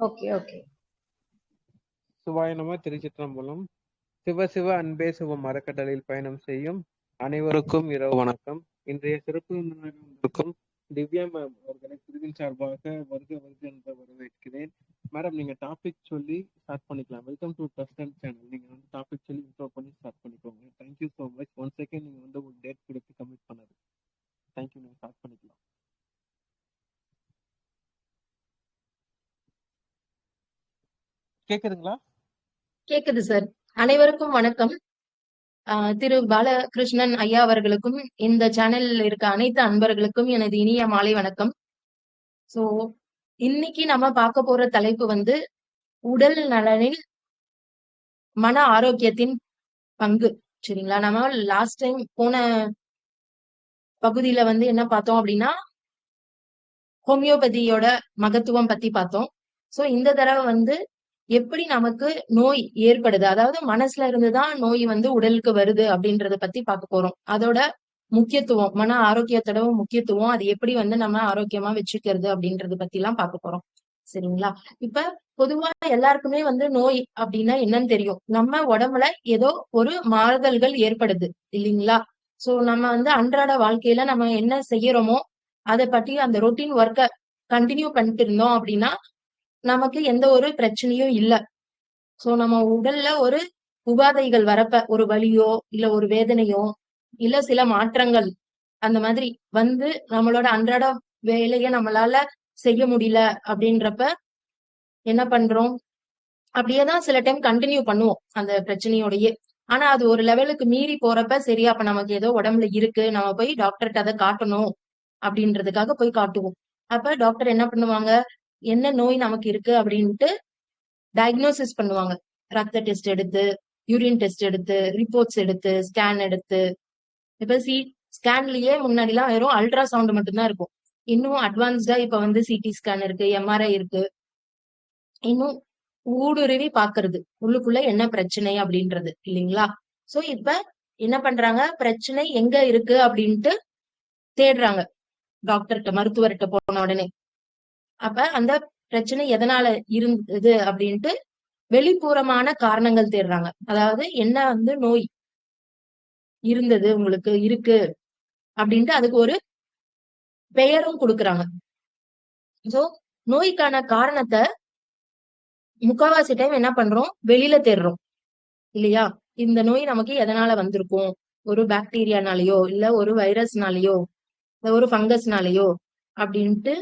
Okay okay. சிவாய நம. திருச்சிற்றம்பலம். சிவ சிவ அன்பே சிவம் அறக்கட்டளையில் பயணம் செய்யும் அனைவருக்கும் இரவு வணக்கம். இன்றைய சிறப்பு விருந்தினருக்கும் திவ்யா மேம் அவர்களை குழுவின் சார்பாக வருக வருக என்று வரவேற்கிறேன். மேடம், நீங்க டாபிக் சொல்லி ஸ்டார்ட் பண்ணிக்கலாம். Welcome to trust channel. நீங்க வந்து டாபிக் சொல்லி இன்ட்ரோ பண்ணி ஸ்டார்ட் பண்ணிக்கோங்க. Thank you so much. One second நீங்க வந்து ஒரு டேட் கொடுத்து கமிட் பண்ணது. தேங்க்யூ. நீங்க ஸ்டார்ட் பண்ணிக்கலாம். கேக்குதுங்களா? கேக்குது சார். அனைவருக்கும் வணக்கம். திரு பாலகிருஷ்ணன் ஐயா அவர்களுக்கும் இந்த சேனலில் இருக்க அனைத்து அன்பர்களுக்கும் எனது இனிய மாலை வணக்கம். சோ இன்னைக்கு நம்ம பார்க்க போற தலைப்பு வந்து உடல் நலனில் மன ஆரோக்கியத்தின் பங்கு. சரிங்களா? நம்ம லாஸ்ட் டைம் போன பகுதியில வந்து என்ன பார்த்தோம் அப்படின்னா ஹோமியோபதியோட மகத்துவம் பத்தி பார்த்தோம். சோ இந்த தடவை வந்து எப்படி நமக்கு நோய் ஏற்படுது, அதாவது மனசுல இருந்துதான் நோய் வந்து உடலுக்கு வருது அப்படின்றத பத்தி பார்க்க போறோம். அதோட முக்கியத்துவம், மன ஆரோக்கியத்தோட முக்கியத்துவம், அது எப்படி வந்து நம்ம ஆரோக்கியமா வச்சுக்கிறது அப்படின்றத பத்தி எல்லாம் பார்க்க போறோம். சரிங்களா? இப்ப பொதுவா எல்லாருக்குமே வந்து நோய் அப்படின்னா என்னன்னு தெரியும். நம்ம உடம்புல ஏதோ ஒரு மாறுதல்கள் ஏற்படுது இல்லைங்களா? சோ நம்ம வந்து அன்றாட வாழ்க்கையில நம்ம என்ன செய்யறோமோ அதை பற்றி அந்த ரொட்டீன் ஒர்க்கை கண்டினியூ பண்ணிட்டு இருந்தோம் அப்படின்னா நமக்கு எந்த ஒரு பிரச்சனையும் இல்ல. சோ நம்ம உடல்ல ஒரு உபாதைகள் வரப்ப, ஒரு வலியோ இல்ல ஒரு வேதனையோ இல்ல சில மாற்றங்கள் அந்த மாதிரி வந்து நம்மளோட அன்றாட வேலையை நம்மளால செய்ய முடியல அப்படின்றப்ப என்ன பண்றோம், அப்படியேதான் சில டைம் கண்டினியூ பண்ணுவோம் அந்த பிரச்சனையோடயே. ஆனா அது ஒரு லெவலுக்கு மீறி போறப்ப சரி, அப்ப நமக்கு ஏதோ உடம்புல இருக்கு, நம்ம போய் டாக்டர்கிட்ட அதை காட்டணும் அப்படின்றதுக்காக போய் காட்டுவோம். அப்ப டாக்டர் என்ன பண்ணுவாங்க, என்ன நோய் நமக்கு இருக்கு அப்படின்ட்டு டயக்னோசிஸ் பண்ணுவாங்க. ரத்த டெஸ்ட் எடுத்து, யூரின் டெஸ்ட் எடுத்து, ரிப்போர்ட்ஸ் எடுத்து, ஸ்கேன் எடுத்து. இப்ப ஸ்கேன்லயே முன்னாடி எல்லாம் வெறும் அல்ட்ரா சவுண்ட் மட்டும்தான் இருக்கும். இன்னும் அட்வான்ஸ்டா இப்ப வந்து சிடி ஸ்கேன் இருக்கு, எம்ஆர்ஐ இருக்கு. இன்னும் ஊடுருவி பாக்குறது உள்ளுக்குள்ள என்ன பிரச்சனை அப்படின்றது இல்லைங்களா? சோ இப்ப என்ன பண்றாங்க, பிரச்சனை எங்க இருக்கு அப்படின்ட்டு தேடுறாங்க டாக்டர்கிட்ட, மருத்துவர்கிட்ட போன உடனே. அப்ப அந்த பிரச்சனை எதனால இருந்தது அப்படின்ட்டு வெளிப்புறமான காரணங்கள் தேடுறாங்க. அதாவது என்ன வந்து நோய் இருந்தது, உங்களுக்கு இருக்கு அப்படின்ட்டு அதுக்கு ஒரு பெயரும் கொடுக்குறாங்க. சோ நோய்க்கான காரணத்தை முக்காவாசி டைம் என்ன பண்றோம், வெளியில தேடுறோம் இல்லையா? இந்த நோய் நமக்கு எதனால வந்திருக்கும், ஒரு பாக்டீரியானாலயோ இல்ல ஒரு வைரஸ்னாலயோ இல்ல ஒரு ஃபங்கஸ்னாலயோ அப்படின்ட்டு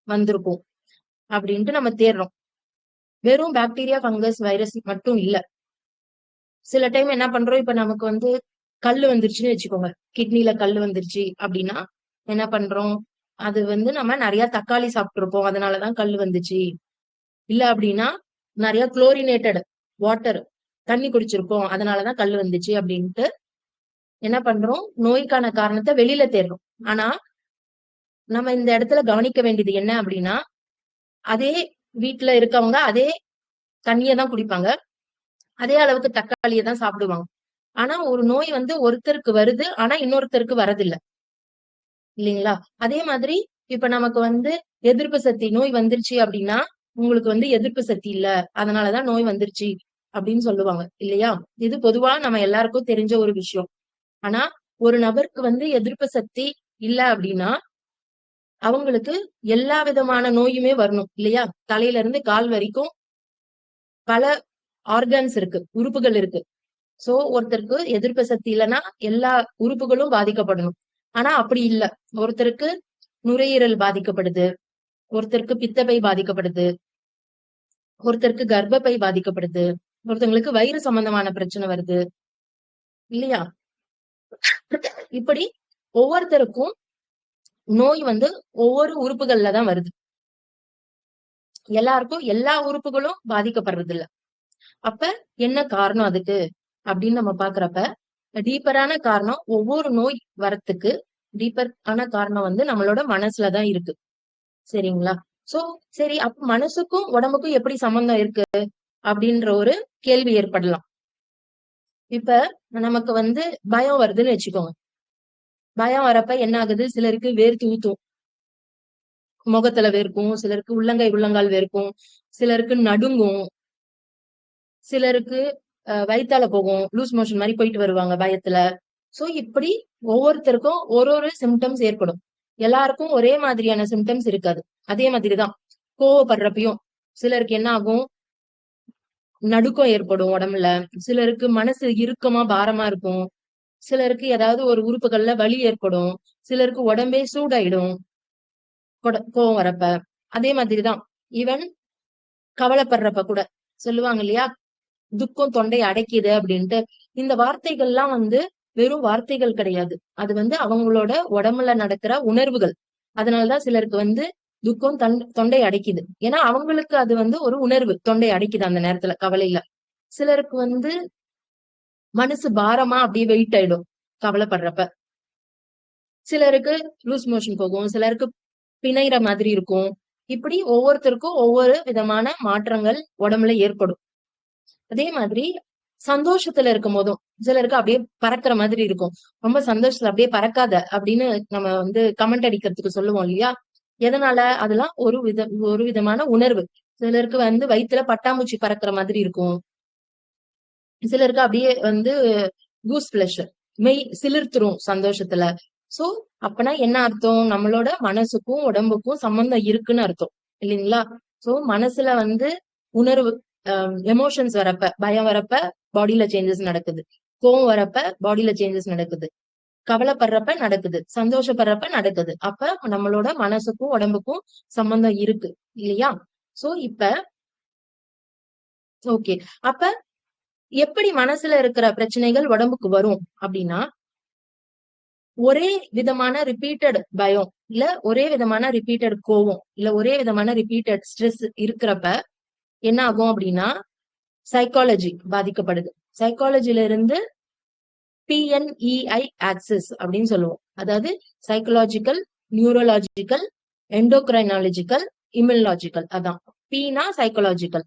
வந்திருக்கும் அப்படின்ட்டு நம்ம தேடுறோம். வெறும் பாக்டீரியா, ஃபங்கஸ், வைரஸ் மட்டும் இல்ல. சில டைம் என்ன பண்றோம், இப்ப நமக்கு வந்து கல்லு வந்துருச்சுன்னு வச்சுக்கோங்க, கிட்னில கல்லு வந்துருச்சு அப்படின்னா என்ன பண்றோம், அது வந்து நம்ம நிறைய தக்காளி சாப்பிட்டுருப்போம், அதனாலதான் கல்லு வந்துச்சு. இல்ல அப்படின்னா நிறைய குளோரினேட்டட் வாட்டர், தண்ணி குடிச்சிருப்போம், அதனாலதான் கல்லு வந்துச்சு அப்படின்ட்டு என்ன பண்றோம், நோய்க்கான காரணத்தை வெளியில தேடுறோம். ஆனா நம்ம இந்த இடத்துல கவனிக்க வேண்டியது என்ன அப்படின்னா, அதே வீட்டுல இருக்கவங்க அதே தண்ணியை தான் குடிப்பாங்க, அதே அளவுக்கு தக்காளியை தான் சாப்பிடுவாங்க. ஆனா ஒரு நோய் வந்து ஒருத்தருக்கு வருது, ஆனா இன்னொருத்தருக்கு வரதில்லை இல்லைங்களா? அதே மாதிரி இப்ப நமக்கு வந்து எதிர்ப்பு சக்தி நோய் வந்துருச்சு அப்படின்னா, உங்களுக்கு வந்து எதிர்ப்பு சக்தி இல்ல, அதனாலதான் நோய் வந்துருச்சு அப்படின்னு சொல்லுவாங்க இல்லையா? இது பொதுவா நம்ம எல்லாருக்கும் தெரிஞ்ச ஒரு விஷயம். ஆனா ஒரு நபருக்கு வந்து எதிர்ப்பு சக்தி இல்ல அப்படின்னா அவங்களுக்கு எல்லா விதமான நோயுமே வரணும் இல்லையா? தலையில இருந்து கால் வரைக்கும் பல ஆர்கன்ஸ் இருக்கு, உறுப்புகள் இருக்கு. சோ ஒருத்தருக்கு எதிர்ப்பு சக்தி இல்லைன்னா எல்லா உறுப்புகளும் பாதிக்கப்படணும். ஆனா அப்படி இல்ல. ஒருத்தருக்கு நுரையீரல் பாதிக்கப்படுது, ஒருத்தருக்கு பித்தப்பை பாதிக்கப்படுது, ஒருத்தருக்கு கர்ப்பப்பை பாதிக்கப்படுது, ஒருத்தவங்களுக்கு வயிறு சம்பந்தமான பிரச்சனை வருது இல்லையா? இப்படி ஒவ்வொருத்தருக்கும் நோய் வந்து ஒவ்வொரு உறுப்புகள்ல தான் வருது. எல்லாருக்கும் எல்லா உறுப்புகளும் பாதிக்கப்படுறது இல்ல. அப்ப என்ன காரணம் அதுக்கு அப்படின்னு நம்ம பாக்குறப்ப, டீப்பரான காரணம், ஒவ்வொரு நோய் வரத்துக்கு டீப்பரான காரணம் வந்து நம்மளோட மனசுலதான் இருக்கு. சரிங்களா? சோ சரி, அப்ப மனசுக்கும் உடம்புக்கும் எப்படி சம்பந்தம் இருக்கு அப்படின்ற ஒரு கேள்வி ஏற்படலாம். இப்ப நமக்கு வந்து பயம் வருதுன்னு வச்சுக்கோங்க. பயம் வரப்ப என்ன ஆகுது, சிலருக்கு வேர்த்து ஊத்தும். முகத்துல வேர்க்கும், சிலருக்கு உள்ளங்கை உள்ளங்கால் வேர்க்கும், சிலருக்கு நடுங்கும், சிலருக்கு வயித்தால போகும், லூஸ் மோஷன் மாதிரி போயிட்டு வருவாங்க பயத்துல. சோ இப்படி ஒவ்வொருத்தருக்கும் ஒரு ஒரு சிம்டம்ஸ் ஏற்படும். எல்லாருக்கும் ஒரே மாதிரியான சிம்டம்ஸ் இருக்காது. அதே மாதிரிதான் கோவப்படுறப்பையும் சிலருக்கு என்ன ஆகும், நடுக்கம் ஏற்படும் உடம்புல, சிலருக்கு மனசு இறுக்கமா பாரமா இருக்கும், சிலருக்கு ஏதாவது ஒரு உறுப்புகள்ல வலி ஏற்படும், சிலருக்கு உடம்பே சூடாயிடும் கோவம் வரப்ப. அதே மாதிரிதான் ஈவன் கவலைப்படுறப்ப கூட சொல்லுவாங்க இல்லையா, துக்கம் தொண்டை அடைக்குது அப்படின்ட்டு. இந்த வார்த்தைகள்லாம் வெறும் வார்த்தைகள் கிடையாது. அது அவங்களோட உடம்புல நடக்கிற உணர்வுகள். அதனாலதான் சிலருக்கு துக்கம் தொண்டை அடைக்குது. ஏன்னா அவங்களுக்கு அது ஒரு உணர்வு, தொண்டை அடைக்குது அந்த நேரத்துல கவலையில. சிலருக்கு மனசு பாரமா அப்படியே வெயிட் ஆயிடும் கவலைப்படுறப்ப. சிலருக்கு லூஸ் மோஷன் போகும், சிலருக்கு பிணைற மாதிரி இருக்கும். இப்படி ஒவ்வொருத்தருக்கும் ஒவ்வொரு விதமான மாற்றங்கள் உடம்புல ஏற்படும். அதே மாதிரி சந்தோஷத்துல இருக்கும் போதும் சிலருக்கு அப்படியே பறக்கிற மாதிரி இருக்கும். ரொம்ப சந்தோஷத்துல அப்படியே பறக்காத அப்படின்னு நம்ம கமெண்ட் அடிக்கிறதுக்கு சொல்லுவோம் இல்லையா. எதனால? அதெல்லாம் ஒரு விதமான உணர்வு. சிலருக்கு வயித்துல பட்டாம்பூச்சி பறக்கிற மாதிரி இருக்கும். சிலருக்கு அப்படியே கூஸ் பிளஷ், மெய் சிலிர்த்துரும் சந்தோஷத்துல. சோ அப்பனா என்ன அர்த்தம்? நம்மளோட மனசுக்கும் உடம்புக்கும் சம்பந்தம் இருக்குன்னு அர்த்தம் இல்லைங்களா. சோ மனசுல உணர்வு, எமோஷன்ஸ் வரப்ப, பயம் வரப்ப பாடியில சேஞ்சஸ் நடக்குது, கோவம் வரப்ப பாடியில சேஞ்சஸ் நடக்குது, கவலைப்படுறப்ப நடக்குது, சந்தோஷப்படுறப்ப நடக்குது. அப்ப நம்மளோட மனசுக்கும் உடம்புக்கும் சம்பந்தம் இருக்கு இல்லையா. சோ இப்ப ஓகே, அப்ப எப்படி மனசுல இருக்கிற பிரச்சனைகள் உடம்புக்கு வரும் அப்படின்னா, ஒரே விதமான ரிப்பீட்டட் பயம், இல்ல ஒரே விதமான ரிப்பீட்டட் கோவம், இல்ல ஒரே விதமான ரிப்பீட்டட் ஸ்ட்ரெஸ் இருக்கிறப்ப என்ன ஆகும் அப்படின்னா, சைக்காலஜி பாதிக்கப்படுது. சைக்காலஜில இருந்து PNEI ஆக்சிஸ் அப்படின்னு சொல்லுவோம். அதாவது சைக்கலாஜிக்கல், நியூரோலாஜிக்கல், எண்டோக்ரைனாலஜிக்கல், இம்யூனலாஜிக்கல். அதான் Pனா psychological,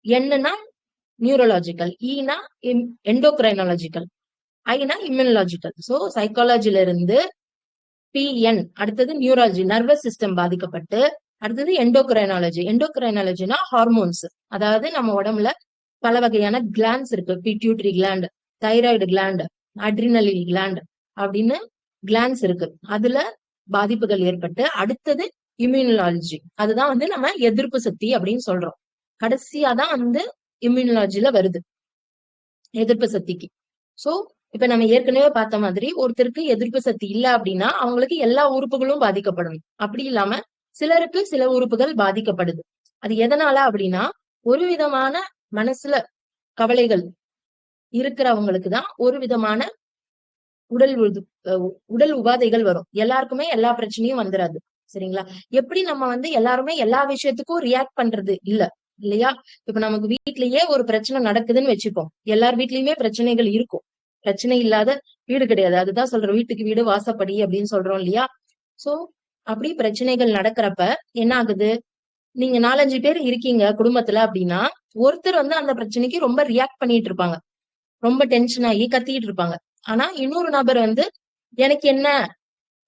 Nனா neurological, Eனா எண்டோக்ரைனாலஜிக்கல், Aina immunological. So சைக்காலஜில இருந்து PN, அடுத்தது நியூராலஜி, நர்வஸ் சிஸ்டம் பாதிக்கப்பட்டு, அடுத்தது எண்டோக்ரைனாலஜி. எண்டோக்ரைனாலஜினா ஹார்மோன்ஸ். அதாவது நம்ம உடம்புல பல வகையான கிளாண்ட்ஸ் இருக்கு. Pituitary gland, thyroid gland, adrenaline gland அப்படின்னு கிளாண்ட்ஸ் இருக்கு. அதுல பாதிப்புகள் ஏற்பட்டு, அடுத்தது இம்யூனலாஜி. அதுதான் நம்ம எதிர்ப்பு சக்தி அப்படின்னு சொல்றோம். கடைசியாதான் இம்யூனலாஜில வருது எதிர்ப்பு சக்திக்கு. சோ இப்ப நம்ம ஏற்கனவே பார்த்த மாதிரி ஒருத்தருக்கு எதிர்ப்பு சக்தி இல்ல அப்படின்னா அவங்களுக்கு எல்லா உறுப்புகளும் பாதிக்கப்படும். அப்படி இல்லாம சிலருக்கு சில உறுப்புகள் பாதிக்கப்படுது. அது எதனால அப்படின்னா, ஒரு விதமான மனசுல கவலைகள் இருக்கிறவங்களுக்கு தான் ஒரு விதமான உடல் உபாதைகள் வரும். எல்லாருக்குமே எல்லா பிரச்சனையும் வந்துடாது. சரிங்களா. எப்படி நம்ம எல்லாருமே எல்லா விஷயத்துக்கும் ரியாக்ட் பண்றது இல்ல இல்லையா. இப்ப நமக்கு வீட்லயே ஒரு பிரச்சனை நடக்குதுன்னு வச்சுப்போம். எல்லார் வீட்லயுமே பிரச்சனைகள் இருக்கும். பிரச்சனை இல்லாத வீடு கிடையாது. அதுதான் சொல்றோம், வீட்டுக்கு வீடு வாசப்படி அப்படின்னு சொல்றோம் இல்லையா. சோ அப்படி பிரச்சனைகள் நடக்கிறப்ப என்ன ஆகுது, நீங்க 4-5 பேர் இருக்கீங்க குடும்பத்துல அப்படின்னா, ஒருத்தர் அந்த பிரச்சனைக்கு ரொம்ப ரியாக்ட் பண்ணிட்டு இருப்பாங்க, ரொம்ப டென்ஷன் ஆகி கத்திட்டு இருப்பாங்க. ஆனா இன்னொரு நபர் எனக்கு என்ன,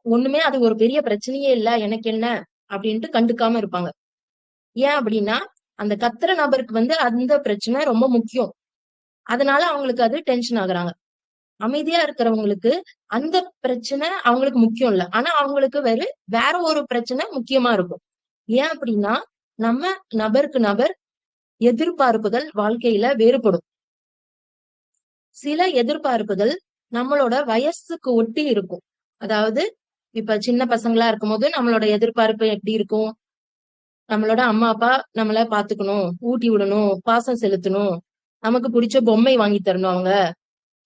ஒண்ணுமே அது ஒரு பெரிய பிரச்சனையே இல்ல, எனக்கு என்ன அப்படின்ட்டு கண்டுக்காம இருப்பாங்க. ஏன் அப்படின்னா, அந்த கத்துற நபருக்கு அந்த பிரச்சனை ரொம்ப முக்கியம். அதனால அவங்களுக்கு அது டென்ஷன் ஆகுறாங்க. அமைதியா இருக்கிறவங்களுக்கு அந்த பிரச்சனை அவங்களுக்கு முக்கியம் இல்ல. ஆனா அவங்களுக்கு வேற ஒரு பிரச்சனை முக்கியமா இருக்கும். ஏன் அப்படின்னா, நம்ம நபருக்கு நபர் எதிர்பார்ப்புகள் வாழ்க்கையில வேறுபடும். சில எதிர்பார்ப்புகள் நம்மளோட வயசுக்கு ஒட்டி இருக்கும். அதாவது இப்ப சின்ன பசங்களா இருக்கும்போது நம்மளோட எதிர்பார்ப்பு எப்படி இருக்கும், நம்மளோட அம்மா அப்பா நம்மள பாத்துக்கணும், ஊட்டி விடணும், பாசம் செலுத்தணும், நமக்கு பிடிச்ச பொம்மை வாங்கி தரணும், அவங்க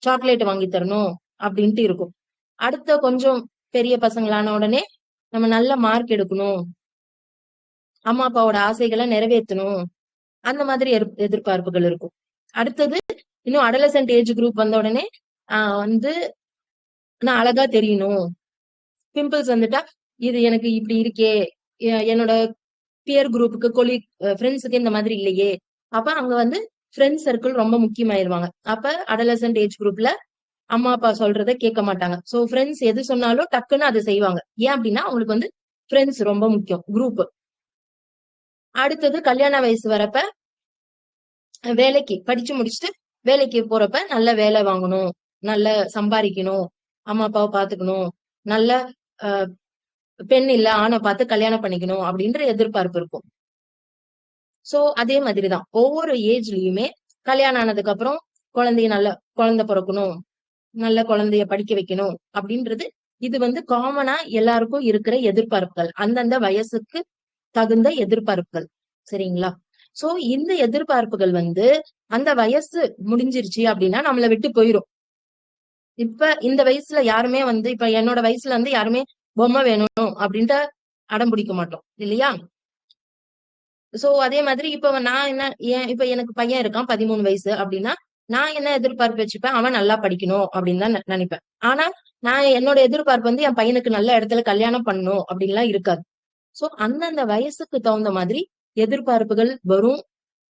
சாக்லேட் வாங்கி தரணும் அப்படின்ட்டு இருக்கும். அடுத்த கொஞ்சம் பெரிய பசங்களான உடனே நம்ம நல்ல மார்க் எடுக்கணும், அம்மா அப்பாவோட ஆசைகளை நிறைவேற்றணும், அந்த மாதிரி எதிர்பார்ப்புகள் இருக்கும். அடுத்தது இன்னும் அடலசன்ட் ஏஜ் குரூப் வந்த உடனே நான் அழகா தெரியணும், பிம்பிள்ஸ் வந்துட்டா இது எனக்கு இப்படி இருக்கே, என்னோட பியர் குரூப்புக்கு கொலீக் ஃப்ரெண்ட்ஸுக்கு இந்த மாதிரி இல்லையே. அப்ப அங்க ஃப்ரெண்ட்ஸ் சர்க்கிள் ரொம்ப முக்கியமாயிருவாங்க. அப்ப அடலசன்ட் ஏஜ் குரூப்ல அம்மா அப்பா சொல்றதை கேட்க மாட்டாங்க. சோ ஃப்ரெண்ட்ஸ் எது சொன்னாலும் டக்குன்னு அதை செய்வாங்க. ஏன் அப்படின்னா அவங்களுக்கு ஃப்ரெண்ட்ஸ் ரொம்ப முக்கியம், குரூப். அடுத்தது கல்யாண வயசு வரப்ப வேலைக்கு படிச்சு முடிச்சுட்டு வேலைக்கு போறப்ப நல்ல வேலை வாங்கணும், நல்ல சம்பாதிக்கணும், அம்மா அப்பாவை பாத்துக்கணும், நல்ல பெண் இல்ல ஆணை பார்த்து கல்யாணம் பண்ணிக்கணும் அப்படின்ற எதிர்பார்ப்பு இருக்கும். சோ அதே மாதிரிதான் ஒவ்வொரு ஏஜ்லயுமே கல்யாணம் ஆனதுக்கு அப்புறம் நல்ல குழந்தை பிறக்கணும், நல்ல குழந்தைய படிக்க வைக்கணும் அப்படின்றது இது காமனா எல்லாருக்கும் இருக்கிற எதிர்பார்ப்புகள், அந்தந்த வயசுக்கு தகுந்த எதிர்பார்ப்புகள். சரிங்களா? சோ இந்த எதிர்பார்ப்புகள் அந்த வயசு முடிஞ்சிருச்சு அப்படின்னா நம்மளை விட்டு போயிரும். இப்ப இந்த வயசுல யாருமே இப்ப என்னோட வயசுல யாருமே பொம்மை வேணும் அப்படின்ட்டு அடம் பிடிக்க மாட்டோம் இல்லையா? சோ அதே மாதிரி இப்ப நான் என்ன இப்ப எனக்கு பையன் இருக்கான் 13 வயசு அப்படின்னா நான் என்ன எதிர்பார்ப்பு வச்சுப்பேன், அவன் நல்லா படிக்கணும் அப்படின்னு தான் நினைப்பேன். ஆனா நான் என்னோட எதிர்பார்ப்பு என் பையனுக்கு நல்ல இடத்துல கல்யாணம் பண்ணணும் அப்படின்லாம் இருக்காது. சோ அந்தந்த வயசுக்கு தகுந்த மாதிரி எதிர்பார்ப்புகள் வரும்,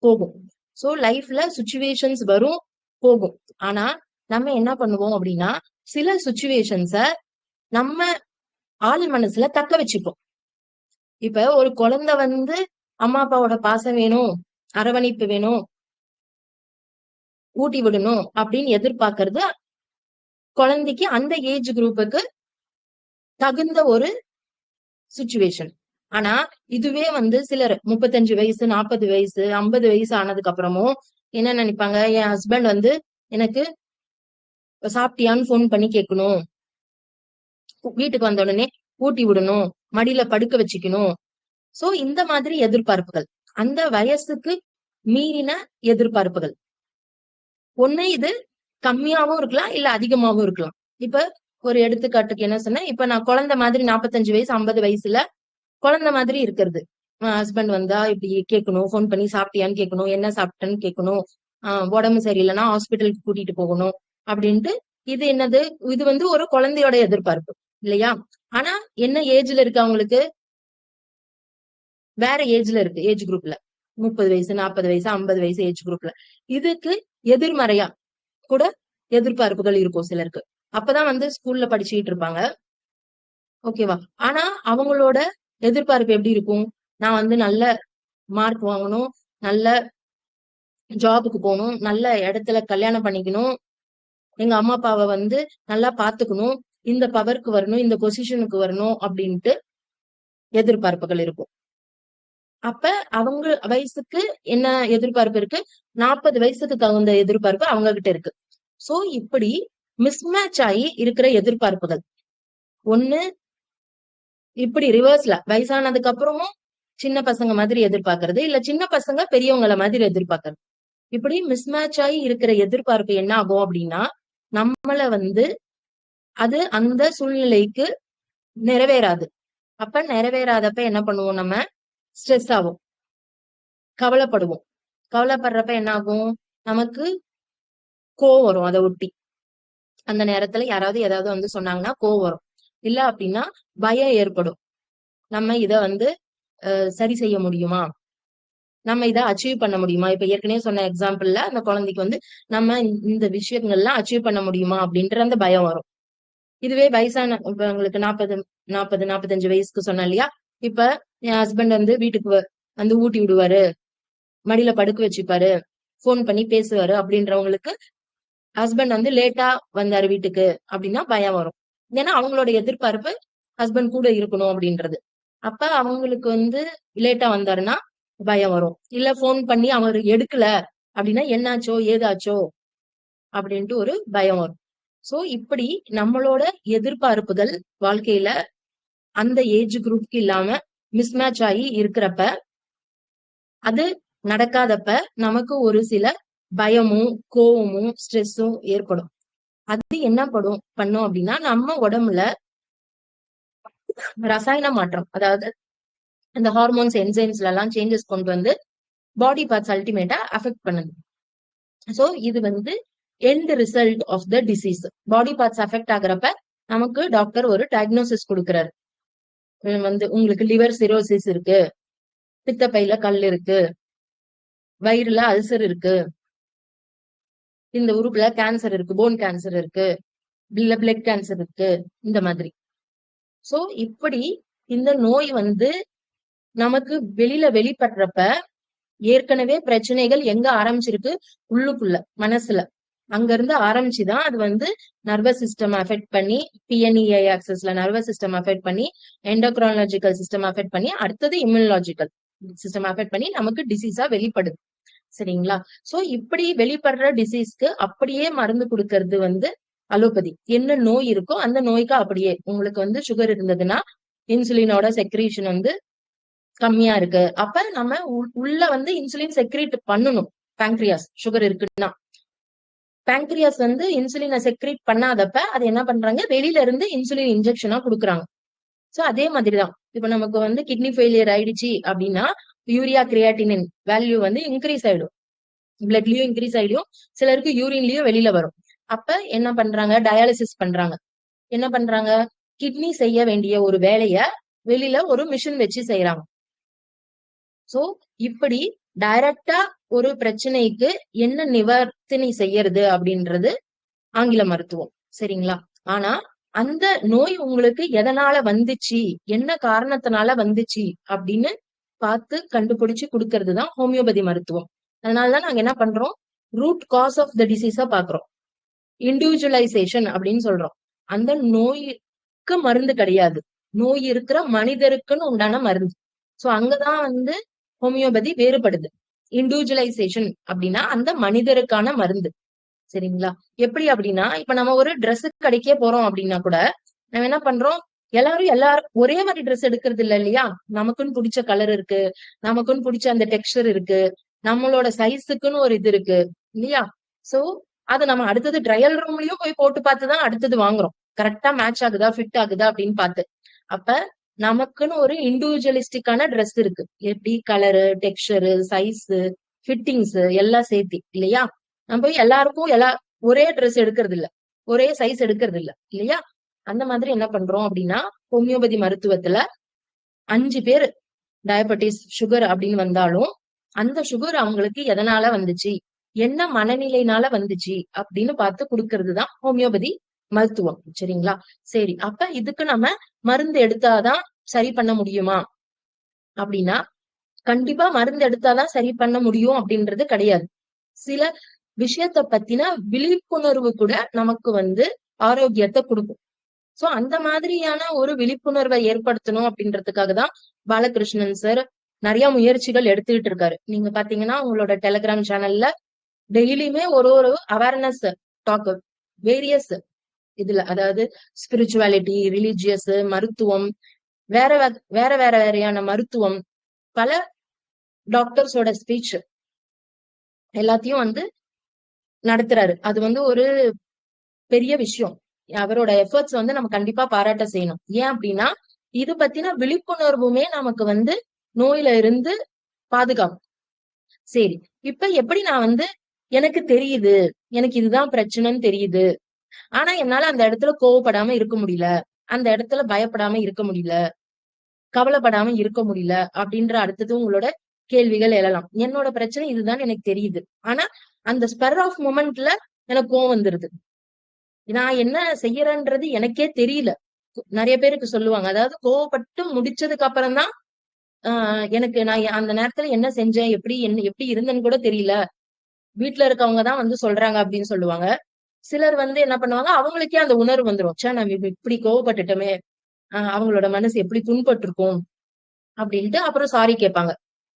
போகும். சோ லைஃப்ல சுச்சுவேஷன்ஸ் வரும், போகும். ஆனா நம்ம என்ன பண்ணுவோம் அப்படின்னா சில சுச்சுவேஷன்ஸ நம்ம ஆள் மனசுல தக்க வச்சுப்போம். இப்ப ஒரு குழந்தை அம்மா அப்பாவோட பாசம் வேணும், அரவணைப்பு வேணும், ஊட்டி விடணும் அப்படின்னு எதிர்பார்க்கறது குழந்தைக்கு அந்த ஏஜ் குரூப்புக்கு தகுந்த ஒரு சுச்சுவேஷன். ஆனா இதுவே சிலர் 35 வயசு 40 வயசு 50 வயசு ஆனதுக்கு அப்புறமும் என்ன நினைப்பாங்க, என் ஹஸ்பண்ட் எனக்கு சாப்பிட்டியான்னு போன் பண்ணி கேட்கணும், வீட்டுக்கு வந்த உடனே ஊட்டி விடணும், மடியில படுக்க வச்சுக்கணும். சோ இந்த மாதிரி எதிர்பார்ப்புகள் அந்த வயசுக்கு மீறின எதிர்பார்ப்புகள். ஒண்ணு இது கம்மியாவும் இருக்கலாம், இல்ல அதிகமாவும் இருக்கலாம். இப்ப ஒரு எடுத்துக்காட்டுக்கு என்ன சொன்னேன், இப்ப நான் குழந்தை மாதிரி 45 வயசு 50 வயசுல குழந்தை மாதிரி இருக்கிறது. ஹஸ்பண்ட் வந்தா இப்படி கேட்கணும், போன் பண்ணி சாப்பிட்டியான்னு கேட்கணும், என்ன சாப்பிட்டேன்னு கேட்கணும், உடம்பு சரியில்லைன்னா ஹாஸ்பிட்டலுக்கு கூட்டிட்டு போகணும் அப்படின்ட்டு. இது என்னது, இது ஒரு குழந்தையோட எதிர்பார்ப்பு இல்லையா? ஆனா என்ன ஏஜ்ல இருக்கு அவங்களுக்கு, வேற ஏஜ்ல இருக்கு, ஏஜ் குரூப்ல 30 வயசு 40 வயசு 50 வயசு ஏஜ் குரூப்ல இதுக்கு எதிர்மறையா கூட எதிர்பார்ப்புகள் இருக்கும் சிலருக்கு. அப்பதான் ஸ்கூல்ல படிச்சுக்கிட்டு இருப்பாங்க, ஓகேவா? ஆனா அவங்களோட எதிர்பார்ப்பு எப்படி இருக்கும், நான் நல்ல மார்க் வாங்கணும், நல்ல ஜாபுக்கு போகணும், நல்ல இடத்துல கல்யாணம் பண்ணிக்கணும், எங்க அம்மா அப்பாவை நல்லா பாத்துக்கணும், இந்த பவருக்கு வரணும், இந்த பொசிஷனுக்கு வரணும் அப்படின்ட்டு எதிர்பார்ப்புகள் இருக்கும். அப்ப அவங்க வயசுக்கு என்ன எதிர்பார்ப்பு இருக்கு, 40 வயசுக்கு தகுந்த எதிர்பார்ப்பு அவங்க கிட்ட இருக்கு. சோ இப்படி மிஸ்மேட்ச் ஆகி இருக்கிற எதிர்பார்ப்புகள் ஒண்ணு இப்படி ரிவர்ஸ்ல வயசானதுக்கு அப்புறமும் சின்ன பசங்க மாதிரி எதிர்பார்க்கறது, இல்ல சின்ன பசங்க பெரியவங்கள மாதிரி எதிர்பார்க்கறது. இப்படி மிஸ்மேட்ச் ஆகி இருக்கிற எதிர்பார்ப்பு என்ன ஆகும் அப்படின்னா நம்மள அது அந்த சூழ்நிலைக்கு நிறைவேறாது. அப்ப நிறைவேறாதப்ப என்ன பண்ணுவோம், நம்ம ஸ்ட்ரெஸ் ஆகும், கவலைப்படுவோம். கவலைப்படுறப்ப என்ன ஆகும், நமக்கு கோவம் வரும். அதை ஒட்டி அந்த நேரத்துல யாராவது ஏதாவது சொன்னாங்கன்னா கோவம் வரும். இல்ல அப்படின்னா பயம் ஏற்படும். நம்ம இத சரி செய்ய முடியுமா, நம்ம இதை அச்சீவ் பண்ண முடியுமா? இப்ப ஏற்கனவே சொன்ன எக்ஸாம்பிள்ல அந்த குழந்தைக்கு நம்ம இந்த விஷயங்கள்லாம் அச்சீவ் பண்ண முடியுமா அப்படின்ற அந்த பயம் வரும். இதுவே வயசான இப்ப உங்களுக்கு 45 வயசுக்கு சொன்ன இல்லையா, இப்ப என் ஹஸ்பண்ட் வீட்டுக்கு ஊட்டி விடுவாரு, மடியில படுக்க வச்சுப்பாரு, போன் பண்ணி பேசுவாரு அப்படின்றவங்களுக்கு ஹஸ்பண்ட் லேட்டா வந்தாரு வீட்டுக்கு அப்படின்னா பயம் வரும். ஏன்னா அவங்களோட எதிர்பார்ப்பு ஹஸ்பண்ட் கூட இருக்கணும் அப்படின்றது. அப்ப அவங்களுக்கு லேட்டா வந்தாருன்னா பயம் வரும். இல்ல போன் பண்ணி அவர் எடுக்கல அப்படின்னா என்னாச்சோ ஏதாச்சோ அப்படின்ட்டு ஒரு பயம் வரும். சோ இப்படி நம்மளோட எதிர்பார்ப்புகள் வாழ்க்கையில அந்த ஏஜ் குரூப்க்கு இல்லாம மிஸ்மேட்ச் ஆகி இருக்கிறப்ப, அது நடக்காதப்ப நமக்கு ஒரு சில பயமும் கோவமும் ஸ்ட்ரெஸ்ஸும் ஏற்படும். அது என்ன பண்ணும் அப்படின்னா நம்ம உடம்புல ரசாயன மாற்றம், அதாவது இந்த ஹார்மோன்ஸ் என்சைம்ஸ்ல எல்லாம் சேஞ்சஸ் கொண்டு பாடி பார்ட்ஸ் அல்டிமேட்டா அஃபெக்ட் பண்ணுது. சோ இது end result of the disease. Body parts affect ஆகுறப்ப நமக்கு டாக்டர் ஒரு டயக்னோசிஸ் கொடுக்கிறாரு. உங்களுக்கு லிவர் சிரோசிஸ் இருக்கு, பித்தப்பையில கல் இருக்கு, வயிறுல அல்சர் இருக்கு, இந்த உறுப்புல கேன்சர் இருக்கு, போன் கேன்சர் இருக்கு, பிளட் கேன்சர் இருக்கு, இந்த மாதிரி. சோ இப்படி இந்த நோய் வந்து நமக்கு வெளிப்படுறப்ப ஏற்கனவே பிரச்சனைகள் எங்க ஆரம்பிச்சிருக்கு, உள்ளுக்குள்ள மனசுல. அங்க இருந்து ஆரம்பிச்சுதான் அது வந்து நர்வஸ் சிஸ்டம் அஃபெக்ட் பண்ணி, பிஎன்இஐ ஆக்சஸ்ல நர்வஸ் சிஸ்டம் அஃபெக்ட் பண்ணி, எண்டோக்ரானாலஜிக்கல் சிஸ்டம் அஃபெக்ட் பண்ணி, அடுத்தது இம்யூனலாஜிக்கல் சிஸ்டம் அஃபெக்ட் பண்ணி நமக்கு டிசீஸா வெளிப்படுது. சரிங்களா? சோ இப்படி வெளிப்படுற டிசீஸ்க்கு அப்படியே மருந்து கொடுக்கறது வந்து அலோபதி. என்ன நோய் இருக்கோ அந்த நோய்க்கு அப்படியே. உங்களுக்கு வந்து சுகர் இருந்ததுன்னா இன்சுலினோட செக்ரீஷன் வந்து கம்மியா இருக்கு, அப்ப நம்ம உள்ள வந்து இன்சுலின் செக்ரீட் பண்ணணும். பேங்க்ரியாஸ் சுகர் இருக்குன்னா பேங்க்ரியாஸ் வந்து இன்சுலினை செக்ரீட் பண்ணாதப்ப அது என்ன பண்றாங்க, வெளியில இருந்து இன்சுலின் இன்ஜெக்ஷனா கொடுக்குறாங்க. சோ அதே மாதிரிதான் இப்ப நமக்கு வந்து கிட்னி ஃபெயிலியர் ஆயிடுச்சு அப்படின்னா யூரியா கிரியாட்டினின் வேல்யூ வந்து இன்க்ரீஸ் ஆயிடும், பிளட்லயும் இன்க்ரீஸ் ஆயிடும், சிலருக்கு யூரின்லயும் வெளியில வரும். அப்ப என்ன பண்றாங்க, டயாலிசிஸ் பண்றாங்க. என்ன பண்றாங்க, கிட்னி செய்ய வேண்டிய ஒரு வேலைய வெளியில ஒரு மிஷின் வச்சு செய்யறாங்க. சோ இப்படி டைரக்டா ஒரு பிரச்சனைக்கு என்ன நிவர்த்தனை செய்யறது அப்படின்றது ஆங்கில மருத்துவம். சரிங்களா? ஆனா அந்த நோய் உங்களுக்கு எதனால வந்துச்சு, என்ன காரணத்தினால வந்துச்சு அப்படின்னு பார்த்து கண்டுபிடிச்சு கொடுக்கறது தான் ஹோமியோபதி மருத்துவம். அதனாலதான் நாங்க என்ன பண்றோம், ரூட் காஸ் ஆஃப் த டிசீஸா பாக்குறோம். இண்டிவிஜுவலைசேஷன் அப்படின்னு சொல்றோம். அந்த நோய்க்கு மருந்து கிடையாது, நோய் இருக்கிற மனிதருக்குன்னு உண்டான மருந்து. சோ அங்கதான் வந்து ஹோமியோபதி வேறுபடுது. இண்டிவிஜுவலைசேஷன் அப்படின்னா அந்த மனிதருக்கான மருந்து. சரிங்களா? எப்படி அப்படின்னா, இப்ப நம்ம ஒரு Dress கடைக்கே போறோம் அப்படின்னா கூட நம்ம என்ன பண்றோம், எல்லாரும் ஒரே மாதிரி ட்ரெஸ் எடுக்கிறது இல்ல இல்லையா? நமக்குன்னு பிடிச்ச கலர் இருக்கு, நமக்குன்னு பிடிச்ச அந்த டெக்ஸ்டர் இருக்கு, நம்மளோட சைஸுக்குன்னு ஒரு இது இருக்கு இல்லையா? சோ அது நம்ம அடுத்தது ட்ரையல் ரூம்லயும் போய் போட்டு பார்த்துதான் அடுத்தது வாங்குறோம். கரெக்டா மேட்ச் ஆகுதா, ஃபிட் ஆகுதா அப்படின்னு பார்த்து. அப்ப நமக்குன்னு ஒரு இண்டிவிஜுவலிஸ்டிக்கான ட்ரெஸ் இருக்கு. எப்படி கலரு, டெக்ஸ்டரு, சைஸ், ஃபிட்டிங்ஸ் எல்லாம் சேர்த்தி இல்லையா? நம்ம போய் எல்லாருக்கும் ஒரே ட்ரெஸ் எடுக்கிறது இல்ல, ஒரே சைஸ் எடுக்கிறது இல்ல இல்லையா? அந்த மாதிரி என்ன பண்றோம் அப்படின்னா, ஹோமியோபதி மருத்துவத்துல 5 பேரு டயபெட்டிஸ் சுகர் அப்படின்னு வந்தாலும் அந்த சுகர் அவங்களுக்கு எதனால வந்துச்சு, என்ன மனநிலைனால வந்துச்சு அப்படின்னு பார்த்து கொடுக்கறது தான் ஹோமியோபதி மருத்துவம். சரிங்களா? சரி, அப்ப இதுக்கு நம்ம மருந்து எடுத்தாதான் சரி பண்ண முடியுமா அப்படின்னா, கண்டிப்பா மருந்து எடுத்தாதான் சரி பண்ண முடியும் அப்படின்றது கிடையாது. சில விஷயத்த பத்தின விழிப்புணர்வு கூட நமக்கு வந்து ஆரோக்கியத்தை கொடுக்கும். சோ அந்த மாதிரியான ஒரு விழிப்புணர்வை ஏற்படுத்தணும் அப்படின்றதுக்காக தான் பாலகிருஷ்ணன் சார் நிறைய முயற்சிகள் எடுத்துக்கிட்டு இருக்காரு. நீங்க பாத்தீங்கன்னா உங்களோட டெலிகிராம் சேனல்ல டெய்லியுமே ஒரு அவேர்னஸ் டாக், வேரியஸ் இதுல, அதாவது ஸ்பிரிச்சுவாலிட்டி, ரிலீஜியஸ், மருத்துவம், வேற வேற வேறையான மருத்துவம், பல டாக்டர்ஸோட ஸ்பீச் எல்லாத்தையும் வந்து நடத்துறாரு. அது வந்து ஒரு பெரிய விஷயம். அவரோட எஃபர்ட்ஸ் வந்து நம்ம கண்டிப்பா பாராட்ட செய்யணும். ஏன் அப்படின்னா இது பத்தின விழிப்புணர்வுமே நமக்கு வந்து நோயில இருந்து பாதுகாக்கும். சரி, இப்ப எப்படி நான் வந்து எனக்கு தெரியுது, எனக்கு இதுதான் பிரச்சனைன்னு தெரியுது, ஆனா என்னால அந்த இடத்துல கோவப்படாம இருக்க முடியல, அந்த இடத்துல பயப்படாம இருக்க முடியல, கவலைப்படாம இருக்க முடியல அப்படின்ற அடுத்தது உங்களோட கேள்விகள் எழலாம். என்னோட பிரச்சனை இதுதான் எனக்கு தெரியுது, ஆனா அந்த ஸ்பர் ஆஃப் மொமெண்ட்ல எனக்கு கோவம் வந்துருது, நான் என்ன செய்யறேன்றது எனக்கே தெரியல. நிறைய பேருக்கு சொல்லுவாங்க, அதாவது கோவப்பட்டு முடிச்சதுக்கு அப்புறம் தான் எனக்கு நான் அந்த நேரத்துல என்ன செஞ்சேன், எப்படி இருந்தேன்னு கூட தெரியல, வீட்டுல இருக்கவங்க தான் வந்து சொல்றாங்க அப்படின்னு சொல்லுவாங்க. சிலர் வந்து என்ன பண்ணுவாங்க, அவங்களுக்கே அந்த உணர்வு வந்துரும், ச்சே நம்ம இப்படி கோவப்பட்டுட்டோமே, அவங்களோட மனசு எப்படி புண்பட்டு இருக்கும் அப்படின்ட்டு அப்புறம் சாரி கேட்பாங்க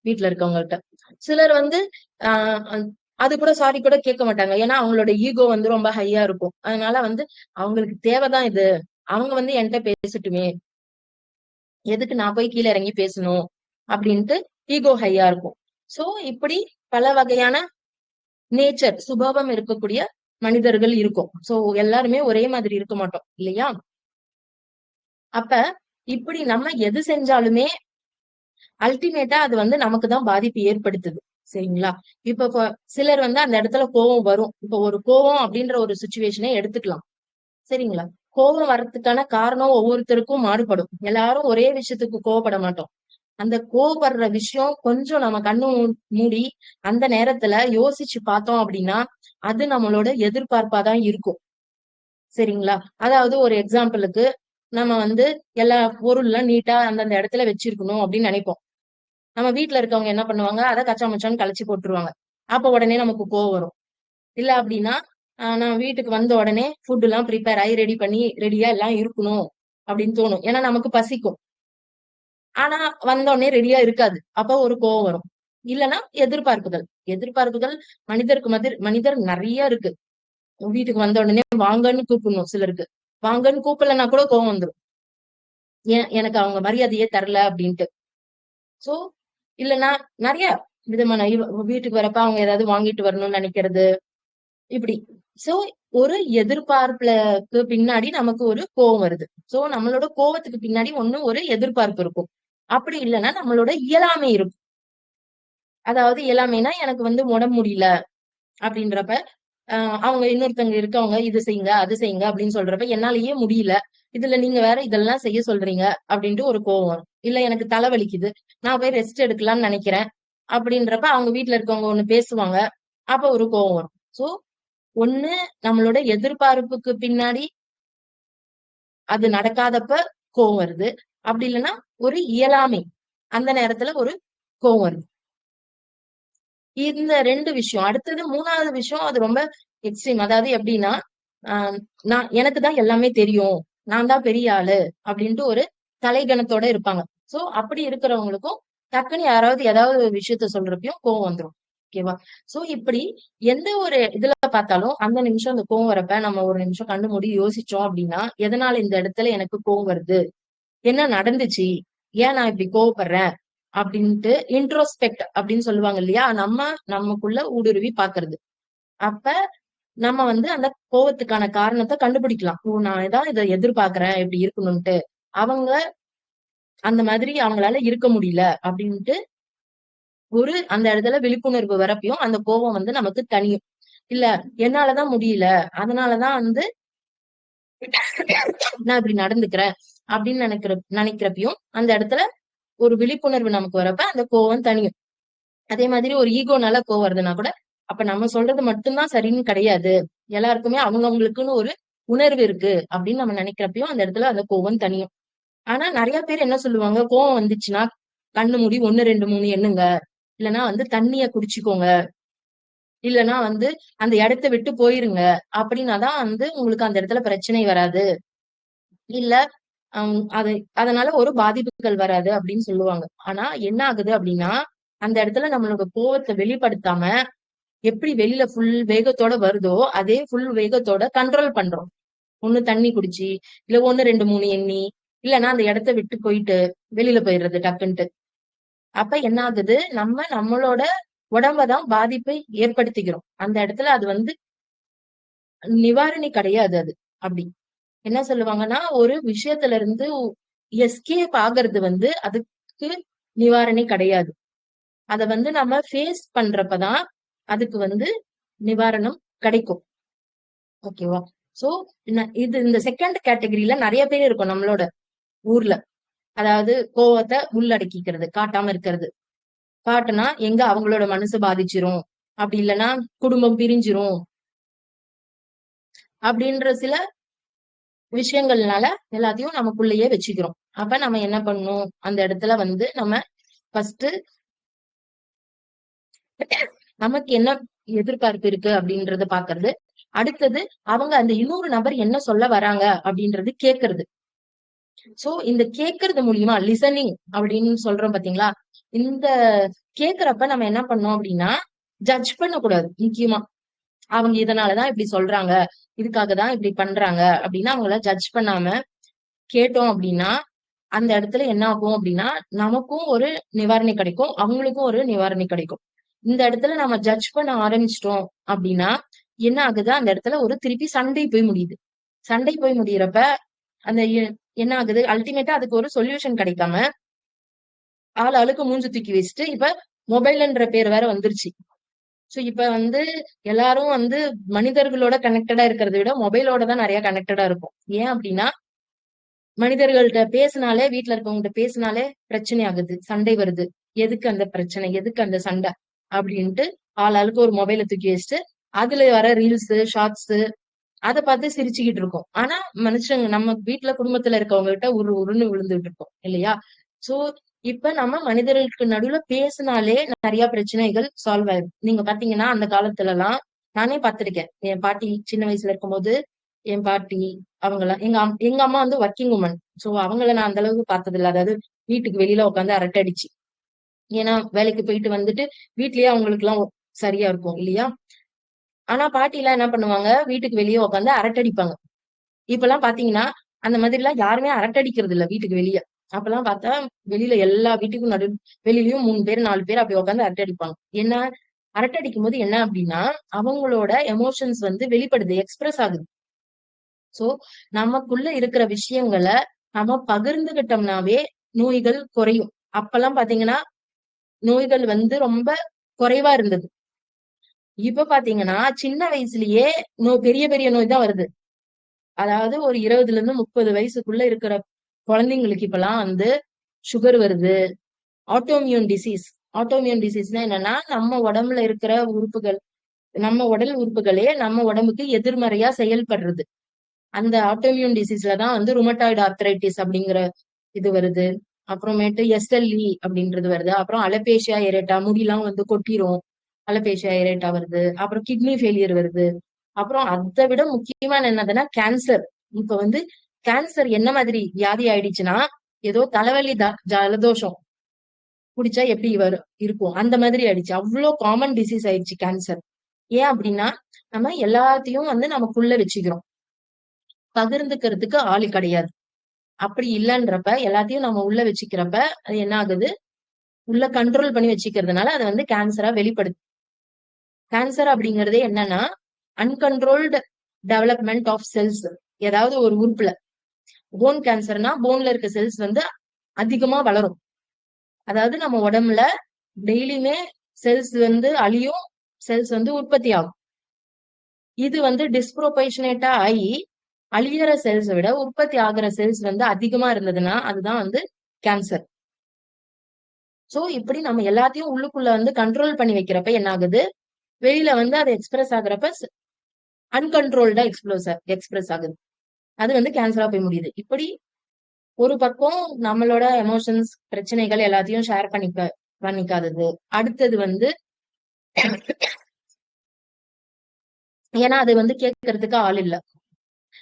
வீட்டுல இருக்கவங்கள்ட்ட. சிலர் வந்து அது கூட சாரி கூட கேட்க மாட்டாங்க, ஏன்னா அவங்களோட ஈகோ வந்து ரொம்ப ஹையா இருக்கும். அதனால வந்து அவங்களுக்கு தேவைதான் இது, அவங்க வந்து என்கிட்ட பேசட்டுமே, எதுக்கு நான் போய் கீழே இறங்கி பேசணும் அப்படின்ட்டு ஈகோ ஹையா இருக்கும். சோ இப்படி பல வகையான நேச்சர், சுபாவம் இருக்கக்கூடிய மனிதர்கள் இருக்கும். சோ எல்லாருமே ஒரே மாதிரி இருக்க மாட்டோம் இல்லையா? அப்ப இப்படி நம்ம எது செஞ்சாலுமே அல்டிமேட்டா அது வந்து நமக்கு தான் பாதிப்பு ஏற்படுத்துது. சரிங்களா? இப்ப சிலர் வந்து அந்த இடத்துல கோவம் வரும். இப்ப ஒரு கோவம் அப்படின்ற ஒரு சுச்சுவேஷனே எடுத்துக்கலாம். சரிங்களா? கோபம் வர்றதுக்கான காரணம் ஒவ்வொருத்தருக்கும் மாறுபடும். எல்லாரும் ஒரே விஷயத்துக்கு கோவப்பட மாட்டோம். அந்த கோவப்படுற விஷயம் கொஞ்சம் நம்ம கண்ணு மூடி அந்த நேரத்துல யோசிச்சு பார்த்தோம் அப்படின்னா அது நம்மளோட எதிர்பார்ப்பாதான் இருக்கும். சரிங்களா? அதாவது ஒரு எக்ஸாம்பிளுக்கு, நம்ம வந்து எல்லா பொருள் எல்லாம் நீட்டா அந்தந்த இடத்துல வச்சிருக்கணும் அப்படின்னு நினைப்போம். நம்ம வீட்டுல இருக்கவங்க என்ன பண்ணுவாங்க, அதை கச்சா மச்சான்னு கழிச்சு போட்டுருவாங்க. அப்ப உடனே நமக்கு கோவம் வரும். இல்ல அப்படின்னா நான் வீட்டுக்கு வந்த உடனே ஃபுட் எல்லாம் ப்ரிப்பேர் ஆகி ரெடி பண்ணி ரெடியா எல்லாம் இருக்கணும் அப்படின்னு தோணும். ஏன்னா நமக்கு பசிக்கும். ஆனா வந்த உடனே ரெடியா இருக்காது. அப்ப ஒரு கோவம் வரும். இல்லைன்னா எதிர்பார்ப்புகள். எதிர்பார்ப்புகள் மனிதருக்கு மனிதர் நிறைய இருக்கு. வீட்டுக்கு வந்த உடனே வாங்கன்னு கூப்பிடணும் சிலருக்கு. வாங்கன்னு கூப்பிடலன்னா கூட கோவம் வந்துரும். ஏன் எனக்கு அவங்க மரியாதையே தரல அப்படின்ட்டு. சோ இல்லைன்னா நிறைய விதமான வீட்டுக்கு வரப்ப அவங்க ஏதாவது வாங்கிட்டு வரணும்னு நினைக்கிறது இப்படி. சோ ஒரு எதிர்பார்ப்புக்கு பின்னாடி நமக்கு ஒரு கோவம் வருது. சோ நம்மளோட கோவத்துக்கு பின்னாடி ஒண்ணு ஒரு எதிர்பார்ப்பு இருக்கும். அப்படி இல்லைன்னா நம்மளோட இயலாமை இருக்கும். அதாவது இயலாமைனா எனக்கு வந்து உடம்பு முடியல அப்படின்றப்ப அவங்க இன்னொருத்தவங்க இருக்கவங்க இது செய்யுங்க அது செய்யுங்க அப்படின்னு சொல்றப்ப என்னாலயே முடியல, இதுல நீங்க வேற இதெல்லாம் செய்ய சொல்றீங்க அப்படின்ட்டு ஒரு கோவம் வரும். இல்ல எனக்கு தலை வலிக்குது, நான் போய் ரெஸ்ட் எடுக்கலாம்னு நினைக்கிறேன் அப்படின்றப்ப அவங்க வீட்டுல இருக்கவங்க ஒண்ணு பேசுவாங்க, அப்ப ஒரு கோவம் வரும். சோ ஒண்ணு நம்மளோட எதிர்பார்ப்புக்கு பின்னாடி அது நடக்காதப்ப கோவம் வருது. அப்படி இல்லைன்னா ஒரு இயலாமை, அந்த நேரத்துல ஒரு கோவம் வருது. இந்த 2 விஷயம். அடுத்தது 3வது விஷயம் அது ரொம்ப எக்ஸ்ட்ரீம். அதாவது எப்படின்னா, நான் எனக்கு தான் எல்லாமே தெரியும். நான் தான் பெரிய ஆளு அப்படின்ட்டு ஒரு தலைகணத்தோட இருப்பாங்க. சோ அப்படி இருக்கிறவங்களுக்கும் டக்குன்னு யாராவது ஏதாவது ஒரு விஷயத்த சொல்றப்பயும் கோவம் வந்துரும். ஓகேவா? சோ இப்படி எந்த ஒரு இதுல பார்த்தாலும் அந்த நிமிஷம் அந்த கோவம் வரப்ப நம்ம ஒரு நிமிஷம் கண்ணு மூடி யோசிச்சோம் அப்படின்னா, எதனால இந்த இடத்துல எனக்கு கோவம் வருது? என்ன நடந்துச்சு? ஏன் நான் இப்படி கோவப்படுறேன்? அப்படின்ட்டு இன்ட்ரோஸ்பெக்ட் அப்படின்னு சொல்லுவாங்க இல்லையா? நமக்குள்ள ஊடுருவி பாக்குறது. அப்ப நம்ம வந்து அந்த கோவத்துக்கான காரணத்தை கண்டுபிடிக்கலாம். ஓ! நான் தான் இத எதிர்பார்க்கிறேன் இப்படி இருக்கணும்ட்டு. அவங்க அந்த மாதிரி அவங்களால இருக்க முடியல அப்படின்ட்டு ஒரு அந்த இடத்துல விழிப்புணர்வு வரப்பயும் அந்த கோவம் வந்து நமக்கு தணியும். இல்ல என்னாலதான் முடியல. அதனாலதான் வந்து நான் இப்படி நடந்துக்கிறேன் அப்படின்னு நினைக்கிறப்பயும் அந்த இடத்துல ஒரு விழிப்புணர்வு நமக்கு வரப்ப அந்த கோவம் தணியும். அதே மாதிரி ஒரு ஈகோனால கோவம் வருதுன்னா கூட, அப்ப நம்ம சொல்றது மட்டும்தான் சரின்னு கிடையாது. எல்லாருக்குமே அவங்கவங்களுக்குன்னு ஒரு உணர்வு இருக்கு அப்படின்னு நம்ம நினைக்கிறப்பயும் அந்த இடத்துல அந்த கோவம் தணியும். ஆனா நிறைய பேர் என்ன சொல்லுவாங்க, கோவம் வந்துச்சுன்னா கண்ணு மூடி 1, 2, 3 எண்ணுங்க. இல்லன்னா வந்து தண்ணிய குடிச்சுக்கோங்க. இல்லன்னா வந்து அந்த இடத்த விட்டு போயிருங்க. அப்படின்னாதான் வந்து உங்களுக்கு அந்த இடத்துல பிரச்சனை வராது. இல்ல அது அதனால ஒரு பாதிப்புகள் வராது அப்படின்னு சொல்லுவாங்க. ஆனா என்ன ஆகுது அப்படின்னா, அந்த இடத்துல நம்மளோட கோவத்தை வெளிப்படுத்தாம எப்படி வெளியில ஃபுல் வேகத்தோட வருதோ, அதே ஃபுல் வேகத்தோட கண்ட்ரோல் பண்றோம். ஒண்ணு தண்ணி குடிச்சு, இல்ல 1, 2, 3 எண்ணி, இல்லன்னா அந்த இடத்த விட்டு போயிட்டு வெளியில போயிடுறது டக்குன்ட்டு. அப்ப என்ன ஆகுது? நம்மளோட உடம்பதான் பாதிப்பை ஏற்படுத்திக்கிறோம். அந்த இடத்துல அது வந்து நிவாரணி கிடையாது அது. அப்படி. என்ன சொல்லுவாங்கன்னா, ஒரு விஷயத்துல இருந்து எஸ்கேப் ஆகுறது வந்து அதுக்கு நிவாரணி கிடையாது. அத வந்து நம்ம ஃபேஸ் பண்றப்பதான் அதுக்கு வந்து நிவாரணம் கிடைக்கும். ஓகேவா? சோ இது இந்த செகண்ட் கேட்டகரியில நிறைய பேர் இருக்கும் நம்மளோட ஊர்ல. அதாவது கோவத்தை உள்ளடக்கிக்கிறது, காட்டாம இருக்கிறது. காட்டுனா எங்க அவங்களோட மனசு பாதிச்சிரும். அப்படி இல்லைன்னா குடும்பம் பிரிஞ்சிரும். அப்படின்ற சில விஷயங்கள்னால எல்லாத்தையும் நமக்குள்ளேயே வச்சுக்கிறோம். அப்ப நம்ம என்ன பண்ணணும்? அந்த இடத்துல வந்து நம்ம ஃபர்ஸ்ட் நமக்கு என்ன எதிர்பார்ப்பு இருக்கு அப்படின்றத பாக்குறது. அடுத்தது அவங்க அந்த இன்னொரு நபர் என்ன சொல்ல வராங்க அப்படின்றது கேக்குறது. சோ இந்த கேக்குறது மூலியமா லிசனிங் அப்படின்னு சொல்றோம் பாத்தீங்களா? இந்த கேக்குறப்ப நம்ம என்ன பண்ணோம் அப்படின்னா, ஜட்ஜ் பண்ணக்கூடாது முக்கியமா. அவங்க இதனாலதான் இப்படி சொல்றாங்க, இதுக்காகதான் இப்படி பண்றாங்க அப்படின்னா அவங்கள ஜட்ஜ் பண்ணாம கேட்டோம் அப்படின்னா, அந்த இடத்துல என்ன ஆகும் அப்படின்னா, நமக்கும் ஒரு நிவாரணி கிடைக்கும், அவங்களுக்கும் ஒரு நிவாரணி கிடைக்கும். இந்த இடத்துல நம்ம ஜட்ஜ் பண்ண ஆரம்பிச்சிட்டோம் அப்படின்னா என்ன ஆகுது? அந்த இடத்துல ஒரு திருப்பி சண்டை போய் முடியுது. சண்டை போய் முடியறப்ப அந்த என்ன ஆகுது? அல்டிமேட்டா அதுக்கு ஒரு சொல்யூஷன் கிடைக்காம ஆளுக்கு மூஞ்சி தூக்கி வச்சுட்டு இப்ப மொபைல்ன்ற பேர் வேற வந்துருச்சு. சோ இப்ப வந்து எல்லாரும் வந்து மனிதர்களோட கனெக்டடா இருக்கிறத விட மொபைலோட தான் நிறைய கனெக்டடா இருக்கும். ஏன் அப்படின்னா மனிதர்கள்ட்ட பேசினாலே, வீட்டுல இருக்கவங்ககிட்ட பேசினாலே பிரச்சனை ஆகுது, சண்டை வருது. எதுக்கு அந்த பிரச்சனை? எதுக்கு அந்த சண்டை? அப்படின்ட்டு ஆளுக்கு ஒரு மொபைலை தூக்கி வச்சுட்டு அதுல வர ரீல்ஸ், ஷார்ட்ஸ் அத பார்த்து சிரிச்சுக்கிட்டு இருக்கோம். ஆனா மனுஷங்க நம்ம வீட்ல குடும்பத்துல இருக்கவங்க கிட்ட உருன்னு விழுந்துட்டு இருக்கோம் இல்லையா? சோ இப்ப நம்ம மனிதர்களுக்கு நடுவுல பேசினாலே நிறைய பிரச்சனைகள் சால்வ் ஆயிரும். நீங்க பாத்தீங்கன்னா அந்த காலத்துல எல்லாம் நானே பார்த்திருக்கேன். என் பாட்டி சின்ன வயசுல இருக்கும்போது என் பாட்டி அவங்கலாம் எங்க அம்மா வந்து ஒர்க்கிங் உமன். சோ அவங்கள நான் அந்த அளவுக்கு பார்த்தது இல்ல. அதாவது வீட்டுக்கு வெளியில உட்காந்து அரட்டை அடிச்சு. ஏன்னா வேலைக்கு போயிட்டு வந்துட்டு வீட்லயே அவங்களுக்கு எல்லாம் சரியா இருக்கும் இல்லையா? ஆனா பாட்டி எல்லாம் என்ன பண்ணுவாங்க, வீட்டுக்கு வெளியே உட்காந்து அரட்டடிப்பாங்க. இப்பல்லாம் பாத்தீங்கன்னா, அந்த மாதிரி எல்லாம் யாருமே அரட்டடிக்கிறது இல்ல வீட்டுக்கு வெளிய. அப்பல்லாம் பார்த்தா, வெளியில எல்லா வீட்டுக்கும் வெளியிலயும் 3 பேர், 4 பேர் அப்படி உட்காந்து அரட்டை அடிப்பாங்க. என்ன அரட்டை அடிக்கும்போது என்ன அப்படின்னா, அவங்களோட எமோஷன்ஸ் வந்து வெளிப்படுது, எக்ஸ்பிரஸ் ஆகுது. சோ, நமக்குள்ள இருக்கிற விஷயங்கள நம்ம பகிர்ந்துகிட்டோம்னாவே நோய்கள் குறையும். அப்பல்லாம் பாத்தீங்கன்னா, நோய்கள் வந்து ரொம்ப குறைவா இருந்தது. இப்ப பாத்தீங்கன்னா, சின்ன வயசுலயே பெரிய பெரிய நோய் தான் வருது. அதாவது ஒரு 20ல இருந்து 30 வயசுக்குள்ள இருக்கிற குழந்தைங்களுக்கு இப்பல்லாம் வந்து சுகர் வருது. Autoimmune disease. ஆட்டோமியூன் டிசீஸ்னா என்னன்னா, நம்ம உடம்புல இருக்கிற உறுப்புகள், நம்ம உடல் உறுப்புகளே நம்ம உடம்புக்கு எதிர்மறையா செயல்படுறது. அந்த ஆட்டோமியூன் டிசீஸ்ல தான் வந்து ருமட்டாய்டு ஆர்த்ரைட்டிஸ் அப்படிங்கிற இது வருது. அப்புறமேட்டு எஸ்எல்இ அப்படின்றது வருது. அப்புறம் அலோபேஷியா எரேட்டா முடியெல்லாம் வந்து கொட்டிரும். அலோபேஷியா எரேட்டா வருது. அப்புறம் கிட்னி ஃபெயிலியர் வருது. அப்புறம் அதை விட முக்கியமான என்னதுன்னா கேன்சர். இப்ப வந்து கேன்சர் என்ன மாதிரி வியாதி ஆயிடுச்சுன்னா, ஏதோ தலைவலி ஜலதோஷம் குடிச்சா எப்படி இருக்கும் அந்த மாதிரி ஆயிடுச்சு. அவ்வளவு காமன் டிசீஸ் ஆயிடுச்சு கேன்சர். ஏன் அப்படின்னா நம்ம எல்லாத்தையும் வந்து நமக்குள்ள வச்சுக்கிறோம். பகிர்ந்துக்கிறதுக்கு ஆள் கிடையாது. அப்படி இல்லைன்றப்ப எல்லாத்தையும் நம்ம உள்ள வச்சுக்கிறப்ப அது என்ன ஆகுது, உள்ள கண்ட்ரோல் பண்ணி வச்சுக்கிறதுனால அது வந்து கேன்சரா வெளிப்படுது. கேன்சர் அப்படிங்கறதே என்னன்னா அன்கண்ட்ரோல்டு டெவலப்மெண்ட் ஆஃப் செல்ஸ். ஏதாவது ஒரு உறுப்புல போன் கேன்சர்னா போன்ல இருக்க செல்ஸ் வந்து அதிகமா வளரும். அதாவது நம்ம உடம்புல டெய்லியுமே செல்ஸ் வந்து அழியும், செல்ஸ் வந்து உற்பத்தி ஆகும். இது வந்து டிஸ்ப்ரோபோர்ஷனேட்டா ஆகி அழியிற செல்ஸ் விட உற்பத்தி ஆகிற செல்ஸ் வந்து அதிகமா இருந்ததுன்னா அதுதான் வந்து கேன்சர். சோ இப்படி நம்ம எல்லாத்தையும் உள்ளுக்குள்ள வந்து கண்ட்ரோல் பண்ணி வைக்கிறப்ப என்ன ஆகுது, வெளியில வந்து அது எக்ஸ்பிரஸ் ஆகுறப்ப அன்கண்ட்ரோல்டா எக்ஸ்பிரஸ் ஆகுது. அது வந்து கேன்சரா போய் முடியுது. இப்படி ஒரு பக்கம் நம்மளோட எமோஷன்ஸ் பிரச்சனைகள் எல்லாத்தையும் ஷேர் பண்ணிக்காதது. அடுத்தது வந்து ஏன்னா அது வந்து கேட்கறதுக்கு ஆள் இல்ல.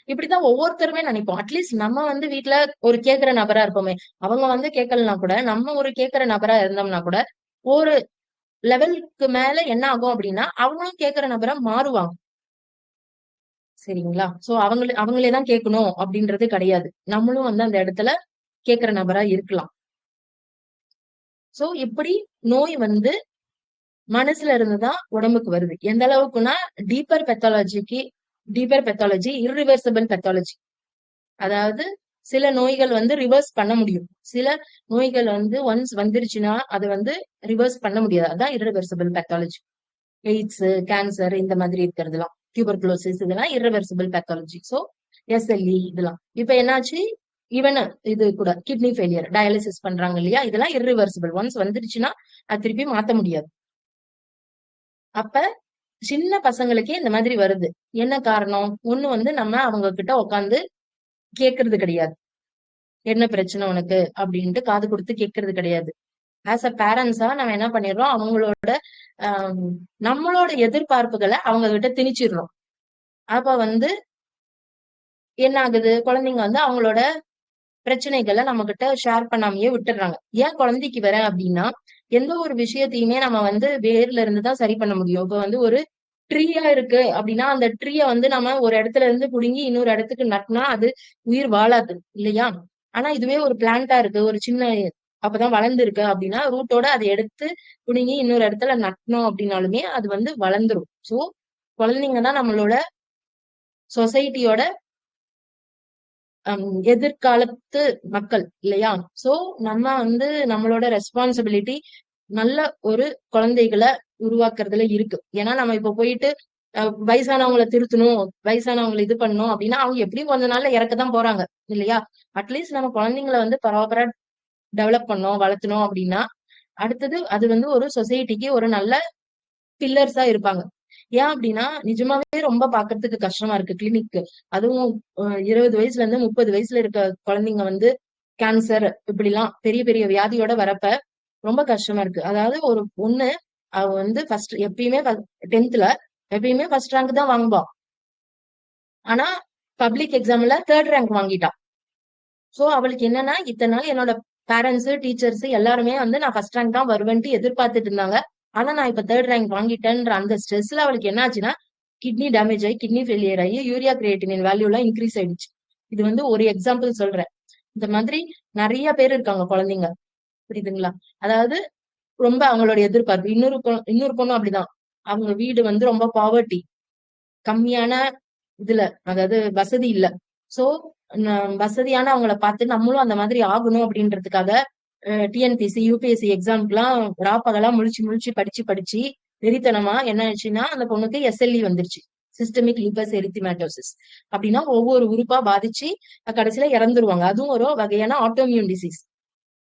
இப்படிதான் ஒவ்வொருத்தருமே நினைப்போம். அட்லீஸ்ட் நம்ம வந்து வீட்டுல ஒரு கேட்கிற நபரா இருப்போமே. அவங்க வந்து கேட்கலனா கூட நம்ம ஒரு கேட்கிற நபரா இருந்தோம்னா கூட ஒரு லெவலுக்கு மேல என்ன ஆகும் அப்படின்னா அவங்களும் கேட்கிற நபரா மாறுவாங்க. சரிங்களா? சோ அவங்களேதான் கேட்கணும் அப்படின்றது கிடையாது. நம்மளும் வந்து அந்த இடத்துல கேட்கிற நபரா இருக்கலாம். சோ இப்படி நோய் வந்து மனசுல இருந்துதான் உடம்புக்கு வருது. எந்த அளவுக்குன்னா டீப்பர் பெத்தாலஜி இர்ரிவர்சிபிள் பெத்தாலஜி. அதாவது சில நோய்கள் வந்து ரிவர்ஸ் பண்ண முடியும். சில நோய்கள் வந்து ஒன்ஸ் வந்துருச்சுன்னா அது வந்து ரிவர்ஸ் பண்ண முடியாது. அதான் இர்ரிவர்சிபிள் பெத்தாலஜி. எய்ட்ஸ், கேன்சர் இந்த மாதிரி இருக்கிறதுலாம், டியூபர்குலோசிஸ் இதெல்லாம் இர்ரிவர்சிபிள் பெத்தாலஜி. சோ எஸ்எல்இ இதெல்லாம் இப்ப என்னாச்சு, ஈவன் இது கூட கிட்னி ஃபெயிலியர் டயாலிசிஸ் பண்றாங்க இல்லையா, இதெல்லாம் இர்ரிவர்சிபிள். ஒன்ஸ் வந்துருச்சுன்னா அது திருப்பி மாத்த முடியாது. அப்ப சின்ன பசங்களுக்கே இந்த மாதிரி வருது. என்ன காரணம்? ஒண்ணு வந்து நம்ம அவங்க கிட்ட உட்காந்து கேட்கறது கிடையாது. என்ன பிரச்சனை உனக்கு அப்படின்ட்டு காது கொடுத்து கேட்கறது கிடையாது. ஆஸ் அ பேரண்ட்ஸா நம்ம என்ன பண்ணிடுறோம், அவங்களோட நம்மளோட எதிர்பார்ப்புகளை அவங்க கிட்ட திணிச்சிடுறோம். அப்ப வந்து என்ன ஆகுது, குழந்தைங்க வந்து அவங்களோட பிரச்சனைகளை நம்ம கிட்ட ஷேர் பண்ணாமயே விட்டுடுறாங்க. ஏன் குழந்தைக்கு வர அப்படின்னா, எந்த ஒரு விஷயத்தையுமே நம்ம வந்து வேர்ல இருந்துதான் சரி பண்ண முடியும். இப்ப வந்து ஒரு ட்ரீயா இருக்கு அப்படின்னா அந்த ட்ரீய வந்து நம்ம ஒரு இடத்துல இருந்து புடுங்கி இன்னொரு இடத்துக்கு நட்டுனா அது உயிர் வாழாது இல்லையா? ஆனா இதுவே ஒரு பிளான்டா இருக்கு, ஒரு சின்ன அப்பதான் வளர்ந்து இருக்கு அப்படின்னா ரூட்டோட அதை எடுத்து புடுங்கி இன்னொரு இடத்துல நட்டணும் அப்படின்னாலுமே அது வந்து வளர்ந்துரும். சோ குழந்தைங்க தான் நம்மளோட சொசைட்டியோட எதிர்காலத்து மக்கள் இல்லையா? சோ நம்ம வந்து நம்மளோட ரெஸ்பான்சிபிலிட்டி நல்ல ஒரு குழந்தைகளை உருவாக்குறதுல இருக்கு. ஏன்னா நம்ம இப்ப போயிட்டு வயசானவங்களை திருத்தணும், வயசானவங்களை இது பண்ணணும் அப்படின்னா அவங்க எப்படியும் கொஞ்ச நாள்ல இறக்கதான் போறாங்க இல்லையா? அட்லீஸ்ட் நம்ம குழந்தைங்களை வந்து ப்ராப்பரா டெவலப் பண்ணோம், வளர்த்தணும் அப்படின்னா அடுத்தது அது வந்து ஒரு சொசைட்டிக்கு ஒரு நல்ல பில்லர்ஸா இருப்பாங்க. ஏன் அப்படின்னா நிஜமாவே ரொம்ப பாக்குறதுக்கு கஷ்டமா இருக்கு கிளினிக். அதுவும் 20 வயசுல இருந்து 30 வயசுல இருக்க குழந்தைங்க வந்து கேன்சர் இப்படி எல்லாம் பெரிய பெரிய வியாதியோட வரப்ப ரொம்ப கஷ்டமா இருக்கு. அதாவது ஒரு பொண்ணு அவ வந்து ஃபர்ஸ்ட் எப்பயுமே 10th எப்பயுமே ஃபர்ஸ்ட் ரேங்க் தான் வாங்குவா. ஆனா பப்ளிக் எக்ஸாம்ல 3rd ரேங்க் வாங்கிட்டா. சோ அவளுக்கு என்னன்னா இத்தனை நாள் என்னோட பேரண்ட்ஸ் டீச்சர்ஸ் எல்லாருமே வந்து நான் ஃபர்ஸ்ட் ரேங்க் தான் வருவேன்ட்டு எதிர்பார்த்துட்டு இருந்தாங்க. ஆனா நான் இப்ப 3rd ரேங்க் வாங்கிட்டேன்ற அந்த ஸ்ட்ரெஸ்ல அவளுக்கு என்ன ஆச்சுன்னா கிட்னி டேமேஜ் ஆகி கிட்னி ஃபெயிலியர் ஆகி யூரியா கிரியேட்டினின் வேல்யூ எல்லாம் இன்க்ரீஸ் ஆயிடுச்சு. இது வந்து ஒரு எக்ஸாம்பிள் சொல்றேன். இந்த மாதிரி நிறைய பேர் இருக்காங்க குழந்தைங்க. புரியுதுங்களா? அதாவது ரொம்ப அவங்களோட எதிர்பார்ப்பு. இன்னொரு பொண்ணும் அப்படிதான். அவங்க வீடு வந்து ரொம்ப பாவர்ட்டி, கம்மியான இதுல, அதாவது வசதி இல்ல. சோ வசதியான அவங்கள பார்த்து நம்மளும் அந்த மாதிரி ஆகணும் அப்படின்றதுக்காக டிஎன்பிசி யூபிஎஸ்சி எக்ஸாம்க்குலாம் ராப்பகலா முழிச்சு முழிச்சு படிச்சு படிச்சு வெறித்தனமா என்ன ஆச்சுன்னா அந்த பொண்ணுக்கு எஸ்எல்இ வந்துருச்சு, சிஸ்டமிக் லூபஸ் எரித்திமேட்டோசிஸ். அப்படின்னா ஒவ்வொரு உறுப்பா பாதிச்சு கடைசியில இறந்துருவாங்க. அதுவும் ஒரு வகையான ஆட்டோமியூன் டிசீஸ்.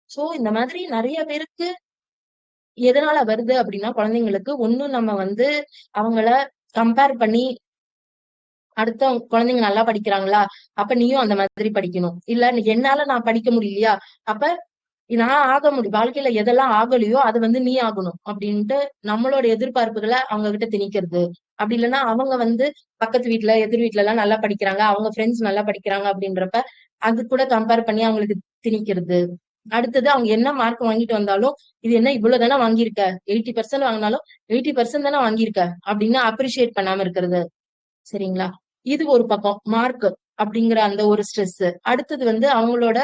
சோ இந்த மாதிரி நிறைய பேருக்கு எதனால வருது அப்படின்னா குழந்தைங்களுக்கு ஒண்ணும் நம்ம வந்து அவங்கள கம்பேர் பண்ணி அடுத்த குழந்தைங்க நல்லா படிக்கிறாங்களா அப்ப நீயும் அந்த மாதிரி படிக்கணும், இல்ல என்னால நான் படிக்க முடியலையா அப்ப நான் ஆக முடியும், வாழ்க்கையில எதெல்லாம் ஆகலையோ அது வந்து நீ ஆகணும் அப்படின்ட்டு நம்மளோட எதிர்பார்ப்புகளை அவங்க கிட்ட திணிக்கிறது. அப்படி இல்லைன்னா அவங்க வந்து பக்கத்து வீட்டுல எதிர் வீட்டுல எல்லாம் நல்லா படிக்கிறாங்க, அவங்க ஃப்ரெண்ட்ஸ் நல்லா படிக்கிறாங்க அப்படின்றப்ப அது கூட கம்பேர் பண்ணி அவங்களுக்கு திணிக்கிறது. அடுத்தது அவங்க என்ன மார்க் வாங்கிட்டு வந்தாலும் இது என்ன இவ்வளவு தானே வாங்கியிருக்க, 80% வாங்கினாலும் 80% தானே வாங்கியிருக்க அப்படின்னு அப்ரிஷியேட் பண்ணாம இருக்கிறது. சரிங்களா? இது ஒரு பக்கம் மார்க் அப்படிங்கிற அந்த ஒரு ஸ்ட்ரெஸ். அடுத்தது வந்து அவங்களோட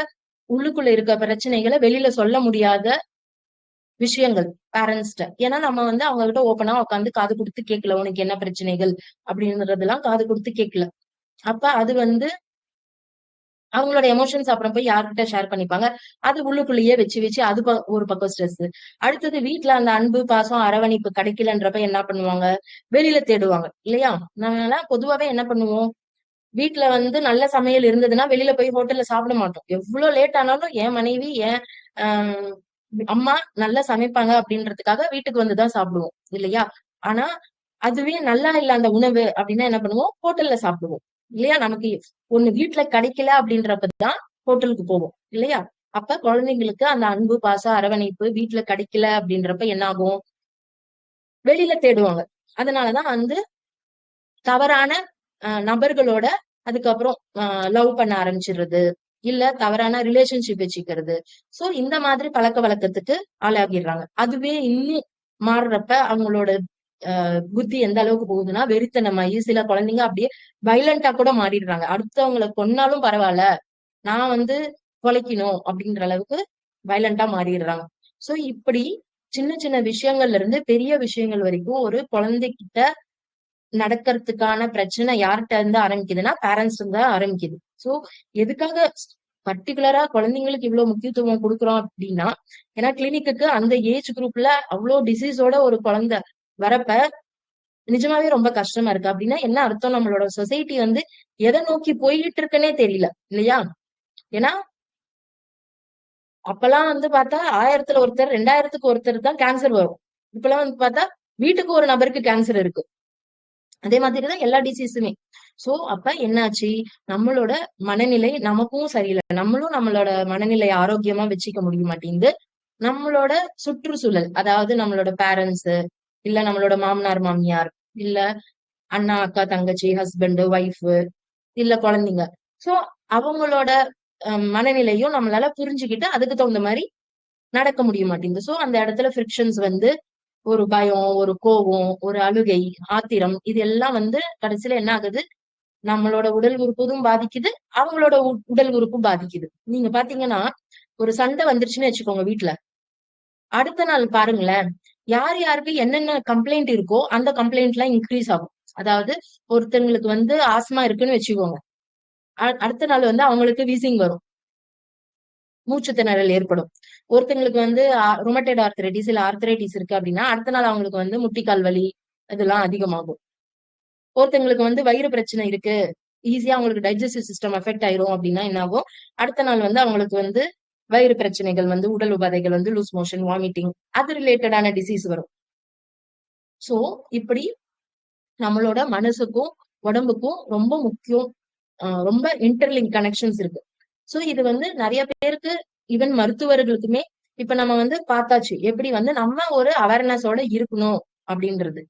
உள்ளுக்குள்ள இருக்க பிரச்சனைகளை வெளியில சொல்ல முடியாத விஷயங்கள் பேரண்ட்ஸ்ட. ஏன்னா நம்ம வந்து அவங்க கிட்ட ஓப்பனா உட்காந்து காது கொடுத்து கேட்கல, உனக்கு என்ன பிரச்சனைகள் அப்படின்றதெல்லாம் காது கொடுத்து கேட்கல. அப்ப அது வந்து அவங்களோட எமோஷன்ஸ் அப்புறம் போய் யார்கிட்ட ஷேர் பண்ணிப்பாங்க, அது உள்ளுக்குள்ளேயே வச்சு வச்சு அது ஒரு பக்கம் ஸ்ட்ரெஸ். அடுத்தது வீட்டுல அந்த அன்பு பாசம் அரவணைப்பு கிடைக்கலன்றப்ப என்ன பண்ணுவாங்க, வெளியில தேடுவாங்க இல்லையா? நம்ம எல்லாம் பொதுவாவே என்ன பண்ணுவோம், வீட்டுல வந்து நல்ல சமையல் இருந்ததுன்னா வெளியில போய் ஹோட்டல்ல சாப்பிட மாட்டோம். எவ்வளவு லேட் ஆனாலும் என் மனைவி என் ஆஹ் அம்மா நல்லா சமைப்பாங்க அப்படின்றதுக்காக வீட்டுக்கு வந்துதான் சாப்பிடுவோம் இல்லையா? ஆனா அதுவே நல்லா இல்ல அந்த உணவு அப்படின்னா என்ன பண்ணுவோம், ஹோட்டல்ல சாப்பிடுவோம் இல்லையா? நமக்கு ஒண்ணு வீட்டுல கிடைக்கல அப்படின்றப்பதான் ஹோட்டலுக்கு போவோம் இல்லையா? அப்ப குழந்தைங்களுக்கு அந்த அன்பு பாசம் அரவணைப்பு வீட்டுல கிடைக்கல அப்படின்றப்ப என்ன ஆகும், வெளியில தேடுவாங்க. அதனாலதான் வந்து தவறான நபர்களோட அதுக்கப்புறம் லவ் பண்ண ஆரம்பிச்சிடுறது, இல்ல தவறான ரிலேஷன்ஷிப் வச்சுக்கிறது. சோ இந்த மாதிரி பழக்க வழக்கத்துக்கு ஆளாகிடுறாங்க. அதுவே இன்னும் மாறுறப்ப அவங்களோட புத்தி எந்த அளவுக்கு போகுதுன்னா வெறித்தனமாயி சில குழந்தைங்க அப்படியே வைலண்டா கூட மாறிடுறாங்க. அடுத்தவங்களை கொன்னாலும் பரவாயில்ல, நான் வந்து கொலைக்கணும் அப்படின்ற அளவுக்கு வைலண்டா மாறிடுறாங்க. சோ இப்படி சின்ன சின்ன விஷயங்கள்ல இருந்து பெரிய விஷயங்கள் வரைக்கும் ஒரு குழந்தைகிட்ட நடக்கிறதுக்கான பிரச்சனை யார்கிட்ட இருந்து ஆரம்பிக்குதுன்னா பேரண்ட்ஸ் தான் ஆரம்பிக்குது. சோ எதுக்காக பர்டிகுலரா குழந்தைங்களுக்கு இவ்வளவு முக்கியத்துவம் கொடுக்குறோம் அப்படின்னா, ஏன்னா கிளினிக்கு அந்த ஏஜ் குரூப்ல அவ்வளவு டிசீஸோட ஒரு குழந்தை வரப்ப நிஜமாவே ரொம்ப கஷ்டமா இருக்கு. அப்படின்னா என்ன அர்த்தம், நம்மளோட சொசைட்டி வந்து எதை நோக்கி போயிட்டு இருக்குன்னே தெரியல இல்லையா? ஏன்னா அப்பெல்லாம் வந்து பார்த்தா 1000த்துல ஒருத்தர் 2000த்துக்கு ஒருத்தர் தான் கேன்சர் வரும். இப்பெல்லாம் வந்து பார்த்தா வீட்டுக்கு ஒரு நபருக்கு கேன்சர் இருக்கு. அதே மாதிரிதான் எல்லா டிசீஸுமே. சோ அப்ப என்னாச்சு, நம்மளோட மனநிலை நமக்கும் சரியில்லை, நம்மளும் நம்மளோட மனநிலையை ஆரோக்கியமா வச்சுக்க முடிய மாட்டேங்குது. நம்மளோட சுற்றுச்சூழல், அதாவது நம்மளோட பேரண்ட்ஸ், இல்ல நம்மளோட மாமனார் மாமியார், இல்ல அண்ணா அக்கா தங்கச்சி ஹஸ்பண்ட் ஒய்ஃப், இல்ல குழந்தைங்க. சோ அவங்களோட மனநிலையும் நம்மளால புரிஞ்சுக்கிட்டு அதுக்கு தகுந்த மாதிரி நடக்க முடிய மாட்டேங்குது. சோ அந்த இடத்துல ஃபிரிக்ஷன்ஸ் வந்து ஒரு பயம், ஒரு கோபம், ஒரு அழுகை, ஆத்திரம், இது எல்லாம் வந்து கடைசியில என்ன ஆகுது, நம்மளோட உடல் உறுப்பும் பாதிக்குது, அவங்களோட உடல் உறுப்பும் பாதிக்குது. நீங்க பாத்தீங்கன்னா ஒரு சண்டை வந்துருச்சுன்னு வச்சுக்கோங்க வீட்டுல, அடுத்த நாள் பாருங்களேன், யார் யாருக்கு என்னென்ன கம்ப்ளைண்ட் இருக்கோ அந்த கம்ப்ளைண்ட் எல்லாம் இன்க்ரீஸ் ஆகும். அதாவது ஒருத்தங்களுக்கு வந்து ஆஸ்மா இருக்குன்னு வச்சுக்கோங்க, அடுத்த நாள் வந்து அவங்களுக்கு வீசிங் வரும், மூச்சு திணறல் ஏற்படும். ஒருத்தங்களுக்கு வந்து ருமட்டட் ஆர்த்தரைட்டிஸ் இல்ல ஆர்த்தரைட்டிஸ் இருக்கு அப்படின்னா அடுத்த நாள் அவங்களுக்கு வந்து முட்டிக்கால் வலி இதெல்லாம் அதிகமாகும். ஒருத்தங்களுக்கு வந்து வயிறு பிரச்சனை இருக்கு, ஈஸியா அவங்களுக்கு டைஜஸ்டிவ் சிஸ்டம் எஃபெக்ட் ஆயிரும் அப்படின்னா என்ன ஆகும், அடுத்த நாள் வந்து அவங்களுக்கு வந்து வயிறு பிரச்சனைகள் வந்து உடல் உபாதைகள் வந்து லூஸ் மோஷன், வாமிட்டிங், அது ரிலேட்டடான டிசீஸ் வரும். சோ இப்படி நம்மளோட மனசுக்கும் உடம்புக்கும் ரொம்ப முக்கியம். ரொம்ப இன்டர்லிங்க் கனெக்ஷன்ஸ் இருக்கு. சோ இது வந்து நிறைய பேருக்கு, ஈவன் மருத்துவர்களுக்குமே இப்ப நம்ம வந்து பார்த்தாச்சு எப்படி வந்து நம்ம ஒரு அவேர்னஸோட இருக்கணும் அப்படின்றது.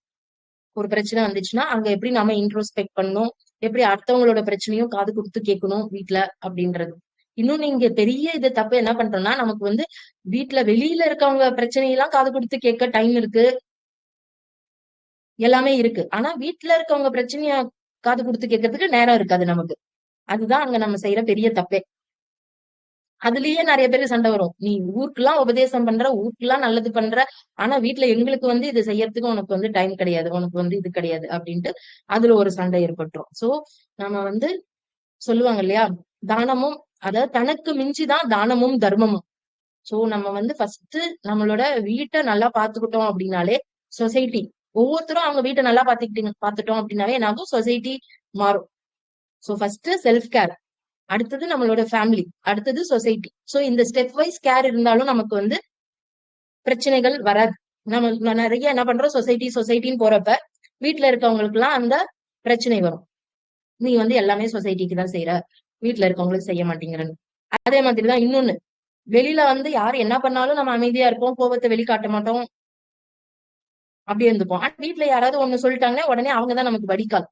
ஒரு பிரச்சனை வந்துச்சுன்னா அங்க எப்படி நம்ம இன்ட்ரோஸ்பெக்ட் பண்ணணும், எப்படி அடுத்தவங்களோட பிரச்சனையும் காது கொடுத்து கேட்கணும் வீட்ல அப்படின்றது. இன்னும் நீங்க பெரிய இது தப்பு என்ன பண்றோம்னா, நமக்கு வந்து வீட்ல வெளியில இருக்கவங்க பிரச்சனையெல்லாம் காது கொடுத்து கேட்க டைம் இருக்கு, எல்லாமே இருக்கு. ஆனா வீட்ல இருக்கவங்க பிரச்சனைய காது கொடுத்து கேட்கறதுக்கு நேரம் இருக்காது நமக்கு. அதுதான் அங்க நம்ம செய்யற பெரிய தப்பே. அதுலயே நிறைய பேருக்கு சண்டை வரும். நீ ஊருக்குலாம் உபதேசம் பண்ற, ஊருக்குலாம் நல்லது பண்ற. ஆனா வீட்ல எங்களுக்கு வந்து இது செய்யறதுக்கு உனக்கு வந்து டைம் கிடையாது. உனக்கு வந்து இது கிடையாது அப்படின்ட்டு அதுல ஒரு சண்டை ஏற்பட்டுரும். சோ நம்ம வந்து சொல்லுவாங்க இல்லையா? தானமும், அதாவது தனக்கு மிஞ்சிதான் தானமும் தர்மமும். சோ நம்ம வந்து ஃபர்ஸ்ட் நம்மளோட வீட்டை நல்லா பாத்துக்கிட்டோம் அப்படின்னாலே சொசைட்டி, ஒவ்வொருத்தரும் அவங்க வீட்டை நல்லா பாத்துட்டோம் அப்படின்னாவே என்ன ஆகும்? சொசைட்டி மாறும். சோ ஃபர்ஸ்ட் செல்ஃப் கேர், அடுத்தது நம்மளோட ஃபேமிலி, அடுத்தது சொசைட்டி. சோ இந்த ஸ்டெப் வைஸ் கேர் இருந்தாலும் நமக்கு வந்து பிரச்சனைகள் வராது. நம்ம நிறைய என்ன பண்றோம், சொசைட்டி சொசைட்டின்னு போறப்ப வீட்டுல இருக்கவங்களுக்கு எல்லாம் அந்த பிரச்சனை வரும். நீ வந்து எல்லாமே சொசைட்டிக்கு தான் செய்யற, வீட்டுல இருக்கவங்களுக்கு செய்ய மாட்டேங்கிறன்னு. அதே மாதிரிதான் இன்னொன்னு, வெளியில வந்து யார் என்ன பண்ணாலும் நம்ம அமைதியா இருப்போம், கோபத்தை வெளிக்காட்ட மாட்டோம், அப்படியே இருந்துப்போம். ஆனா வீட்டுல யாராவது ஒண்ணு சொல்லிட்டாங்கன்னா உடனே அவங்கதான் நமக்கு வடிகால்.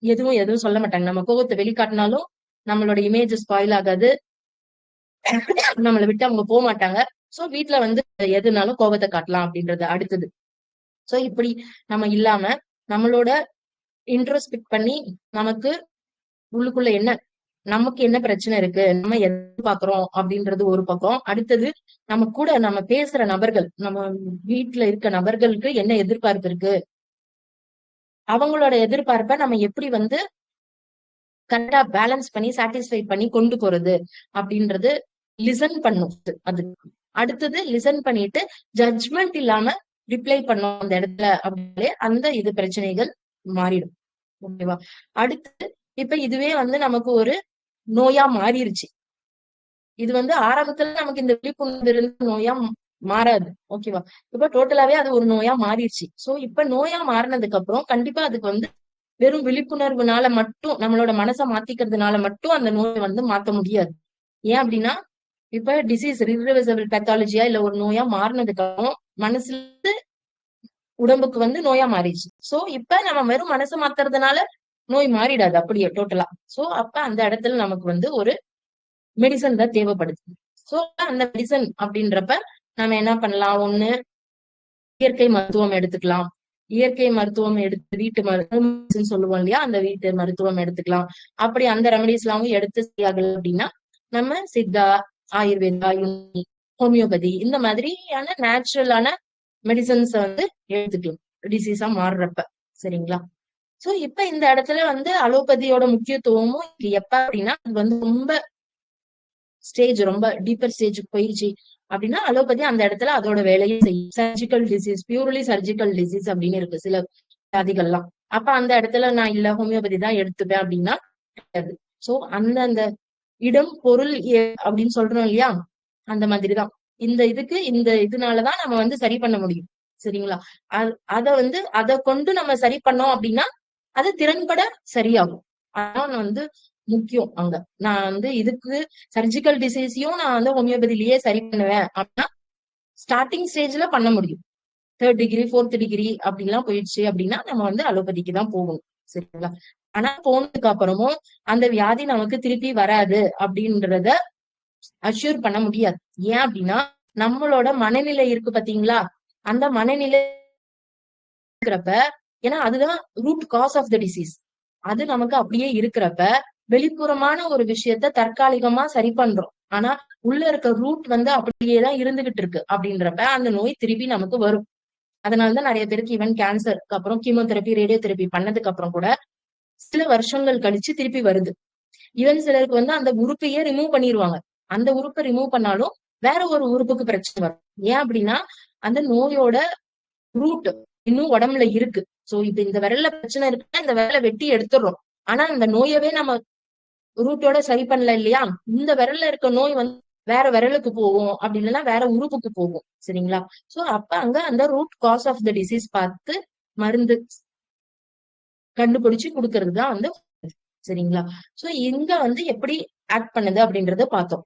எதுவும் சொல்ல மாட்டாங்க. நம்ம கோபத்தை வெளிக்காட்டினாலும் நம்மளோட இமேஜ் ஸ்பாயில் ஆகாது, நம்மளை விட்டு அவங்க போக மாட்டாங்க. சோ வீட்டுல வந்து எதுனாலும் கோபத்தை காட்டலாம் அப்படின்றது அடுத்தது. சோ இப்படி நம்ம இல்லாம நம்மளோட இன்ட்ரோஸ்பெக்ட் பண்ணி நமக்கு உள்ளுக்குள்ள என்ன, நமக்கு என்ன பிரச்சனை இருக்கு, நம்ம எதிர்பார்க்கிறோம் அப்படின்றது ஒரு பக்கம். அடுத்தது நம்ம கூட நம்ம பேசுற நபர்கள், நம்ம வீட்டுல இருக்க நபர்களுக்கு என்ன எதிர்பார்ப்பு இருக்கு, அவங்களோட எதிர்பார்ப்பை நம்ம எப்படி வந்து கரெக்டா பேலன்ஸ் பண்ணி சாட்டிஸ்ஃபை பண்ணி கொண்டு போறது அப்படின்றது லிசன் பண்ணும். அது அடுத்தது லிசன் பண்ணிட்டு ஜட்ஜ்மெண்ட் இல்லாம ரிப்ளை பண்ணும் அந்த இடத்துல அப்படின்னாலே அந்த இது பிரச்சனைகள் மாறிடும். ஓகேவா? அடுத்து இப்ப இதுவே வந்து நமக்கு ஒரு நோயா மாறிடுச்சு. இது வந்து ஆரம்பத்துல நமக்கு இந்த விழிப்புணர்வு இருந்த நோயா மாறாது. ஓகேவா? இப்ப டோட்டலாவே அது ஒரு நோயா மாறிடுச்சு. சோ இப்ப நோயா மாறினதுக்கு அப்புறம் கண்டிப்பா அதுக்கு வந்து வெறும் விழிப்புணர்வுனால மட்டும், நம்மளோட மனசை மாத்திக்கிறதுனால மட்டும் அந்த நோயை வந்து மாத்த முடியாது. ஏன் அப்படின்னா இப்ப டிசீஸ் ரிவர்சிபிள் பேத்தாலஜியா இல்ல ஒரு நோயா மாறினதுக்கு அப்புறம் மனசுல உடம்புக்கு வந்து நோயா மாறிடுச்சு. சோ இப்ப நம்ம வெறும் மனசை மாத்துறதுனால நோய் மாறிடாது அப்படியே டோட்டலா. சோ அப்ப அந்த இடத்துல நமக்கு வந்து ஒரு மெடிசன் தான் தேவைப்படுது. சோ அந்த மெடிசன் அப்படின்றப்ப நம்ம என்ன பண்ணலாம்? ஒண்ணு இயற்கை மருத்துவம் எடுத்துக்கலாம். இயற்கை மருத்துவம் எடுத்து வீட்டு மருத்துவம் சொல்லுவோம் இல்லையா, அந்த வீட்டு மருத்துவம் எடுத்துக்கலாம். அப்படி அந்த ரெமடிஸ் எல்லாம் எடுத்து சரியாகல அப்படின்னா நம்ம சித்தா, ஆயுர்வேதா, யுனானி, ஹோமியோபதி இந்த மாதிரியான நேச்சுரலான மெடிசன்ஸ் வந்து எடுத்துக்கலாம் டிசீஸா மாறுறப்ப. சரிங்களா? சோ இப்ப இந்த இடத்துல வந்து அலோபதியோட முக்கியத்துவமும் எப்ப அப்படின்னா அது வந்து ரொம்ப ஸ்டேஜ், ரொம்ப டீப்பர் ஸ்டேஜுக்கு போயிருச்சு அப்படின்னா அலோபதி அந்த இடத்துல அதோட வேலையை செய்யும். Surgical disease, purely surgical disease அப்படின்னு இருக்கு சில வியாதிகள்லாம். அப்ப அந்த இடத்துல நான் இல்ல ஹோமியோபதி தான் எடுத்துப்பேன் அப்படின்னா சோ அந்த இடம் பொருள் அப்படின்னு சொல்றோம் இல்லையா, அந்த மாதிரிதான் இந்த இதுக்கு இந்த இதனாலதான் நம்ம வந்து சரி பண்ண முடியும். சரிங்களா? அத வந்து அதை கொண்டு நம்ம சரி பண்ணோம் அப்படின்னா அது திறன்பட சரியாகும். அதான் வந்து முக்கியம் அங்க. நான் வந்து இதுக்கு சர்ஜிக்கல் டிசீஸையும் நான் வந்து ஹோமியோபதியிலேயே சரி பண்ணுவேன் அப்படின்னா ஸ்டார்டிங் ஸ்டேஜ்ல பண்ண முடியும். 3rd டிகிரி 4th டிகிரி அப்படிலாம் போயிடுச்சு அப்படின்னா நம்ம வந்து அலோபதிக்கு தான் போகணும். சரிங்களா? ஆனா போனதுக்கு அப்புறமும் அந்த வியாதி நமக்கு திருப்பி வராது அப்படின்றத அஷ்யூர் பண்ண முடியாது. ஏன் அப்படின்னா நம்மளோட மனநிலை இருக்கு பாத்தீங்களா, அந்த மனநிலை இருக்கிறப்ப, ஏன்னா அதுதான் root cause of the disease. அது நமக்கு அப்படியே இருக்கிறப்ப வெளிப்புறமான ஒரு விஷயத்த தற்காலிகமா சரி பண்றோம். ஆனா உள்ள இருக்க ரூட் வந்து அப்படியேதான் இருந்துகிட்டு இருக்கு அப்படின்றப்ப அந்த நோய் திருப்பி நமக்கு வரும். அதனாலதான் நிறைய பேருக்கு ஈவன் கேன்சருக்கு அப்புறம் கீமோதெரபி, ரேடியோ தெரபி பண்ணதுக்கு அப்புறம் கூட சில வருஷங்கள் கழிச்சு திருப்பி வருது. ஈவன் சிலருக்கு வந்து அந்த உறுப்பையே ரிமூவ் பண்ணிடுவாங்க. அந்த உறுப்பை ரிமூவ் பண்ணாலும் வேற ஒரு உறுப்புக்கு பிரச்சனை வரும். ஏன் அப்படின்னா அந்த நோயோட ரூட் இன்னும் உடம்புல இருக்கு. சோ இப்ப இந்த விரல்ல பிரச்சனை இருக்குன்னா இந்த விரலை வெட்டி எடுத்துடுறோம். ஆனா இந்த நோயவே நம்ம ரூட்டோட சரி பண்ணல இல்லையா, இந்த விரல்ல இருக்க நோய் வந்து வேற விரலுக்கு போகும், அப்படி இல்லைன்னா வேற உறுப்புக்கு போகும். சரிங்களா? சோ அப்ப அங்க அந்த root cause of the disease பார்த்து மருந்து கண்டுபிடிச்சு கொடுக்கறது தான் வந்து சரிங்களா. சோ இங்க வந்து எப்படி ஆக்ட் பண்ணுது அப்படின்றத பார்த்தோம்.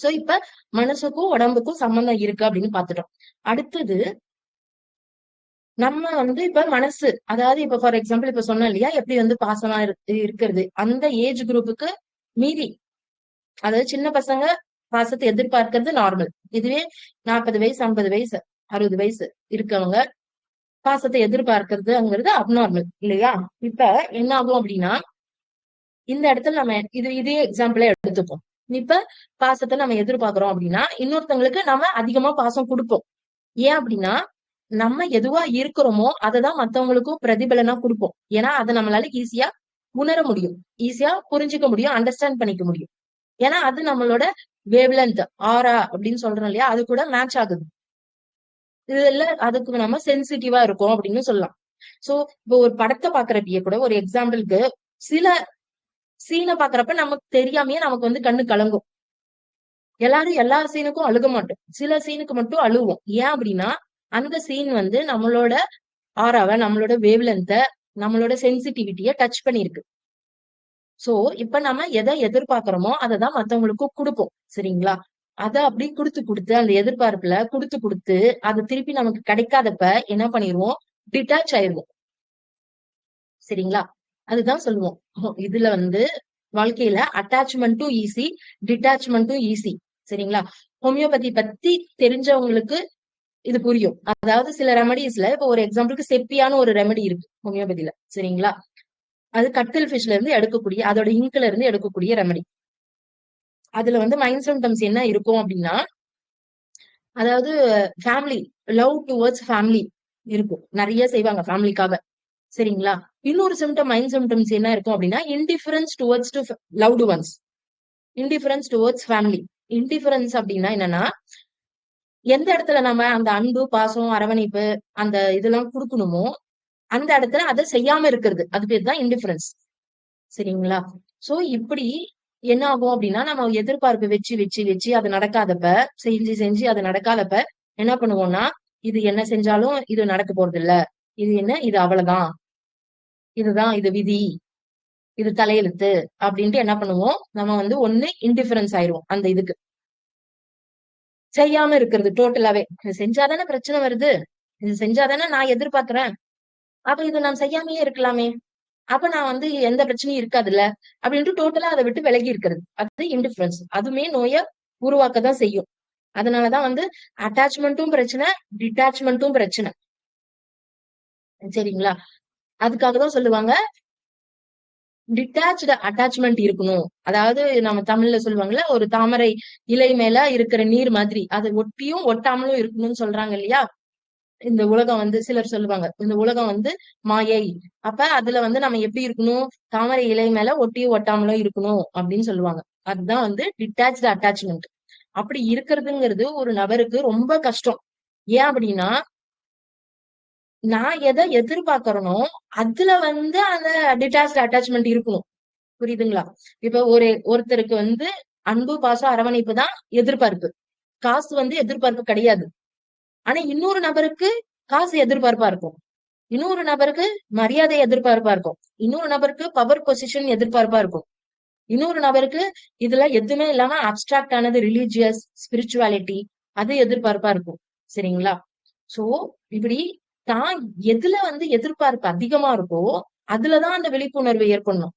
சோ இப்ப மனசுக்கும் உடம்புக்கும் சம்பந்தம் இருக்கு அப்படின்னு பாத்துட்டோம். அடுத்தது நம்ம வந்து இப்ப மனசு, அதாவது இப்ப ஃபார் எக்ஸாம்பிள் இப்ப சொன்னோம் இல்லையா, எப்படி வந்து பாசமா இருக்கிறது அந்த ஏஜ் குரூப்புக்கு மீறி, அதாவது சின்ன பசங்க பாசத்தை எதிர்பார்க்கிறது நார்மல். இதுவே 40 வயசு 50 வயசு 60 வயசு இருக்கவங்க பாசத்தை எதிர்பார்க்கறதுங்கிறது அப்நார்மல் இல்லையா. இப்ப என்ன ஆகும் அப்படின்னா, இந்த இடத்துல நம்ம இதே எக்ஸாம்பிளே எடுத்துப்போம். இப்ப பாசத்தை நம்ம எதிர்பார்க்கிறோம் அப்படின்னா இன்னொருத்தவங்களுக்கு நம்ம அதிகமா பாசம் கொடுப்போம். ஏன் அப்படின்னா நம்ம எதுவா இருக்கிறோமோ அததான் மத்தவங்களுக்கும் பிரதிபலனா கொடுப்போம். ஏன்னா அதை நம்மளால ஈஸியா உணர முடியும், ஈஸியா புரிஞ்சுக்க முடியும், அண்டர்ஸ்டாண்ட் பண்ணிக்க முடியும். ஏன்னா அது நம்மளோட வேவ்லென்த் ஆரா அப்படின்னு சொல்றோம் இல்லையா, அது கூட மேட்ச் ஆகுது. இதுல அதுக்கு நம்ம சென்சிட்டிவா இருக்கும் அப்படின்னு சொல்லலாம். சோ இப்போ ஒரு படத்தை பாக்குறப்பயே கூட ஒரு எக்ஸாம்பிளுக்கு சில சீனை பாக்குறப்ப நமக்கு தெரியாமயே நமக்கு வந்து கண்ணு கலங்கும். எல்லாரும் எல்லா சீனுக்கும் அழுக மாட்டோம், சில சீனுக்கு மட்டும் அழுவோம். ஏன் அப்படின்னா அந்த சீன் வந்து நம்மளோட ஆறாவ, நம்மளோட வேவ்லென்த்த, நம்மளோட சென்சிட்டிவிட்டிய டச் பண்ணிருக்கு. சோ இப்ப நம்ம எதை எதிர்பார்க்கிறோமோ அததான் மத்தவங்களுக்கும் கொடுப்போம் சரிங்களா. அத அப்படி குடுத்து அந்த எதிர்பார்ப்புல குடுத்து அது திருப்பி நமக்கு கிடைக்காதப்ப என்ன பண்ணிருவோம், டிட்டாச் ஆயிருவோம் சரிங்களா. அதுதான் சொல்லுவோம். இதுல வந்து வாழ்க்கையில அட்டாச்மெண்ட்டும் ஈஸி, டிட்டாச்மெண்ட்டும் ஈஸி சரிங்களா. ஹோமியோபதி பத்தி தெரிஞ்சவங்களுக்கு இது புரியும். அதாவது சில ரெமடிஸ்ல இப்ப ஒரு எக்ஸாம்பிளுக்கு செப்பியான ஒரு ரெமடி இருக்கு ஹோமியோபதியில சரிங்களா. அது கட்டில் ஃபிஷ்ல இருந்து எடுக்கக்கூடிய, அதோட இங்க்ல இருந்து எடுக்கக்கூடிய ரெமடி. அதுல வந்து மைண்ட் சிம்டம்ஸ் என்ன இருக்கும் அப்படின்னா, அதாவது ஃபேமிலி, லவ் டுவர்ட்ஸ் ஃபேமிலி இருக்கும், நிறைய செய்வாங்க ஃபேமிலிக்காக சரிங்களா. இன்னொரு சிம்டம், மைண்ட் சிம்டம்ஸ் என்ன இருக்கும் அப்படின்னா indifference towards to loved once, indifference towards family. Indifference அப்படின்னா என்னன்னா, எந்த இடத்துல நம்ம அந்த அன்பு பாசம் அரவணைப்பு அந்த இதெல்லாம் கொடுக்கணுமோ அந்த இடத்துல அதை செய்யாம இருக்கிறது, அது பேர் தான் இன்டிஃபரன்ஸ் சரிங்களா. சோ இப்படி என்ன ஆகும் அப்படின்னா நம்ம எதிர்பார்ப்பு வச்சு வச்சு வச்சு அது நடக்காதப்ப, செஞ்சு அது நடக்காதப்ப என்ன பண்ணுவோம்னா, இது என்ன செஞ்சாலும் இது நடக்க போறது இல்ல, இது என்ன, இது அவ்வளவுதான், இதுதான், இது விதி, இது தலையெழுத்து அப்படின்ட்டு என்ன பண்ணுவோம், நம்ம வந்து ஒண்ணு இன்டிஃபரன்ஸ் ஆயிரும் அந்த இதுக்கு, செய்யாம இருக்கிறது டோட்டலாவே. இது செஞ்சாதானே பிரச்சனை வருது, இது செஞ்சாதானே நான் எதிர்பார்க்கிறேன், அப்ப இது நான் செய்யாமயே இருக்கலாமே, அப்ப நான் வந்து எந்த பிரச்சனையும் இருக்காதுல்ல அப்படின்ட்டு டோட்டலா அதை விட்டு விலகி இருக்கிறது, அது இன்டிஃபரன்ஸ். அதுமே நோயை உருவாக்கதான் செய்யும். அதனாலதான் வந்து அட்டாச்மெண்ட்டும் பிரச்சனை, டிட்டாச்மெண்ட்டும் பிரச்சனை சரிங்களா. அதுக்காக தான் சொல்லுவாங்க டிட்டாச்டு அட்டாச்மெண்ட் இருக்கணும். அதாவது நம்ம தமிழ்ல சொல்லுவாங்கல்ல, ஒரு தாமரை இலை மேல இருக்கிற நீர் மாதிரி அது ஒட்டியும் ஒட்டாமலும் இருக்கணும்னு சொல்றாங்க இல்லையா. இந்த உலகம் வந்து சிலர் சொல்லுவாங்க இந்த உலகம் வந்து மாயை, அப்ப அதுல வந்து நம்ம எப்படி இருக்கணும், தாமரை இலை மேல ஒட்டியும் ஒட்டாமலும் இருக்கணும் அப்படின்னு சொல்லுவாங்க. அதுதான் வந்து டிட்டாச்டு அட்டாச்மெண்ட். அப்படி இருக்கிறதுங்கிறது ஒரு நபருக்கு ரொம்ப கஷ்டம். ஏன் அப்படின்னா நான் எதை எதிர்பார்க்கறனோ அதுல வந்து அந்த டிட்டாச்டு அட்டாச்மெண்ட் இருக்கணும், புரியுதுங்களா. இப்ப ஒருத்தருக்கு வந்து அன்பு பாசம் அரவணைப்பு தான் எதிர்பார்ப்பு, காசு வந்து எதிர்பார்ப்பு கிடையாது. ஆனா இன்னொரு நபருக்கு காசு எதிர்பார்ப்பா இருக்கும், இன்னொரு நபருக்கு மரியாதை எதிர்பார்ப்பா இருக்கும், இன்னொரு நபருக்கு பவர் பொசிஷன் எதிர்பார்ப்பா இருக்கும், இன்னொரு நபருக்கு இதுல எதுவுமே இல்லாம அப்டிராக்ட் ஆனது ரிலீஜியஸ் ஸ்பிரிச்சுவாலிட்டி அது எதிர்பார்ப்பா இருக்கும் சரிங்களா. சோ இப்படி தான் எதுல வந்து எதிர்பார்ப்பு அதிகமா இருக்கோ அதுலதான் அந்த விழிப்புணர்வு ஏற்படணும்.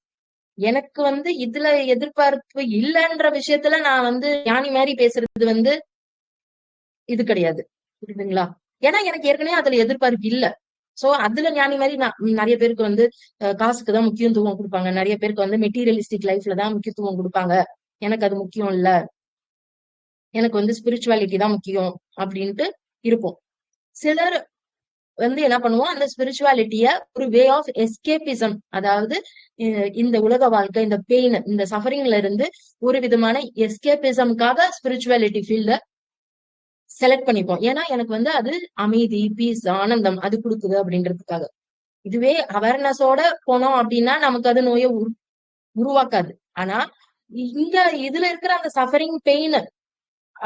எனக்கு வந்து இதுல எதிர்பார்ப்பு இல்லைன்ற விஷயத்துல நான் வந்து ஞானி மாதிரி பேசுறது வந்து இது கிடையாது, புரியுதுங்களா. ஏன்னா எனக்கு ஏற்கனவே அதுல எதிர்பார்ப்பு இல்ல. சோ அதுல ஞானி மாதிரி நான் நிறைய பேருக்கு வந்து காசுக்கு தான் முக்கியத்துவம் கொடுப்பாங்க, நிறைய பேருக்கு வந்து மெட்டீரியலிஸ்டிக் லைஃப்ல தான் முக்கியத்துவம் கொடுப்பாங்க, எனக்கு அது முக்கியம் இல்ல, எனக்கு வந்து ஸ்பிரிச்சுவாலிட்டி தான் முக்கியம் அப்படின்ட்டு இருப்போம். சிலர் வந்து என்ன பண்ணுவோம், அந்த ஸ்பிரிச்சுவாலிட்டிய ஒரு வே ஆஃப் எஸ்கேபிசம், அதாவது இந்த உலக வாழ்க்கை, இந்த பெயின், இந்த சஃபரிங்ல இருந்து ஒரு விதமான எஸ்கேபிசம்காக ஸ்பிரிச்சுவாலிட்டி ஃபீல்ட செலக்ட் பண்ணிப்போம். ஏன்னா எனக்கு வந்து அது அமைதி, பீஸ், ஆனந்தம் அது கொடுக்குது அப்படின்றதுக்காக. இதுவே அவேர்னஸோட போனோம் அப்படின்னா நமக்கு அது நோயை உருவாக்காது. ஆனா இங்க இதுல இருக்கிற அந்த சஃபரிங் பெயின்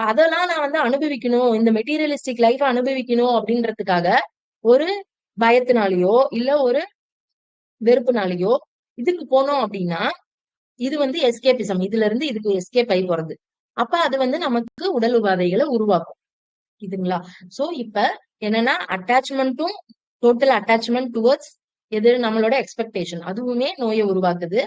அதெல்லாம் நான் வந்து அனுபவிக்கணும், இந்த மெட்டீரியலிஸ்டிக் லைஃப் அனுபவிக்கணும் அப்படின்றதுக்காக ஒரு பயத்தினாலேயோ இல்ல ஒரு வெறுப்புனாலயோ இதுக்கு போனோம் அப்படின்னா இது வந்து எஸ்கேபிசம். இதுல இருந்து இதுக்கு எஸ்கேப் ஆகி போறது. அப்ப அது வந்து நமக்கு உடல் உபாதைகளை உருவாக்கும். இதுங்களா? சோ இப்ப என்னன்னா அட்டாச்மெண்ட்டும் டோட்டல் அட்டாச்மெண்ட் டுவர்ட்ஸ் எது நம்மளோட எக்ஸ்பெக்டேஷன் அதுவுமே நோயை உருவாக்குது.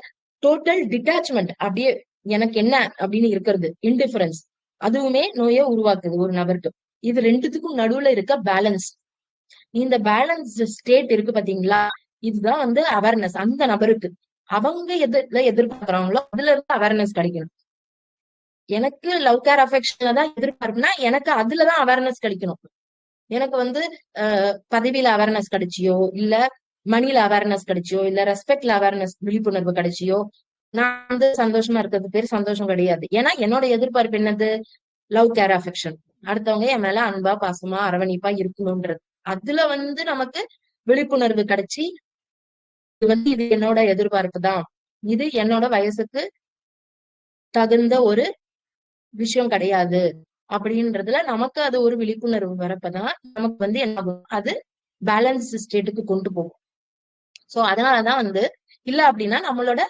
டோட்டல் டிட்டாச்மெண்ட் அப்படியே எனக்கு என்ன அப்படின்னு இருக்கிறது இன்டிஃபரன்ஸ் அதுவுமே நோயை உருவாக்குது ஒரு நபருக்கு. இது ரெண்டுத்துக்கும் நடுவுல இருக்க பேலன்ஸ். இந்த பேலன்ஸ் ஸ்டேட் இருக்கு பாத்தீங்களா, இதுதான் வந்து அவேர்னஸ் அந்த நபருக்கு. அவங்க எதுல எதிர்பார்க்கறாங்களோ அதுல இருந்து அவேர்னஸ் கிடைக்கணும். எனக்கு லவ் கேர் அஃபெக்ஷன்ல தான் எதிர்பார்ப்புனா எனக்கு அதுலதான் அவேர்னஸ் கிடைக்கணும். எனக்கு வந்து பதவியில அவேர்னஸ் கிடைச்சியோ இல்ல மணில அவேர்னஸ் கிடைச்சியோ இல்ல ரெஸ்பெக்ட்ல அவேர்னஸ் விழிப்புணர்வு கிடைச்சியோ நான் வந்து சந்தோஷமா இருக்கிறது பேர் சந்தோஷம் கிடையாது. ஏன்னா என்னோட எதிர்பார்ப்பு என்னது, லவ் கேர் அஃபெக்ஷன், அடுத்தவங்க என் மேல அன்பா பாசமா அரவணைப்பா இருக்கணும்ன்றது. அதுல வந்து நமக்கு விழிப்புணர்வு கிடைச்சி இது வந்து இது என்னோட எதிர்பார்ப்பு தான், இது என்னோட வயசுக்கு தகுந்த ஒரு விஷயம் கிடையாது அப்படின்றதுல நமக்கு அது ஒரு விழிப்புணர்வு வரப்பதான் நமக்கு வந்து என்ன ஆகும், அது பேலன்ஸ் ஸ்டேட்டுக்கு கொண்டு போகும். சோ அதனாலதான் வந்து இல்ல அப்படின்னா நம்மளோட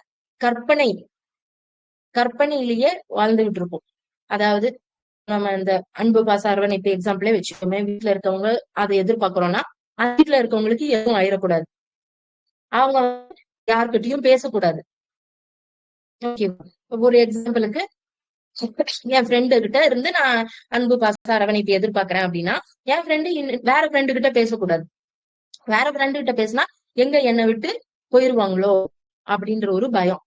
கற்பனையிலேயே வாழ்ந்துகிட்டு இருப்போம். அதாவது நம்ம இந்த அன்பு பாச அரவணைப்பு எக்ஸாம்பிளே வச்சுக்கோமே, வீட்டுல இருக்கவங்க அதை எதிர்பார்க்கிறோம்னா அந்த வீட்டுல இருக்கவங்களுக்கு எதுவும் ஆயிடக்கூடாது, அவங்க யார்கிட்டயும் பேசக்கூடாது. ஓகே, ஒரு எக்ஸாம்பிளுக்கு என் ஃப்ரெண்டு கிட்ட இருந்து நான் அன்பு பாச அரவணைப்பு எதிர்பார்க்கிறேன் அப்படின்னா என் ஃப்ரெண்டு வேற ஃப்ரெண்டு கிட்ட பேசக்கூடாது. வேற ஃப்ரெண்டு கிட்ட பேசினா எங்க என்னை விட்டு போயிருவாங்களோ அப்படின்ற ஒரு பயம்.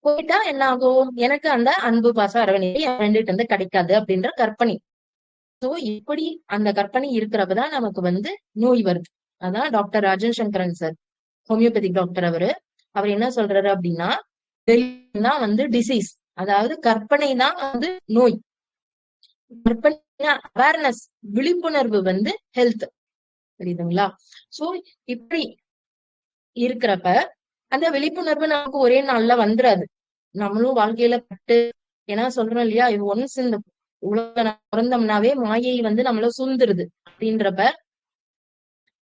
போயிட்டா என்ன ஆகும், எனக்கு அந்த அன்பு பாசம் அரவணைப்பு என் ஃப்ரெண்டு கிட்ட இருந்து கிடைக்காது அப்படின்ற கற்பனை. சோ இப்படி அந்த கற்பனை இருக்கிறப்பதான் நமக்கு வந்து நோய் வருது. அதான் doctor Rajan Sankaran sir, homeopathic doctor, அவர் என்ன சொல்றாரு அப்படின்னா தான் வந்து டிசீஸ், அதாவது கற்பனை தான் வந்து நோய். கற்பனை அவேர்னஸ் விழிப்புணர்வு வந்து ஹெல்த். புரியுதுங்களா? சோ இப்படி இருக்கிறப்ப அந்த விழிப்புணர்வு நமக்கு ஒரே நாள்ல வந்துடாது. நம்மளும் வாழ்க்கையில பட்டு, ஏன்னா சொல்றோம் இல்லையா, இது ஒன்ஸ் இந்த உலக பிறந்தோம்னாவே மாயை வந்து நம்மள சூழ்ந்துருது அப்படின்றப்ப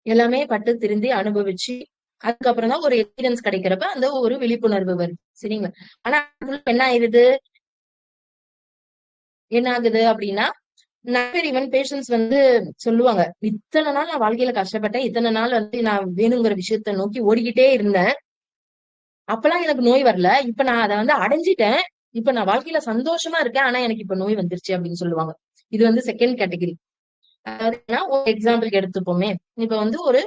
எல்லாமே பட்டு திருந்தி அனுபவிச்சு அதுக்கப்புறம் தான் ஒரு எக்ஸ்பீரியன்ஸ் கிடைக்கிறப்ப அந்த ஒரு விழிப்புணர்வு வருது. சரிங்களா? ஆனா என்ன ஆகுது அப்படின்னா நிறைய ஈவன் பேஷன்ஸ் வந்து சொல்லுவாங்க, இத்தனை நாள் நான் வாழ்க்கையில கஷ்டப்பட்டேன், இத்தனை நாள் வந்து நான் வேணுங்கிற விஷயத்த நோக்கி ஓடிக்கிட்டே இருந்தேன், அப்பெல்லாம் எனக்கு நோய் வரல, இப்ப நான் அதை வந்து அடைஞ்சிட்டேன், இப்ப நான் வாழ்க்கையில சந்தோஷமா இருக்கேன், ஆனா எனக்கு இப்ப நோய் வந்துருச்சு அப்படின்னு சொல்லுவாங்க. இது வந்து செகண்ட் கேட்டகரி. அதாவது ஒரு எக்ஸாம்பிளுக்கு எடுத்துப்போமே, இப்ப வந்து ஒரு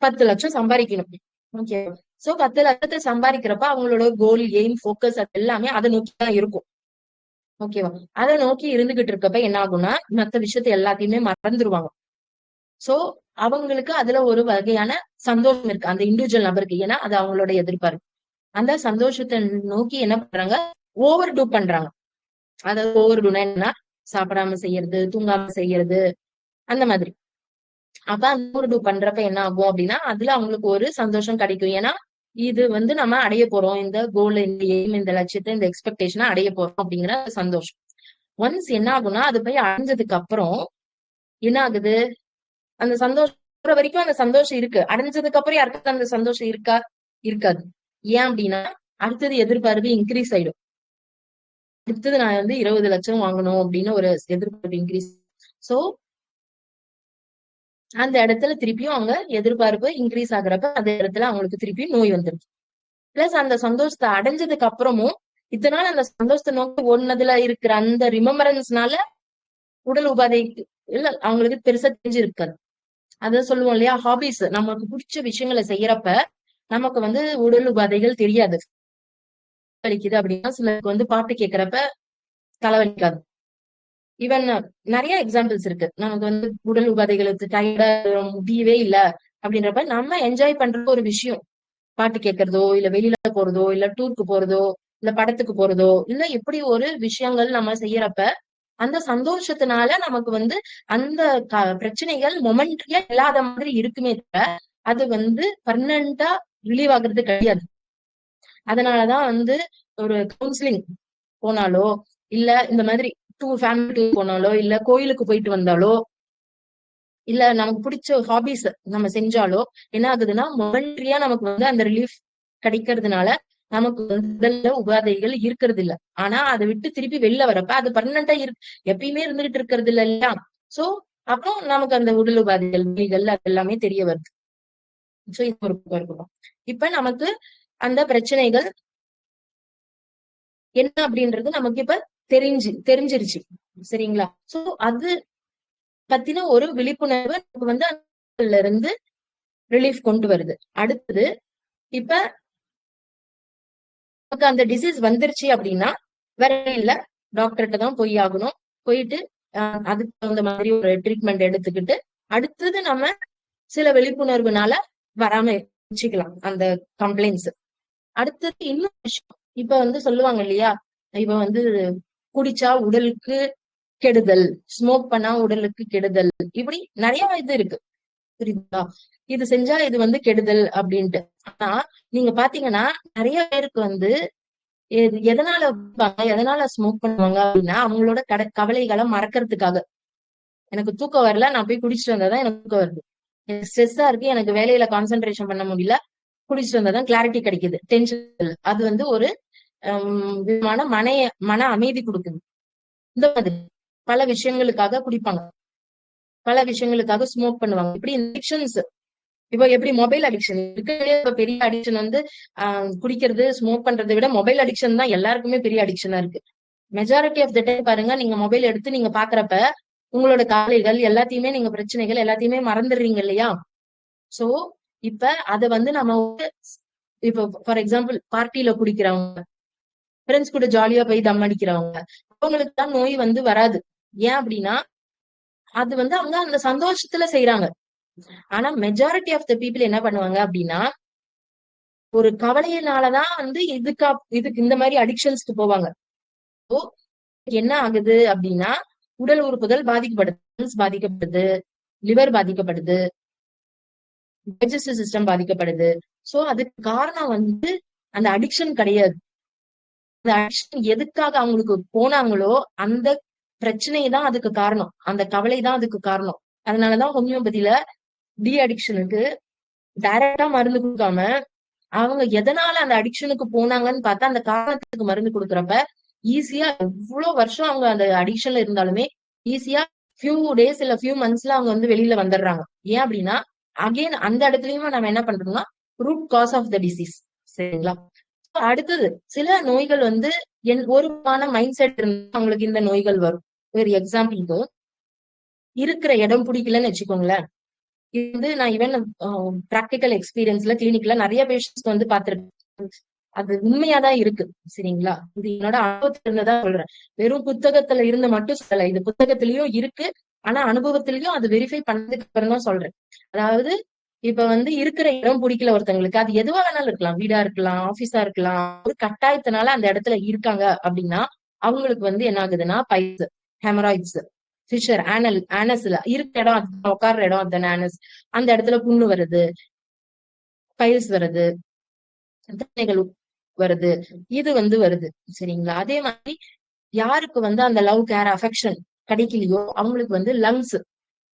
10 லட்சம் சம்பாதிக்கணும். ஓகே, சோ 10 லட்சத்தை சம்பாதிக்கிறப்ப அவங்களோட கோல், எய்ம், போக்கஸ் அது எல்லாமே அதை நோக்கிதான் இருக்கும். ஓகேவா? அதை நோக்கி இருந்துகிட்டு இருக்கப்ப என்ன ஆகும்னா மத்த விஷயத்த எல்லாத்தையுமே மறந்துருவாங்க. சோ அவங்களுக்கு அதுல ஒரு வகையான சந்தோஷம் இருக்கு அந்த இண்டிவிஜுவல் நபருக்கு, ஏன்னா அது அவங்களோட எதிர்பார்ப்பு. அந்த சந்தோஷத்தை நோக்கி என்ன பண்றாங்க, ஓவர் டூ பண்றாங்க. அதாவது ஓவர் டூனா என்னன்னா சாப்பிடாம செய்யறது, தூங்காம செய்யறது, அந்த மாதிரி. அப்ப அந்த ஓவர் டூ பண்றப்ப என்ன ஆகும் அப்படின்னா அதுல அவங்களுக்கு ஒரு சந்தோஷம் கிடைக்கும். ஏன்னா இது வந்து நம்ம அடைய போறோம், இந்த கோல், இந்த எய்ம், இந்த லட்சியத்தை, இந்த எக்ஸ்பெக்டேஷனை அடைய போறோம் அப்படிங்கிற சந்தோஷம். ஒன்ஸ் என்ன ஆகும்னா அது போய் அடைஞ்சதுக்கு அப்புறம் என்ன ஆகுது, அந்த சந்தோஷம் வரைக்கும் அந்த சந்தோஷம் இருக்கு, அடைஞ்சதுக்கு அப்புறம் யாருக்கு அந்த சந்தோஷம் இருக்கா? இருக்காது. ஏன் அப்படின்னா அடுத்தது எதிர்பார்ப்பு இன்க்ரீஸ் ஆயிடும். அடுத்தது நான் வந்து 20 லட்சம் வாங்கணும் அப்படின்னு ஒரு எதிர்பார்ப்பு இன்க்ரீஸ். சோ அந்த இடத்துல திருப்பியும் அவங்க எதிர்பார்ப்பு இன்க்ரீஸ் ஆகுறப்ப அந்த இடத்துல அவங்களுக்கு திருப்பியும் நோய் வந்துருது. பிளஸ் அந்த சந்தோஷத்தை அடைஞ்சதுக்கு அப்புறமும் இத்தனை நாள் அந்த சந்தோஷத்தை நோக்கி ஓடுனதுல இருக்கிற அந்த ரிமெம்பரன்ஸ்னால உடல் உபாதைக்கு இல்ல அவங்களுக்கு பெருசா தெரிஞ்சிருக்காது. அதான் சொல்லுவோம் இல்லையா, ஹாபிஸ், நமக்கு பிடிச்ச விஷயங்களை செய்யறப்ப நமக்கு வந்து உடல் உபாதைகள் தெரியாது. வலிக்குது அப்படின்னா சிலருக்கு வந்து பாட்டு கேட்கறப்ப தலைவலிக்காது. ஈவன் நிறைய எக்ஸாம்பிள்ஸ் இருக்கு. நமக்கு வந்து உடல் உபாதைகளுக்கு டயர்டா முடியவே இல்ல அப்படின்றப்ப நம்ம என்ஜாய் பண்ற ஒரு விஷயம், பாட்டு கேட்கறதோ இல்ல வெளியில போறதோ இல்ல டூருக்கு போறதோ இல்ல படத்துக்கு போறதோ இல்ல இப்படி ஒரு விஷயங்கள் நம்ம செய்யறப்ப அந்த சந்தோஷத்தினால நமக்கு வந்து அந்த பிரச்சனைகள் மொமெண்ட்ரியா இல்லாத மாதிரி இருக்குமே தவிர அது வந்து பர்மனண்டா ரிலீவ் ஆகுறது கிடையாது. அதனாலதான் வந்து ஒரு கவுன்சிலிங் போனாலோ இல்ல இந்த மாதிரி ஃபேமிலி டூர் போனாலோ இல்ல கோயிலுக்கு போயிட்டு வந்தாலோ இல்ல நமக்கு பிடிச்ச ஹாபிஸ் நம்ம செஞ்சாலோ என்ன ஆகுதுன்னா மொமெண்ட்ரியா நமக்கு வந்து அந்த ரிலீஃப் கிடைக்கிறதுனால நமக்கு வந்து உடல்ல உபாதைகள் இருக்கிறது இல்ல. ஆனா அதை விட்டு திருப்பி வெளில வரப்ப அது பர்மனண்டா எப்பயுமே இருந்துகிட்டு இருக்கிறது இல்ல இல்லையா? சோ அப்புறம் நமக்கு அந்த உடல் உபாதைகள் வலிகள் அது எல்லாமே தெரிய வருது. சோ இது ஒரு பக்கம் இருக்கட்டும். இப்ப நமக்கு அந்த பிரச்சனைகள் என்ன அப்படின்றது நமக்கு இப்ப தெரிஞ்சிருச்சு. சரிங்களா? சோ அது பத்தின ஒரு விழிப்புணர்வு நமக்கு வந்து அதுல இருந்து ரிலீஃப் கொண்டு வருது. அடுத்தது இப்ப நமக்கு அந்த டிசீஸ் வந்துருச்சு அப்படின்னா வேற இல்ல, டாக்டர்கிட்ட தான் போய் ஆகணும். போயிட்டு அதுக்கு தகுந்த மாதிரி ஒரு ட்ரீட்மெண்ட் எடுத்துக்கிட்டு அடுத்தது நம்ம சில விழிப்புணர்வுனால வராம வச்சுக்கலாம் அந்த கம்ப்ளைண்ட்ஸ். அடுத்தது இன்னும் விஷயம், இப்ப வந்து சொல்லுவாங்க இல்லையா, இப்ப வந்து குடிச்சா உடலுக்கு கெடுதல், ஸ்மோக் பண்ணா உடலுக்கு கெடுதல், இப்படி நிறைய இது இருக்கு. புரியுதா? இது செஞ்சா இது வந்து கெடுதல் அப்படின்ட்டு. ஆனா நீங்க பாத்தீங்கன்னா நிறைய பேருக்கு வந்து எதனால எதனால ஸ்மோக் பண்ணுவாங்க அப்படின்னா அவங்களோட கவலைகளை மறக்கிறதுக்காக. எனக்கு தூக்கம் வரல, நான் போய் குடிச்சிட்டு வந்தாதான் எனக்கு தூக்கம் வருது. ஸ்ட்ரெஸ்ஸா இருக்கு, எனக்கு வேலையில கான்சென்ட்ரேஷன் பண்ண முடியல, குடிச்சிட்டு வந்தாதான் கிளாரிட்டி கிடைக்குது, டென்ஷன். அது வந்து ஒரு விதமான மன அமைதி கொடுக்குது. இந்த மாதிரி பல விஷயங்களுக்காக குடிப்பாங்க, பல விஷயங்களுக்காக ஸ்மோக் பண்ணுவாங்க. இப்படி அடிக்ஷன்ஸ், இப்போ எப்படி மொபைல் அடிக்ஷன் இருக்கிறதே பெரிய அடிக்ஷன் வந்து குடிக்கிறது ஸ்மோக் பண்றதை விட மொபைல் அடிக்ஷன் தான் எல்லாருக்குமே பெரிய அடிக்ஷனா இருக்கு. மெஜாரிட்டி ஆஃப் த டைம் பாருங்க, நீங்க மொபைல் எடுத்து நீங்க பாக்குறப்ப உங்களோட கவலைகள் எல்லாத்தையுமே, நீங்க பிரச்சனைகள் எல்லாத்தையுமே மறந்துடுறீங்க இல்லையா? சோ இப்ப அத வந்து நம்ம இப்போ ஃபார் எக்ஸாம்பிள் பார்ட்டியில குடிக்கிறவங்க, ஃப்ரெண்ட்ஸ் கூட ஜாலியா போய் தம் அடிக்கிறவங்க, அவங்களுக்கு தான் நோய் வந்து வராது. ஏன் அப்படின்னா அது வந்து அவங்க அந்த சந்தோஷத்துல செய்யறாங்க. ஆனா மெஜாரிட்டி ஆஃப் த பீப்புள் என்ன பண்ணுவாங்க அப்படின்னா ஒரு கவலையினாலதான் வந்து இதுக்கு இந்த மாதிரி அடிக்ஷன்ஸ்க்கு போவாங்க. என்ன ஆகுது அப்படின்னா உடல் உறுப்புகள் பாதிக்கப்படுது, லிவர் பாதிக்கப்படுது, டைஜஸ்டிவ் சிஸ்டம் பாதிக்கப்படுது. சோ அதுக்கு காரணம் வந்து அந்த அடிக்ஷன் கிடையாது. அந்த அடிக்ஷன் எதுக்காக அவங்களுக்கு போனாங்களோ அந்த பிரச்சனை தான் அதுக்கு காரணம், அந்த கவலை தான் அதுக்கு காரணம். அதனாலதான் ஹோமியோபதியில டி அடிக்ஷனுக்கு டைரக்டா மருந்து கொடுக்காம அவங்க எதனால அந்த அடிக்ஷனுக்கு போனாங்கன்னு பார்த்தா அந்த காரணத்துக்கு மருந்து கொடுக்குறப்ப ஈஸியா எவ்வளவு வருஷம் அவங்க அந்த அடிக்ஷன்ல இருந்தாலுமே ஈஸியா ஃபியூ டேஸ் இல்ல ஃபியூ மந்த்ஸ்ல அவங்க வந்து வெளியில வந்துடுறாங்க. ஏன் அப்படின்னா அகைன் அந்த இடத்துலயுமே நம்ம என்ன பண்றோம்னா root cause of the disease. சரிங்களா? அடுத்தது சில நோய்கள் வந்து ஒரு மைண்ட் செட் இருந்தா அவங்களுக்கு இந்த நோய்கள் வரும். ஒரு எக்ஸாம்பிளுக்கு இருக்கிற இடம் பிடிக்கலன்னு வச்சுக்கோங்களேன். இது வந்து நான் ஈவன் பிராக்டிக்கல் எக்ஸ்பீரியன்ஸ்ல கிளினிக்ல நிறைய பேஷண்ட்ஸ் வந்து பாத்துருக்கேன். அது உண்மையாதான் இருக்கு. சரிங்களா? இது என்னோட அனுபவத்துல இருந்ததான் சொல்றேன், வெறும் புத்தகத்துல இருந்து மட்டும் சொல்லல. இது புத்தகத்திலயும் இருக்கு, ஆனா அனுபவத்திலயும் அது வெரிஃபை பண்ணதுக்கு அப்புறம் தான் சொல்றேன். அதாவது இப்ப வந்து இருக்கிற இடம் பிடிக்கல ஒருத்தவங்களுக்கு, அது எதுவா வேணாலும் இருக்கலாம், வீடா இருக்கலாம், ஆபீஸா இருக்கலாம், ஒரு கட்டாயத்தினால அந்த இடத்துல இருக்காங்க அப்படின்னா அவங்களுக்கு வந்து என்ன ஆகுதுன்னா பைல்ஸ், ஹெமராய்ட்ஸ், ஃபிஷர், ஆனஸ்ல இருக்க இடம், உட்கார்ற இடம் அந்த ஆனஸ், அந்த இடத்துல புண்ணு வருது, பைல்ஸ் வருது, தன்மைகள் வருது, இது வந்து வருது. சரிங்களா? அதே மாதிரி யாருக்கு வந்து அந்த லவ் கேர் அஃபெக்ஷன் கிடைக்கலையோ அவங்களுக்கு வந்து லங்ஸ்,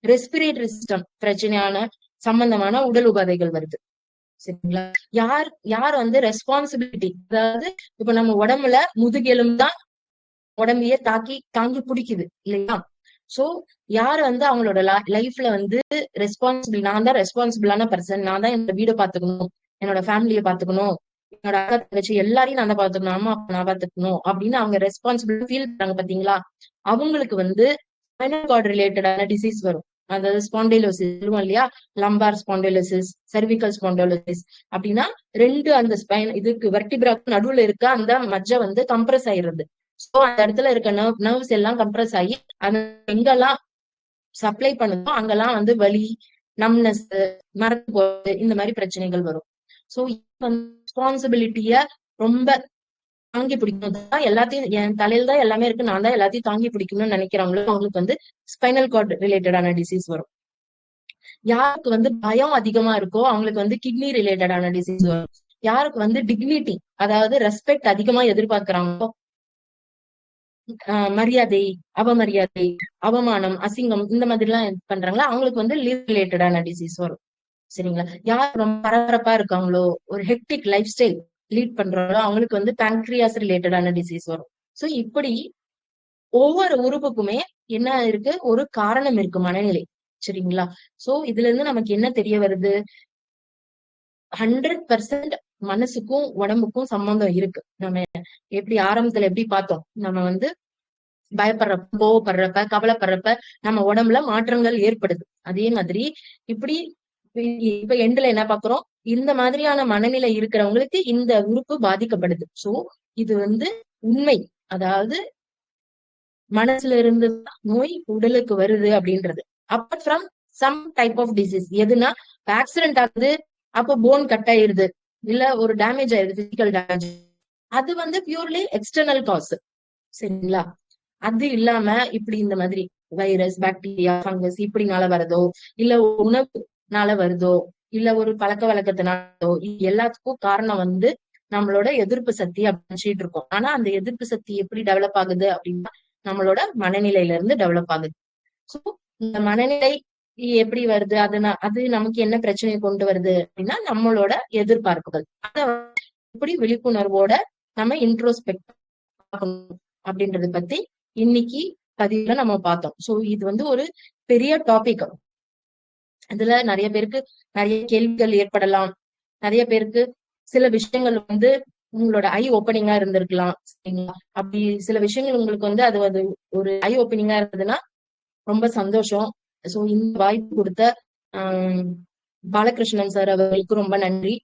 ரெஸ்பிரேட்டரி சிஸ்டம் பிரச்சனையான சம்பந்தமான உடல் உபாதைகள் வருது. சரிங்களா? யார் வந்து ரெஸ்பான்சிபிலிட்டி, அதாவது இப்ப நம்ம உடம்புல முதுகெலும் தான் உடம்பையே தாங்கி பிடிக்குது இல்லையா? சோ யார் வந்து அவங்களோட லைஃப்ல வந்து ரெஸ்பான்சிபிள், நான் தான் ரெஸ்பான்சிபிளான பர்சன், நான் தான் என்னோட வீடை பாத்துக்கணும், என்னோட ஃபேமிலியை பாத்துக்கணும், என்னோட அக்கா தங்கச்சி எல்லாரையும் நான் தான் பாத்துக்கணும், அம்மா அப்பா நான் பாத்துக்கணும் அப்படின்னு அவங்க ரெஸ்பான்சிபிள் ஃபீல் பண்றாங்க பாத்தீங்களா? அவங்களுக்கு வந்து ஸ்பைனல் கார்டு ரிலேட்டடான டிசீஸ் வரும். அதாவது ஸ்பாண்டைலோசிஸ் சொல்லுவோம் இல்லையா, லம்பார் ஸ்பாண்டைலோசிஸ், செர்விக்கல் ஸ்பாண்டைலோசிஸ். அப்படின்னா ரெண்டு அந்த இதுக்கு வெர்டிபிராக்கு நடுவுல இருக்க அந்த மஜ்ஜை வந்து கம்ப்ரஸ் ஆயிடுறது. சோ அந்த இடத்துல இருக்க நர்வ்ஸ் எல்லாம் கம்ப்ரஸ் ஆகி அது எங்கெல்லாம் சப்ளை பண்ணுதோ அங்கெல்லாம் வந்து வலி, நம்னஸ், மறந்து போறது, இந்த மாதிரி பிரச்சனைகள் வரும். சோ ரெஸ்பான்சிபிலிட்டிய ரொம்ப தாங்கி பிடிக்கணும், எல்லாத்தையும் என் தலையில தான் எல்லாமே இருக்கு, நான் தான் எல்லாத்தையும் தாங்கி பிடிக்கணும்னு நினைக்கிறவங்களும் அவங்களுக்கு வந்து ஸ்பைனல் கார்டு ரிலேட்டடான டிசீஸ் வரும். யாருக்கு வந்து பயம் அதிகமா இருக்கோ அவங்களுக்கு வந்து கிட்னி ரிலேட்டடான டிசீஸ் வரும். யாருக்கு வந்து டிக்னிட்டி, அதாவது ரெஸ்பெக்ட் அதிகமா எதிர்பார்க்கிறாங்களோ மரியாதை, அவமரியாதை, அவமானம், அசிங்கம் இந்த மாதிரி எல்லாம் பண்றாங்களா அவங்களுக்கு வந்து லிவ் ரிலேட்டடான டிசீஸ் வரும். சரிங்களா? யார் ரொம்ப பரபரப்பா இருக்காங்களோ, ஒரு ஹெக்டிக் லைஃப் ஸ்டைல் லீட் பண்றாங்களோ அவங்களுக்கு வந்து பேங்க்ரியாஸ் ரிலேட்டடான டிசீஸ் வரும். சோ இப்படி ஒவ்வொரு உறுப்புக்குமே என்ன இருக்கு, ஒரு காரணம் இருக்கு, மனநிலை. சரிங்களா? சோ இதுல இருந்து நமக்கு என்ன தெரிய வருது, 100% மனசுக்கும் உடம்புக்கும் சம்பந்தம் இருக்கு. நம்ம எப்படி ஆரம்பத்துல எப்படி பார்த்தோம், நம்ம வந்து பயப்படுறப்ப, கோவப்படுறப்ப, கவலைப்படுறப்ப நம்ம உடம்புல மாற்றங்கள் ஏற்படுது. அதே மாதிரி இப்படி இப்ப எண்டுல என்ன பாக்குறோம், இந்த மாதிரியான மனநிலை இருக்கிறவங்களுக்கு இந்த உறுப்பு பாதிக்கப்படுது. சோ இது வந்து உண்மை. அதாவது மனசுல இருந்து தான் நோய் உடலுக்கு வருது அப்படின்றது. Apart from some type of disease. எதுனா ஆக்சிடென்ட் ஆகுது, அப்போ போன் கட் ஆயிருது, இல்ல ஒரு டேமேஜ் ஆயிருது, பிசிக்கல் டேமேஜ். அது வந்து பியூர்லி எக்ஸ்டர்னல் காஸ். சரிங்களா? அது இல்லாம இப்படி இந்த மாதிரி வைரஸ், பாக்டீரியா, ஃபங்கஸ் இப்படினால வருதோ, இல்ல உணவுனால வருதோ, இல்ல ஒரு பழக்க வழக்கத்தினாலோ, இது எல்லாத்துக்கும் காரணம் வந்து நம்மளோட எதிர்ப்பு சக்தி அப்படின்னு நினைச்சிட்டு இருக்கோம். ஆனா அந்த எதிர்ப்பு சக்தி எப்படி டெவலப் ஆகுது அப்படின்னா நம்மளோட மனநிலையில இருந்து டெவலப் ஆகுது. சோ இந்த மனநிலை எப்படி வருது, அது நமக்கு என்ன பிரச்சனையை கொண்டு வருது அப்படின்னா நம்மளோட எதிர்பார்ப்புகள். அத எப்படி விழிப்புணர்வோட நம்ம இன்ட்ரோஸ்பெக்ட் பார்க்கணும் அப்படின்றத பத்தி இன்னைக்கு பதிவுல நம்ம பார்த்தோம். சோ இது வந்து ஒரு பெரிய டாபிக். இதுல நிறைய பேருக்கு நிறைய கேள்விகள் ஏற்படலாம். நிறைய பேருக்கு சில விஷயங்கள் வந்து உங்களோட ஐ ஓப்பனிங்கா இருந்திருக்கலாம். சரிங்களா? அப்படி சில விஷயங்கள் உங்களுக்கு வந்து அது அது ஒரு ஐ ஓப்பனிங்கா இருந்ததுன்னா ரொம்ப சந்தோஷம். சோ இந்த வாய்ப்பு கொடுத்த ஆஹ் பாலகிருஷ்ணன் சார் அவர்களுக்கு ரொம்ப நன்றி.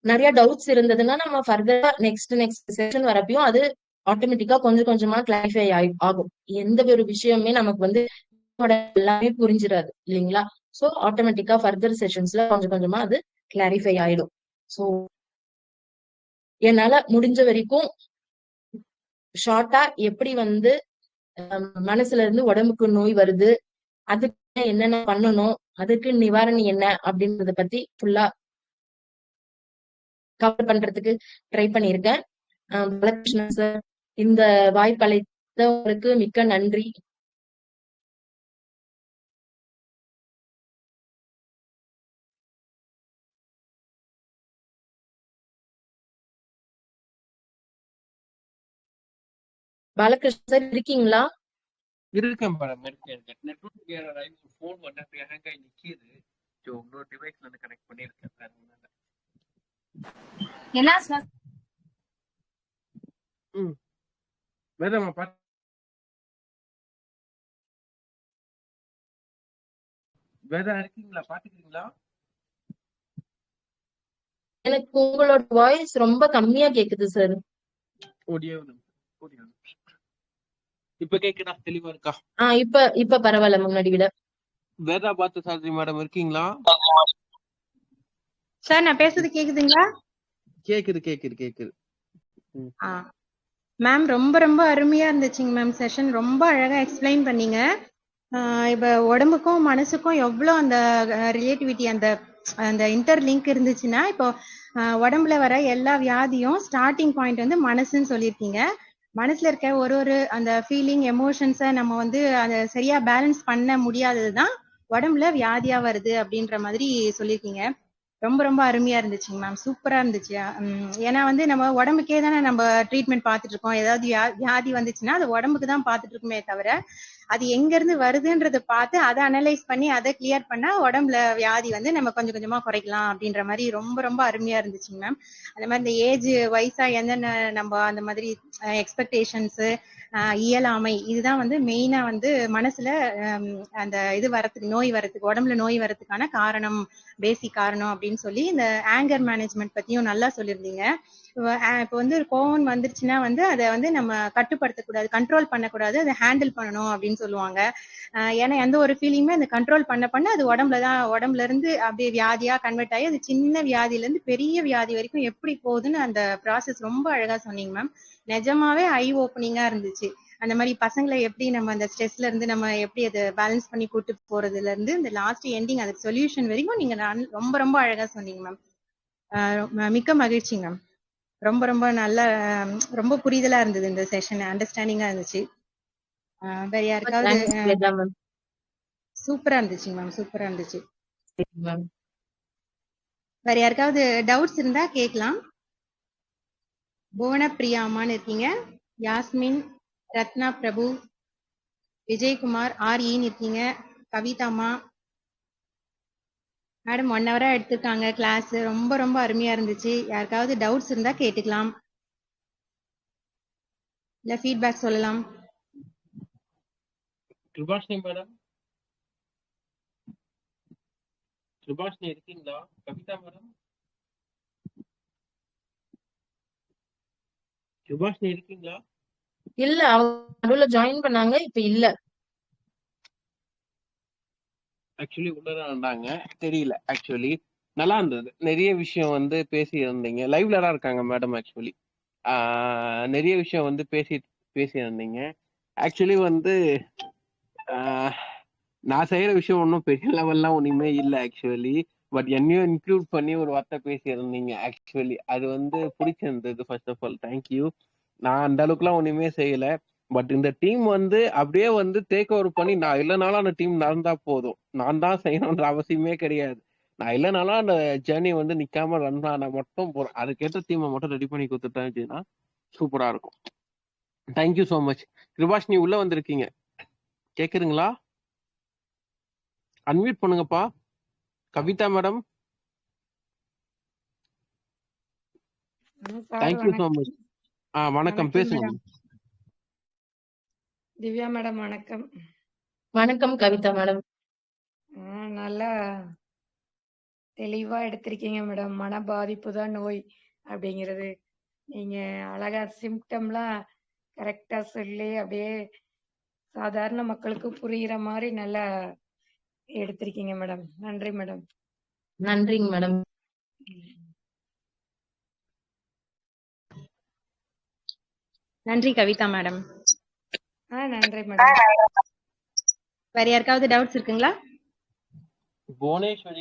நிறைய டவுட்ஸ் இருந்ததுன்னா நம்ம ஃபர்தரா நெக்ஸ்ட் செஷன் வரப்பையும் அது ஆட்டோமேட்டிக்கா கொஞ்சம் கொஞ்சமா கிளாரிஃபை ஆகும். எந்த ஒரு விஷயமே நமக்கு வந்து எல்லாமே புரிஞ்சிடாது இல்லைங்களா? சோ ஆட்டோமேட்டிக்கா ஃபர்தர் செஷன்ஸ்ல கொஞ்சம் கொஞ்சமா அது கிளாரிஃபை ஆயிடும். சோ என்னால முடிஞ்ச வரைக்கும் ஷார்ட்டா எப்படி வந்து மனசுல இருந்து உடம்புக்கு நோய் வருது, அதுக்கு என்னென்ன பண்ணணும், அதுக்கு நிவாரணி என்ன அப்படின்றத பத்தி ஃபுல்லா கவர் பண்றதுக்கு ட்ரை பண்ணியிருக்கேன். பாலகிருஷ்ணன் சார், இந்த வாய்ப்பளித்தவங்களுக்கு மிக்க நன்றி. பாலகிருஷ்ணன் சார் இருக்கீங்களா? இருக்கேன் மேடம், இருக்கேன். நெட்வொர்க் ஏரர் ஆகி ஃபோன் வந்து ஹேங் ஆகி நிக்கிது. ஸோ இன்னொரு டிவைஸ்ல இருந்து கனெக்ட் பண்ணியிருக்கேன். வேற ஒண்ணும் இல்ல. வேதம்மா வேதா இருக்கீங்களா? பாத்துக்கிறீங்களா? எனக்கு உங்களோட வாய்ஸ் ரொம்ப கம்மியா கேக்குது சார். இப்ப கேக்குதா? தெளிவா இருக்கா? இப்ப பரவாயில்ல முன்னாடி விட. வேதா பார்த்த சாரதி மேடம் இருக்கீங்களா? சார் நான் பேசுறது கேக்குதுங்களா? கேக்குது கேக்குது கேக்குது. மேம் ரொம்ப ரொம்ப அருமையா இருந்துச்சுங்க மேம். செஷன் ரொம்ப அழகா எக்ஸ்பிளைன் பண்ணீங்க. இப்ப உடம்புக்கும் மனசுக்கும் எவ்வளவு அந்த ரிலேட்டிவிட்டி, அந்த அந்த இன்டர் லிங்க் இருந்துச்சுன்னா, இப்போ உடம்புல வர எல்லா வியாதியும் ஸ்டார்டிங் பாயிண்ட் வந்து மனசுன்னு சொல்லியிருக்கீங்க. மனசுல இருக்க ஒரு ஒரு அந்த ஃபீலிங், எமோஷன்ஸை நம்ம வந்து அதை சரியா பேலன்ஸ் பண்ண முடியாததுதான் உடம்புல வியாதியா வருது அப்படின்ற மாதிரி சொல்லியிருக்கீங்க. ரொம்ப ரொம்ப அருமையா இருந்துச்சுங்க மேம். சூப்பரா இருந்துச்சு. ஏன்னா வந்து நம்ம உடம்புக்கே தானே நம்ம ட்ரீட்மெண்ட் பார்த்துட்டு இருக்கோம். ஏதாவது வியாதி வந்துச்சுன்னா அது உடம்புக்கு தான் பார்த்துட்டு இருக்குமே தவிர அது எங்க இருந்து வருதுன்றத பார்த்து அதை அனலைஸ் பண்ணி அதை கிளியர் பண்ணா உடம்புல வியாதி வந்து நம்ம கொஞ்சம் கொஞ்சமா குறைக்கலாம் அப்படின்ற மாதிரி ரொம்ப ரொம்ப அருமையா இருந்துச்சுங்க மேம். அந்த மாதிரி இந்த ஏஜ் வயசா என்னென்ன நம்ம அந்த மாதிரி எக்ஸ்பெக்டேஷன்ஸ், இயலாமை, இதுதான் வந்து மெயினா வந்து மனசுல அந்த இது வரத்துக்கு, நோய் வரத்துக்கு, உடம்புல நோய் வரத்துக்கான காரணம், பேசிக் காரணம் அப்படின்னு சொல்லி இந்த ஆங்கர் மேனேஜ்மெண்ட் பத்தியும் நல்லா சொல்லியிருந்தீங்க. இப்போ வந்து ஒரு கோவம் வந்துருச்சுன்னா வந்து அதை வந்து நம்ம கட்டுப்படுத்தக்கூடாது, கண்ட்ரோல் பண்ணக்கூடாது, அதை ஹேண்டில் பண்ணணும் அப்படின்னு சொல்லுவாங்க. ஏன்னா எந்த ஒரு ஃபீலிங்குமே அந்த கண்ட்ரோல் பண்ண அது உடம்புல இருந்து அப்படியே வியாதியா கன்வெர்ட் ஆகி அது சின்ன வியாதியில இருந்து பெரிய வியாதி வரைக்கும் எப்படி போகுதுன்னு அந்த ப்ராசஸ் ரொம்ப அழகா சொன்னீங்க மேம். நிஜமாவே ஐ ஓப்பனிங்கா இருந்துச்சு. அந்த மாதிரி பசங்களை எப்படி நம்ம அந்த ஸ்ட்ரெஸ்ல இருந்து நம்ம எப்படி அதை பேலன்ஸ் பண்ணி கூட்டு போறதுல இருந்து இந்த லாஸ்ட் எண்டிங் அதுக்கு சொல்யூஷன் வரைக்கும் நீங்க ரொம்ப ரொம்ப அழகா சொன்னீங்க மேம். மிக்க மகிழ்ச்சி மேம். ரொம்ப ரொம்ப நல்ல ரொம்ப புரிதலா இருந்தது இந்த செஷன், அண்டர்ஸ்டாண்டிங்கா இருந்துச்சு. வேற யாருக்காவது தேங்க்ஸ் ஸ்வேதா மேம். சூப்பரா இருந்துச்சுங்க மேம், சூப்பரா இருந்துச்சு. மேம் வேற யாருக்காவது டவுட்ஸ் இருந்தா கேட்கலாம். புவனப்பிரியா அம்மான்னு இருக்கீங்க, யாஸ்மின், ரத்னா பிரபு, விஜயகுமார், ஆர்இன்னு இருக்கீங்க, கவிதாமா மேடம் 1 ஹவரா எடுத்திருக்காங்க கிளாஸ். ரொம்ப ரொம்ப அருமையா இருந்துச்சு. யாருக்காவது டவுட்ஸ் இருந்தா கேட்டுக்கலாம், இல்ல ஃபீட்பேக் சொல்லலாம். கிருபாஷினி மேடம், கிருபாஷினி இருக்கீங்களா? கவிதா மேடம், கிருபாஷினி இருக்கீங்களா? இல்ல, அவங்க ஜாயின் பண்ணாங்க, இப்ப இல்ல. ஆக்சுவலி உள்ளதான் இருந்தாங்க, தெரியல. ஆக்சுவலி நல்லா இருந்தது, நிறைய விஷயம் வந்து பேசி இருந்தீங்க. லைவ்ல தான் இருக்காங்க மேடம். ஆக்சுவலி நிறைய விஷயம் வந்து பேசி இருந்தீங்க. ஆக்சுவலி வந்து நான் செய்யற விஷயம் ஒன்றும் பெரிய லெவல்லாம் ஒண்ணுமே இல்லை ஆக்சுவலி. பட் என்னையும் இன்க்ளூட் பண்ணி ஒரு வார்த்தை பேசி இருந்தீங்க. ஆக்சுவலி அது வந்து பிடிச்சிருந்தது. First of all thank you. நான் அந்த அளவுக்குலாம் ஒண்ணுமே செய்யல. பட் இந்த டீம் வந்து அப்படியே வந்து டேக் ஓவர் பண்ணி, நான் இல்லைனாலும் அந்த டீம் நடந்தா போதும். நான் தான் செய்யணுன்ற அவசியமே கிடையாது. நான் இல்லைனாலும் அந்த ஜேர்னி வந்து நிக்காம ரன் ஆனா மட்டும் போறேன். அதுக்கேற்ற டீமை மட்டும் ரெடி பண்ணி கொடுத்துட்டாச்சுன்னா சூப்பரா இருக்கும். Thank you so much. கிருபாஷினி உள்ள வந்திருக்கீங்க, கேக்குறீங்களா? அன்மியூட் பண்ணுங்கப்பா. Kavitha madam, sir thank you so much. வணக்கம், வணக்கம் பேசுங்க. மேடம். திவ்யா மேடம் வணக்கம். வணக்கம் கவிதா மேடம். நல்லா தெளிவா எடுத்திருக்கீங்க மேடம். மன பாதிப்பு தான் நோய் அப்படிங்கிறது. நீங்க அழகா சிம்டம்லாம் கரெக்டா சொல்லி அப்படியே சாதாரண மக்களுக்கு புரியுற மாதிரி நல்லா எடுத்திருக்கீங்க மேடம். நன்றி மேடம். நன்றிங்க மேடம். நன்றி கவிதா மேடம். நன்றி மேடம். வேற யாருக்காவது டவுட்ஸ் இருக்குங்களா? புவனேஸ்வரி,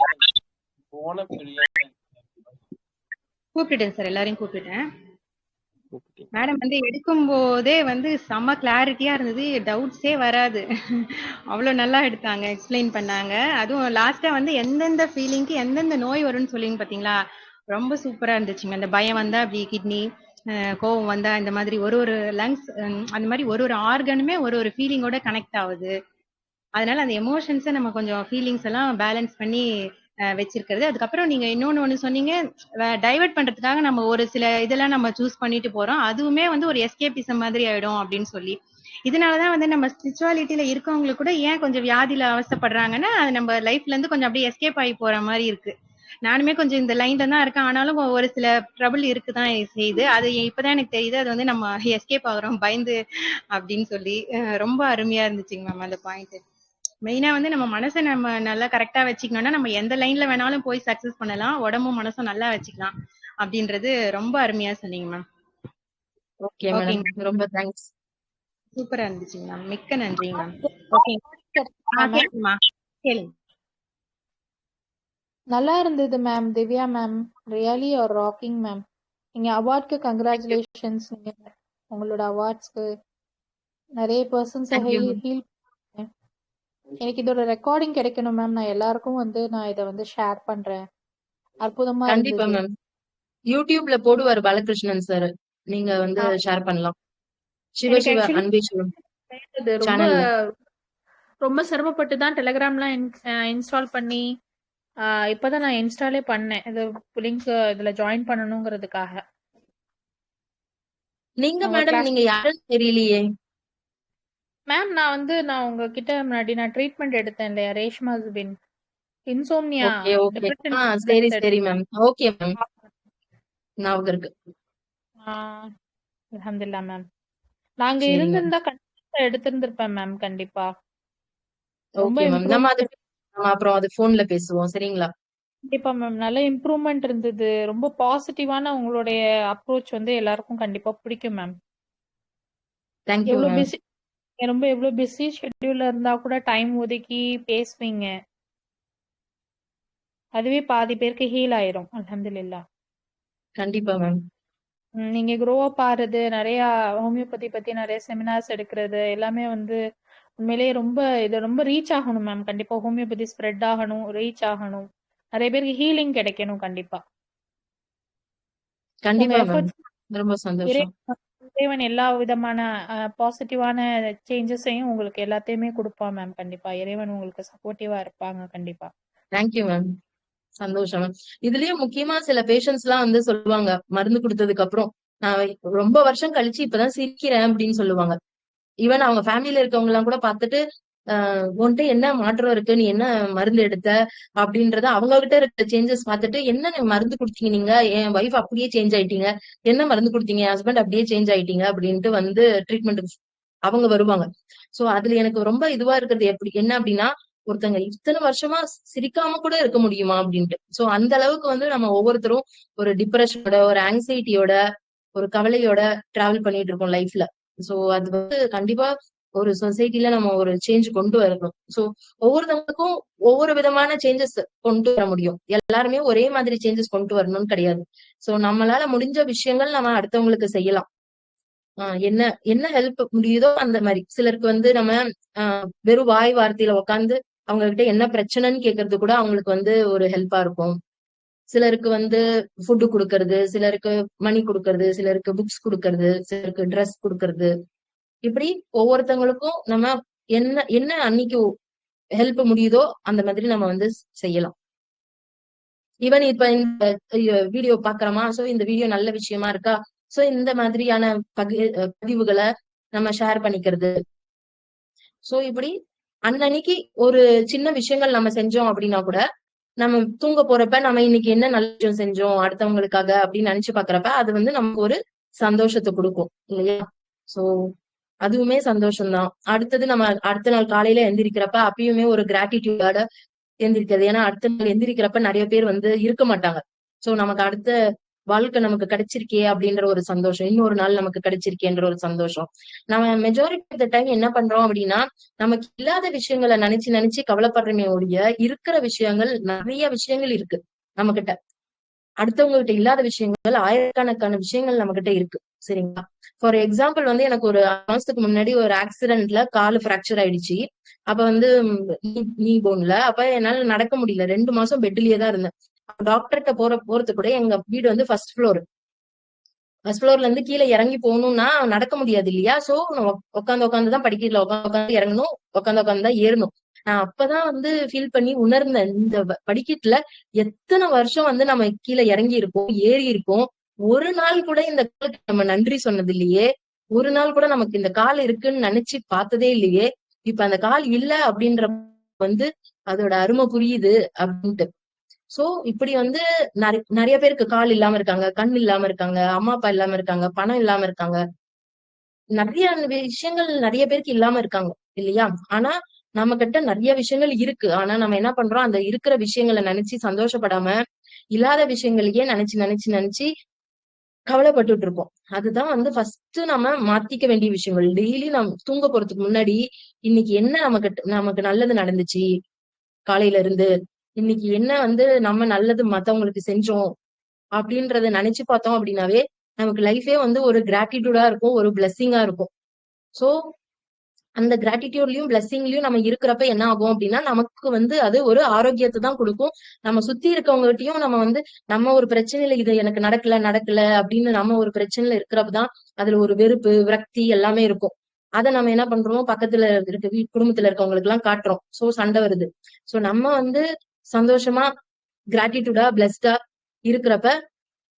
கூப்பிட்டுட்டேன் சார், எல்லாரையும் கூப்பிட்டுட்டேன். மேடம் வந்து எடுக்கும் போதே வந்து செம்ம கிளாரிட்டியா இருந்தது, டவுட்ஸே வராது. அவ்வளவு நல்லா எடுத்தாங்க, எக்ஸ்பிளைன் பண்ணாங்க. அதுவும் லாஸ்டா வந்து எந்தெந்த ஃபீலிங்க்கு எந்தெந்த நோய் வரும்னு சொல்லிங்க பாத்தீங்களா, ரொம்ப சூப்பரா இருந்துச்சுங்க. அந்த பயம் வந்தா அப்படி கிட்னி, கோவம் வந்தா இந்த மாதிரி ஒரு ஒரு லங்ஸ், அந்த மாதிரி ஒரு ஒரு ஆர்கனுமே ஒரு ஒரு ஃபீலிங்கோட கனெக்ட் ஆகுது. அதனால அந்த எமோஷன்ஸை நம்ம கொஞ்சம் ஃபீலிங்ஸ் எல்லாம் பேலன்ஸ் பண்ணி வச்சிருக்கிறது. அதுக்கப்புறம் நீங்க இன்னொன்னு ஒண்ணு சொன்னீங்க, டைவர்ட் பண்றதுக்காக நம்ம ஒரு சில இதெல்லாம் நம்ம சூஸ் பண்ணிட்டு போறோம், அதுவுமே வந்து ஒரு எஸ்கேபிசம் மாதிரி ஆயிடும் அப்படின்னு சொல்லி. இதனாலதான் வந்து நம்ம ஸ்பிரிச்சுவாலிட்டியில இருக்கவங்களுக்கு கூட ஏன் கொஞ்சம் வியாதியில அவசப்படுறாங்கன்னா, அது நம்ம லைஃப்ல இருந்து கொஞ்சம் அப்படியே எஸ்கேப் ஆகி போற மாதிரி இருக்கு. நானுமே கொஞ்சம் இந்த லைன்ல தான் இருக்கேன், ஆனாலும் ஒரு சில ட்ரபிள் இருக்குதான் செய்யுது. அது இப்பதான் எனக்கு தெரியுது, அது வந்து நம்ம எஸ்கேப் ஆகுறோம் பயந்து அப்படின்னு சொல்லி. ரொம்ப அருமையா இருந்துச்சுங்க மேம் அந்த பாயிண்ட். மெயினா வந்து நம்ம மனசை நம்ம நல்லா கரெக்டா வச்சுக்கணும்னா நம்ம எந்த லைன்ல வேணாலும் போய் சக்சஸ் பண்ணலாம், உடம்பும் மனசும் நல்லா வச்சுக்கலாம் அப்படின்றது ரொம்ப அருமையா சொன்னீங்க மேம். ஓகே மேடம், ரொம்ப தேங்க்ஸ். சூப்பரா இருந்துச்சுங்க மேம், மிக்க நன்றிங்க மேம். ஓகே கேளுங்கம்மா, கேளுங்க. நல்லா இருந்தது மேம். திவ்யா மேம் ரியலி ஒரு ராக்கிங் மேம். நீங்க அவார்ட்க்கு கங்க்ராச்சுலேஷன்ஸ். நீங்க உங்களோட அவார்ட்ஸ்க்கு நிறைய பர்சன்ஸை Thank you, ma'am. ஹீல். எனக்கு இதோட ரெக்கார்டிங் கிடைக்கணும் மேம். நான் எல்லாருக்கும் வந்து நான் இதை வந்து ஷேர் பண்றேன். அற்புதமா கண்டிப்பா இருந்தது. மேம். யூடியூப்ல போடுவாரு பாலகிருஷ்ணன் சார், நீங்க வந்து ஷேர் பண்ணலாம். எனக்கு சிவ actually அன்பே சிவம் இது ரொம்ப சேனல்ல. ரொம்ப சிரமப்பட்டு தான் டெலிகிராம்லாம் இன்ஸ்டால் பண்ணி இப்பதான் நான் இன்ஸ்டாலே பண்ணேன். இது லிங்க் இதுல ஜாயின் பண்ணணுங்கிறதுக்காக. நீங்க உங்க மேடம், கிளாஸ் நீங்க யாருன்னு தெரியலையே. மேம் நான் உங்ககிட்ட முன்னாடி நான் ட்ரீட்மெண்ட் எடுத்தேன் இல்லையா, Reshma Jubin, insomnia, okay okay. Depression சரி சரி மேம். ஓகே மேம், ஞாபகம் இருக்கு. அல்ஹம்துலில்லாஹ் மேம். நாங்க சரி மேம். இருந்திருந்தா கண்டிப்பா எடுத்திருந்திருப்பேன் மேம், கண்டிப்பா. ரொம்ப ஓகே மேம், நம்ம அது அப்புறம் அது போன்ல பேசுவோம், சரிங்களா? கண்டிப்பா மேம். நல்ல இம்ப்ரூவ்மெண்ட் இருந்தது. ரொம்ப பாசிட்டிவான உங்களுடைய அப்ரோச் வந்து எல்லாருக்கும் கண்டிப்பா பிடிக்கும் மேம். Thank you ma'am. எவ்வளவு பிஸி ஷெட்யூல்ல இருந்தா கூட டைம் ஒதுக்கி பேசுவீங்க. அதுவே பாதி பேருக்கு ஹீல் ஆயிரும். அல்ஹம்துலில்லாஹ். கண்டிப்பா மேம். நீங்க க்ரோ அப் ஆறது, நிறைய ஹோமியோபதி பத்தி நிறைய செமினார்ஸ் எடுக்கிறது எல்லாமே வந்து உண்மையிலேயே இது ரொம்ப ரீச் ஆகணும் மேம். கண்டிப்பா ஹோமியோபதி ஸ்ப்ரெட் ஆகணும், ரீச் ஆகணும், நிறைய பேருக்கு ஹீலிங் கிடைக்கணும் கண்டிப்பா. உங்க கண்டிப்பா மேம். எஃபர்ட்ஸ் ரொம்ப சந்தோஷம். இறைவன் எல்லா விதமான பாசிட்டிவான சேஞ்சஸையும் உங்களுக்கு எல்லாத்தையுமே கொடுப்பான் மேம். கண்டிப்பா இறைவன் உங்களுக்கு சப்போர்ட்டிவா இருப்பாங்க கண்டிப்பா. Thank you ma'am. சந்தோஷம் மேம். இதுலயும் முக்கியமா சில பேஷண்ட்ஸ் எல்லாம் வந்து சொல்லுவாங்க, மருந்து கொடுத்ததுக்கு அப்புறம் நான் ரொம்ப வருஷம் கழிச்சு இப்பதான் சிரிக்கிறேன் அப்படின்னு சொல்லுவாங்க. ஈவன் அவங்க ஃபேமிலில இருக்கவங்க எல்லாம் கூட பார்த்துட்டு உன்கிட்ட என்ன மாற்றம் இருக்கு, நீ என்ன மருந்து எடுத்த அப்படின்றத அவங்க கிட்ட இருக்க சேஞ்சஸ் பார்த்துட்டு, என்ன மருந்து கொடுத்தீங்க நீங்க, என் ஒய்ஃப் அப்படியே சேஞ்ச் ஆயிட்டீங்க, என்ன மருந்து கொடுத்தீங்க, என் ஹஸ்பண்ட் அப்படியே சேஞ்ச் ஆயிட்டீங்க அப்படின்ட்டு வந்து ட்ரீட்மெண்ட்டுக்கு அவங்க வருவாங்க. சோ அதுல எனக்கு ரொம்ப இதுவா இருக்கிறது என்ன அப்படின்னா, ஒருத்தங்க இத்தனை வருஷமா சிரிக்காம கூட இருக்க முடியுமா அப்படின்ட்டு. சோ அந்த அளவுக்கு வந்து நம்ம ஒவ்வொருத்தரும் ஒரு டிப்ரெஷனோட, ஒரு ஆங்ஸைட்டியோட, ஒரு கவலையோட டிராவல் பண்ணிட்டு இருக்கோம் லைஃப்ல. சோ அது வந்து கண்டிப்பா ஒரு சொசைட்டில நம்ம ஒரு சேஞ்ச் கொண்டு வரணும். சோ ஒவ்வொருத்தவங்களுக்கும் ஒவ்வொரு விதமான சேஞ்சஸ் கொண்டு வர முடியும். எல்லாருமே ஒரே மாதிரி சேஞ்சஸ் கொண்டு வரணும்னு கிடையாது. சோ நம்மளால முடிஞ்ச விஷயங்கள் நம்ம அடுத்தவங்களுக்கு செய்யலாம். என்ன என்ன ஹெல்ப் முடியுதோ அந்த மாதிரி. சிலருக்கு வந்து நம்ம வெறும் வாய் வார்த்தையில உட்காந்து அவங்க கிட்ட என்ன பிரச்சனைன்னு கேட்கறது கூட அவங்களுக்கு வந்து ஒரு ஹெல்ப்பா இருக்கும். சிலருக்கு வந்து ஃபுட்டு கொடுக்கறது, சிலருக்கு மணி கொடுக்கறது, சிலருக்கு புக்ஸ் கொடுக்கறது, சிலருக்கு ட்ரெஸ் கொடுக்கறது, இப்படி ஒவ்வொருத்தவங்களுக்கும் நம்ம என்ன என்ன அன்னைக்கு ஹெல்ப் முடியுதோ அந்த மாதிரி நம்ம வந்து செய்யலாம். ஈவன் இப்ப இந்த வீடியோ பாக்குறோமா, சோ இந்த வீடியோ நல்ல விஷயமா இருக்கா, சோ இந்த மாதிரியான பதிவுகளை நம்ம ஷேர் பண்ணிக்கிறது. சோ இப்படி அன்னன்னைக்கு ஒரு சின்ன விஷயங்கள் நம்ம செஞ்சோம் அப்படின்னா கூட, நம்ம தூங்க போறப்ப நம்ம இன்னைக்கு என்ன நல்ல விஷயம் செஞ்சோம் அடுத்தவங்களுக்காக அப்படின்னு நினைச்சு பாக்குறப்ப அது வந்து நமக்கு ஒரு சந்தோஷத்தை கொடுக்கும் இல்லையா? சோ அதுவுமே சந்தோஷம்தான். அடுத்தது நம்ம அடுத்த நாள் காலையில எந்திரிக்கிறப்ப அப்பயுமே ஒரு கிராட்டிடியூடோட எந்திரிக்கிறது. ஏன்னா அடுத்த நாள் எந்திரிக்கிறப்ப நிறைய பேர் வந்து இருக்க மாட்டாங்க. சோ நமக்கு அடுத்த வாழ்க்கை நமக்கு கிடைச்சிருக்கே அப்படின்ற ஒரு சந்தோஷம், இன்னொரு நாள் நமக்கு கிடைச்சிருக்கேன்ற ஒரு சந்தோஷம். நம்ம மெஜாரிட்டி ஆஃப் த டைம் என்ன பண்றோம் அப்படின்னா, நமக்கு இல்லாத விஷயங்களை நினைச்சு நினைச்சு கவலைப்படுறமே ஒழிய, இருக்கிற விஷயங்கள் நிறைய விஷயங்கள் இருக்கு நம்ம கிட்ட. அடுத்தவங்க கிட்ட இல்லாத விஷயங்கள் ஆயிரக்கணக்கான விஷயங்கள் நம்ம கிட்ட இருக்கு. சரிங்களா? ஃபார் எக்ஸாம்பிள் வந்து எனக்கு ஒரு 6 மாசத்துக்கு முன்னாடி ஒரு ஆக்சிடென்ட்ல கால் பிராக்சர் ஆயிடுச்சு. அப்ப வந்து நீ போன்ல அப்ப என்னால நடக்க முடியல. 2 மாசம் பெட்லயே தான் இருந்தேன். டாக்டர்கிட்ட போறதுக்கு கூட எங்க வீடு வந்து ஃபர்ஸ்ட் ஃப்ளோர்ல இருந்து கீழே இறங்கி போகணும்னா நடக்க முடியாது இல்லையா? சோ உட்காந்துதான் படிக்கல உட்காந்து இறங்கணும், உட்காந்துதான் ஏறணும். நான் அப்பதான் வந்து ஃபீல் பண்ணி உணர்ந்தேன், இந்த படிக்கட்டுல எத்தனை வருஷம் வந்து நம்ம கீழே இறங்கி இருக்கோம், ஏறி இருக்கோம். ஒரு நாள் கூட இந்த காலுக்கு நம்ம நன்றி சொன்னது இல்லையே. ஒரு நாள் கூட நமக்கு இந்த கால் இருக்குன்னு நினைச்சு பார்த்ததே இல்லையே. இப்ப அந்த கால் இல்ல அப்படின்ற வந்து அதோட அருமை புரியுது அப்படின்ட்டு. சோ இப்படி வந்து நிறைய பேருக்கு கால் இல்லாம இருக்காங்க, கண் இல்லாம இருக்காங்க, அம்மா அப்பா இல்லாம இருக்காங்க, பணம் இல்லாம இருக்காங்க. நிறைய விஷயங்கள் நிறைய பேருக்கு இல்லாம இருக்காங்க இல்லையா? ஆனா நம்ம கிட்ட நிறைய விஷயங்கள் இருக்கு. ஆனா நம்ம என்ன பண்றோம், அந்த இருக்கிற விஷயங்களை நினைச்சு சந்தோஷப்படாம இல்லாத விஷயங்களையே நினைச்சு நினைச்சு நினைச்சு கவலைப்பட்டுட்டு இருக்கோம். அதுதான் வந்து ஃபர்ஸ்ட் நம்ம மாத்திக்க வேண்டிய விஷயங்கள். டெய்லி நம்ம தூங்க போறதுக்கு முன்னாடி இன்னைக்கு என்ன நமக்கு நல்லது நடந்துச்சு காலையில இருந்து, இன்னைக்கு என்ன வந்து நம்ம நல்லது மத்தவங்களுக்கு செஞ்சோம் அப்படின்றத நினைச்சு பார்த்தோம் அப்படின்னாவே நமக்கு லைஃபே வந்து ஒரு கிராட்டிடியூடா இருக்கும், ஒரு பிளெஸ்ஸிங்கா இருக்கும். சோ அந்த கிராட்டிடியூட்லயும் பிளெஸ்ஸிங்லயும் நம்ம இருக்கிறப்ப என்ன ஆகும் அப்படின்னா, நமக்கு வந்து அது ஒரு ஆரோக்கியத்தை தான் கொடுக்கும். நம்ம சுத்தி இருக்கவங்ககிட்டயும் நம்ம வந்து நம்ம ஒரு பிரச்சனையில இது எனக்கு நடக்கல அப்படின்னு நம்ம ஒரு பிரச்சனையில இருக்கிறப்பதான் அதுல ஒரு வெறுப்பு, விரக்தி எல்லாமே இருக்கும். அதை நம்ம என்ன பண்றோம், பக்கத்துல இருக்க குடும்பத்துல இருக்கவங்களுக்கு எல்லாம் காட்டுறோம். சோ சண்டை வருது. சோ நம்ம வந்து சந்தோஷமா கிராட்டிடியூடா பிளெஸ்டா இருக்கிறப்ப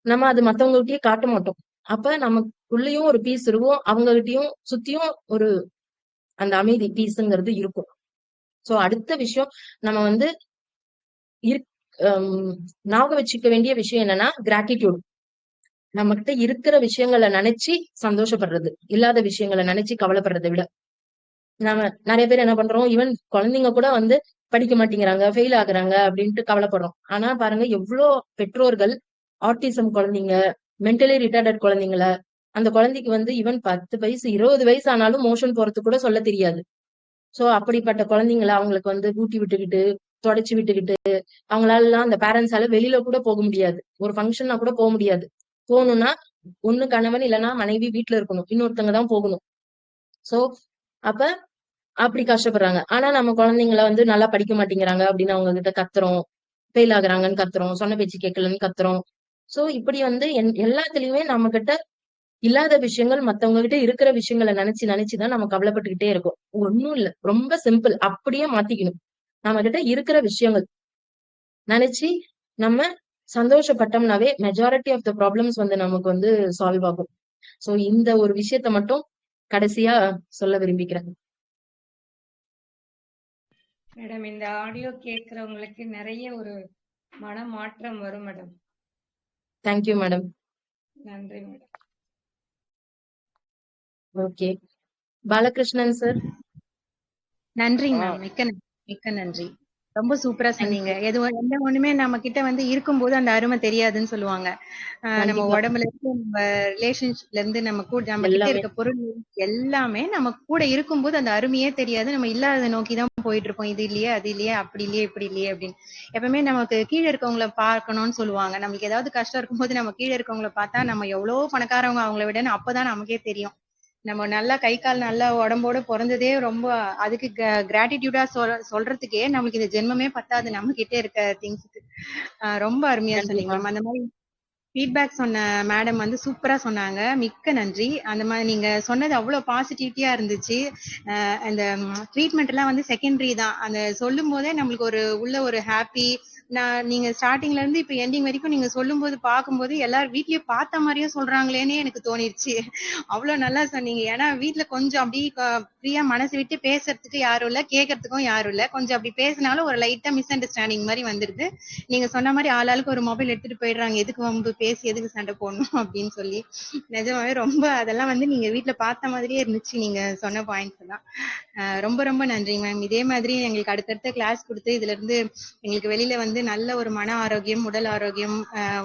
நம்ம அது மத்தவங்ககிட்டயே காட்ட மாட்டோம். அப்ப நமக்குள்ளயும் ஒரு பீஸ் இருக்கும், அவங்க கிட்டயும் சுத்தியும் ஒரு அந்த அமைதி பீஸ்ங்கிறது இருக்கும். சோ அடுத்த விஷயம் நம்ம வந்து ஞாபகம் வச்சுக்க வேண்டிய விஷயம் என்னன்னா கிராட்டிடியூட். நம்ம கிட்ட இருக்கிற விஷயங்களை நினைச்சு சந்தோஷப்படுறது, இல்லாத விஷயங்களை நினைச்சு கவலைப்படுறதை விட. நம்ம நிறைய பேர் என்ன பண்றோம், ஈவன் குழந்தைங்க கூட வந்து படிக்க மாட்டேங்கிறாங்க, ஃபெயில் ஆகுறாங்க அப்படின்ட்டு கவலைப்படுறோம். ஆனா பாருங்க எவ்வளவு பெற்றோர்கள் ஆட்டிசம் குழந்தைங்க, மென்டலி ரிட்டார்டட் குழந்தைங்கள, அந்த குழந்தைக்கு வந்து ஈவன் 10 வயசு 20 வயசு ஆனாலும் மோஷன் போறது கூட சொல்ல தெரியாது. சோ அப்படிப்பட்ட குழந்தைங்களை அவங்களுக்கு வந்து ஊட்டி விட்டுக்கிட்டு, தொடச்சு விட்டுக்கிட்டு, அவங்களால அந்த பேரண்ட்ஸால வெளியில கூட போக முடியாது, ஒரு ஃபங்க்ஷன்னா கூட போக முடியாது. போகணும்னா ஒண்ணு கணவன் இல்லைன்னா மனைவி வீட்டுல இருக்கணும், இன்னொருத்தவங்க தான் போகணும். சோ அப்ப அப்படி கஷ்டப்படுறாங்க. ஆனா நம்ம குழந்தைங்கள வந்து நல்லா படிக்க மாட்டேங்கிறாங்க அப்படின்னு அவங்க கிட்ட கத்துறோம், ஃபெயில் ஆகுறாங்கன்னு கத்துறோம், சொன்ன பேச்சு கேட்கலன்னு கத்துறோம். சோ இப்படி வந்து எல்லாத்துலயுமே நம்ம கிட்ட இல்லாத விஷயங்கள் மத்தவங்க கிட்ட இருக்கிற விஷயங்களை நினைச்சு நினைச்சுதான் நம்ம கவலைப்பட்டுக்கிட்டே இருக்கோம். ஒண்ணும் இல்ல, ரொம்ப சிம்பிள். அப்படியே மாத்திக்கணும். நம்ம கிட்ட இருக்கிற விஷயங்கள் நினைச்சு நம்ம சந்தோஷப்பட்டோம்னாவே மெஜாரிட்டி ஆஃப் த ப்ராப்ளம்ஸ் வந்து நமக்கு வந்து சால்வ் ஆகும். சோ இந்த ஒரு விஷயத்த மட்டும் கடைசியா சொல்ல விரும்பிக்கிறேன். மேடம், இந்த ஆடியோ கேட்கறவங்களுக்கு நிறைய ஒரு மன மாற்றம் வரும் மேடம். Thank you madam. நன்றி மேடம். Okay, Balakrishnan sir. நன்றிங்க ஆ மேம். மிக்க நன்றி. ரொம்ப சூப்பரா சொன்னீங்க. தேங்க்யூ. எந்த ஒண்ணுமே நம்ம கிட்ட வந்து இருக்கும்போது அந்த அருமை தெரியாதுன்னு சொல்லுவாங்க. நம்ம கண்டிப்பா. உடம்புல இருந்து, நம்ம ரிலேஷன்ஷிப்ல இருந்து, நம்ம கிட்ட எல்லாமே இருக்க பொருள் எல்லாமே நம்ம கூட இருக்கும்போது அந்த அருமையே தெரியாது. நம்ம இல்லாததை நோக்கி தான் போயிட்டு இருப்போம். இது இல்லையே, அது இல்லையே, அப்படி இல்லையே, இப்படி இல்லையே அப்படின்னு. எப்பவுமே நமக்கு கீழே இருக்கவங்கள பார்க்கணும்னு சொல்லுவாங்க. நம்மளுக்கு ஏதாவது கஷ்டம் இருக்கும்போது நம்ம கீழே இருக்கவங்கள பார்த்தா நம்ம எவ்வளவு பணக்காரவங்க அவங்கள விடன்னு அப்பதான் நமக்கே தெரியும். நம்ம நல்லா கை கால் நல்லா உடம்போட பொறந்ததே ரொம்ப அதுக்கு கிராட்டிடியூடா சொல்றதுக்கே நம்மளுக்கு இந்த ஜென்மமே பத்தாது நம்ம கிட்ட இருக்க திங்ஸ்க்கு. ரொம்ப அருமையா சொன்னீங்க கண்டிப்பா. மேம். அந்த மாதிரி ஃபீட்பேக் சொன்ன மேடம் வந்து சூப்பரா சொன்னாங்க. மிக்க நன்றி. அந்த மாதிரி நீங்க சொன்னது அவ்வளவு பாசிட்டிவிட்டியா இருந்துச்சு. அந்த ட்ரீட்மெண்ட் எல்லாம் வந்து செகண்டரி தான். அந்த சொல்லும் போதே நம்மளுக்கு ஒரு உள்ள ஒரு ஹாப்பி. நீங்க ஸ்டார்டிங்ல இருந்து இப்ப எண்டிங் வரைக்கும் நீங்க சொல்லும் போது பார்க்கும்போது எல்லாரும் வீட்லயே பார்த்த மாதிரியே சொல்றாங்களேன்னு எனக்கு தோணிருச்சு. அவ்வளவு நல்லா சொன்னீங்க. ஏன்னா வீட்ல கொஞ்சம் அப்படி ஃப்ரீயா மனசு விட்டு பேசுறதுக்கு யாரும் இல்ல, கேட்கறதுக்கும் யாரும் இல்ல. கொஞ்சம் அப்படி பேசினாலும் ஒரு லைட்டா மிஸ் அண்டர்ஸ்டாண்டிங் மாதிரி வந்துருது. நீங்க சொன்ன மாதிரி ஆளாளுக்கு ஒரு மொபைல் எடுத்துட்டு போயிடுறாங்க, எதுக்கு வம்பு பேசி எதுக்கு சண்டை போடணும் அப்படின்னு சொல்லி. நிஜமாவே ரொம்ப அதெல்லாம் வந்து நீங்க வீட்ல பார்த்த மாதிரியே இருந்துச்சு நீங்க சொன்ன பாயிண்ட்ஸ் எல்லாம். ரொம்ப ரொம்ப நன்றி மேம். இதே மாதிரி எங்களுக்கு அடுத்தடுத்த கிளாஸ் கொடுத்து இதுல இருந்து எங்களுக்கு வெளியில வந்து நல்ல ஒரு மன ஆரோக்கியம், உடல் ஆரோக்கியம்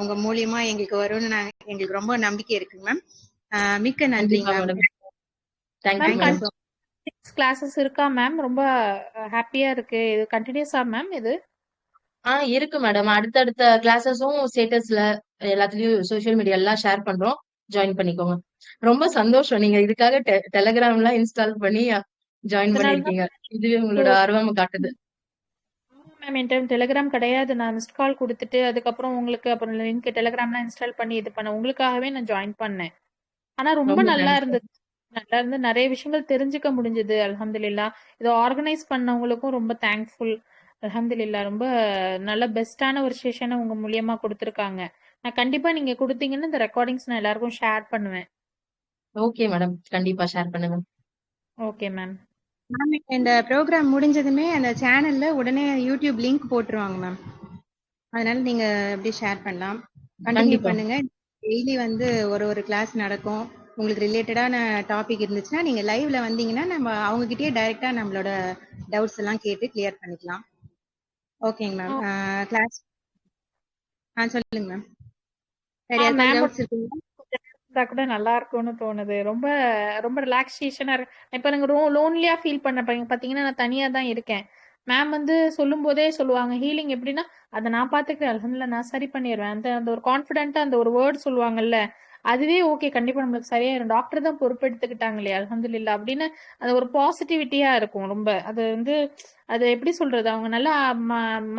உங்க மூலியமா எங்களுக்கு வரும்னு எங்களுக்கு ரொம்ப நம்பிக்கை இருக்குங்க மேம். மிக்க நன்றிங்க கண்டிப்பா ma'am. Madam. Thank you ma'am thank you madam. So classes இருக்கா மேம்? ரொம்ப ஹாப்பியா இருக்கு. இது கண்டினியூஸா மேம் இது? இருக்கு மேடம். அடுத்தடுத்த கிளாஸஸும் ஸ்டேட்டஸ்ல எல்லாத்துலயும் சோசியல் மீடியா எல்லாம் ஷேர் பண்றோம். ஜாயின் பண்ணிக்கோங்க. ரொம்ப சந்தோஷம். நீங்க இதுக்காக டெலகிராம் எல்லாம் இன்ஸ்டால் பண்ணி ஜாயின் அதனாலதான் பண்ணிருக்கீங்க. இதுவே உங்களோட ஆர்வம் காட்டுது. மேம் என்கிட்ட டெலிகிராம் கிடையாது. நான் மிஸ்ட் கால் கொடுத்துட்டு அதுக்கப்புறம் உங்களுக்கு அப்புறம் லிங்க் டெலிகிராம்லாம் இன்ஸ்டால் பண்ணி இது பண்ண உங்களுக்காகவே நான் ஜாயின் பண்ணேன். ஆனா ரொம்ப ரொம்ப நல்லா தேங்க்ஸ். இருந்தது. நல்லா இருந்து நிறைய விஷயங்கள் தெரிஞ்சுக்க முடிஞ்சது. அல்ஹம்துலில்லா. இதை ஆர்கனைஸ் பண்ணவங்களுக்கும் ரொம்ப தேங்க்ஃபுல். அல்ஹம்துலில்லா. ரொம்ப நல்ல பெஸ்டான ஒரு செஷனை உங்க மூலியமா கொடுத்துருக்காங்க. நான் கண்டிப்பா நீங்க கொடுத்தீங்கன்னு இந்த ரெக்கார்டிங்ஸ் நான் எல்லாருக்கும் ஷேர் பண்ணுவேன். Okay madam. கண்டிப்பா ஷேர் பண்ணுங்க. Okay ma'am. மேம் இந்த ப்ரோக்ராம் முடிஞ்சதுமே அந்த சேனல்ல உடனே யூடியூப் லிங்க் போட்டுருவாங்க மேம். அதனால நீங்க அப்படியே ஷேர் பண்ணலாம். கண்டினியூ கண்டிப்பா. பண்ணுங்க. டெய்லி வந்து ஒரு கிளாஸ் நடக்கும். உங்களுக்கு ரிலேட்டடான டாபிக் இருந்துச்சுன்னா நீங்க லைவ்ல வந்தீங்கன்னா நம்ம அவங்க கிட்டயே டைரக்டா நம்மளோட டவுட்ஸ் எல்லாம் கேட்டு கிளியர் பண்ணிக்கலாம். ஓகேங்க மேம். கிளாஸ் சொல்லுங்க மேம். வேற யாருக்காவது மேம் டவுட்ஸ் இருக்குங்களா? இருந்தா கூட நல்லா இருக்கும்னு தோணுது. ரொம்ப ரொம்ப ரிலாக்ஸேஷனா இருக்கு. இப்ப எனக்கு லோன்லியா ஃபீல் பண்ண பாத்தீங்கன்னா நான் தனியா தான் இருக்கேன். மேம் வந்து சொல்லும் போதே சொல்லுவாங்க ஹீலிங் எப்படின்னா அதை நான் பாத்துக்கிறேன், அல்ஹம்துலில்லாஹ் நான் சரி பண்ணிடுவேன். அந்த அந்த ஒரு கான்பிடென்ட்டா அந்த ஒரு வேர்ட் சொல்லுவாங்கல்ல, அதுவே ஓகே கண்டிப்பா நம்மளுக்கு சரியாயிரும். டாக்டர் தான் பொறுப்பெடுத்துக்கிட்டாங்களே அல்ஹம்துலில்லாஹ் அப்படின்னு அது ஒரு பாசிட்டிவிட்டியா இருக்கும் ரொம்ப. அது வந்து அது எப்படி சொல்றது, அவங்க நல்லா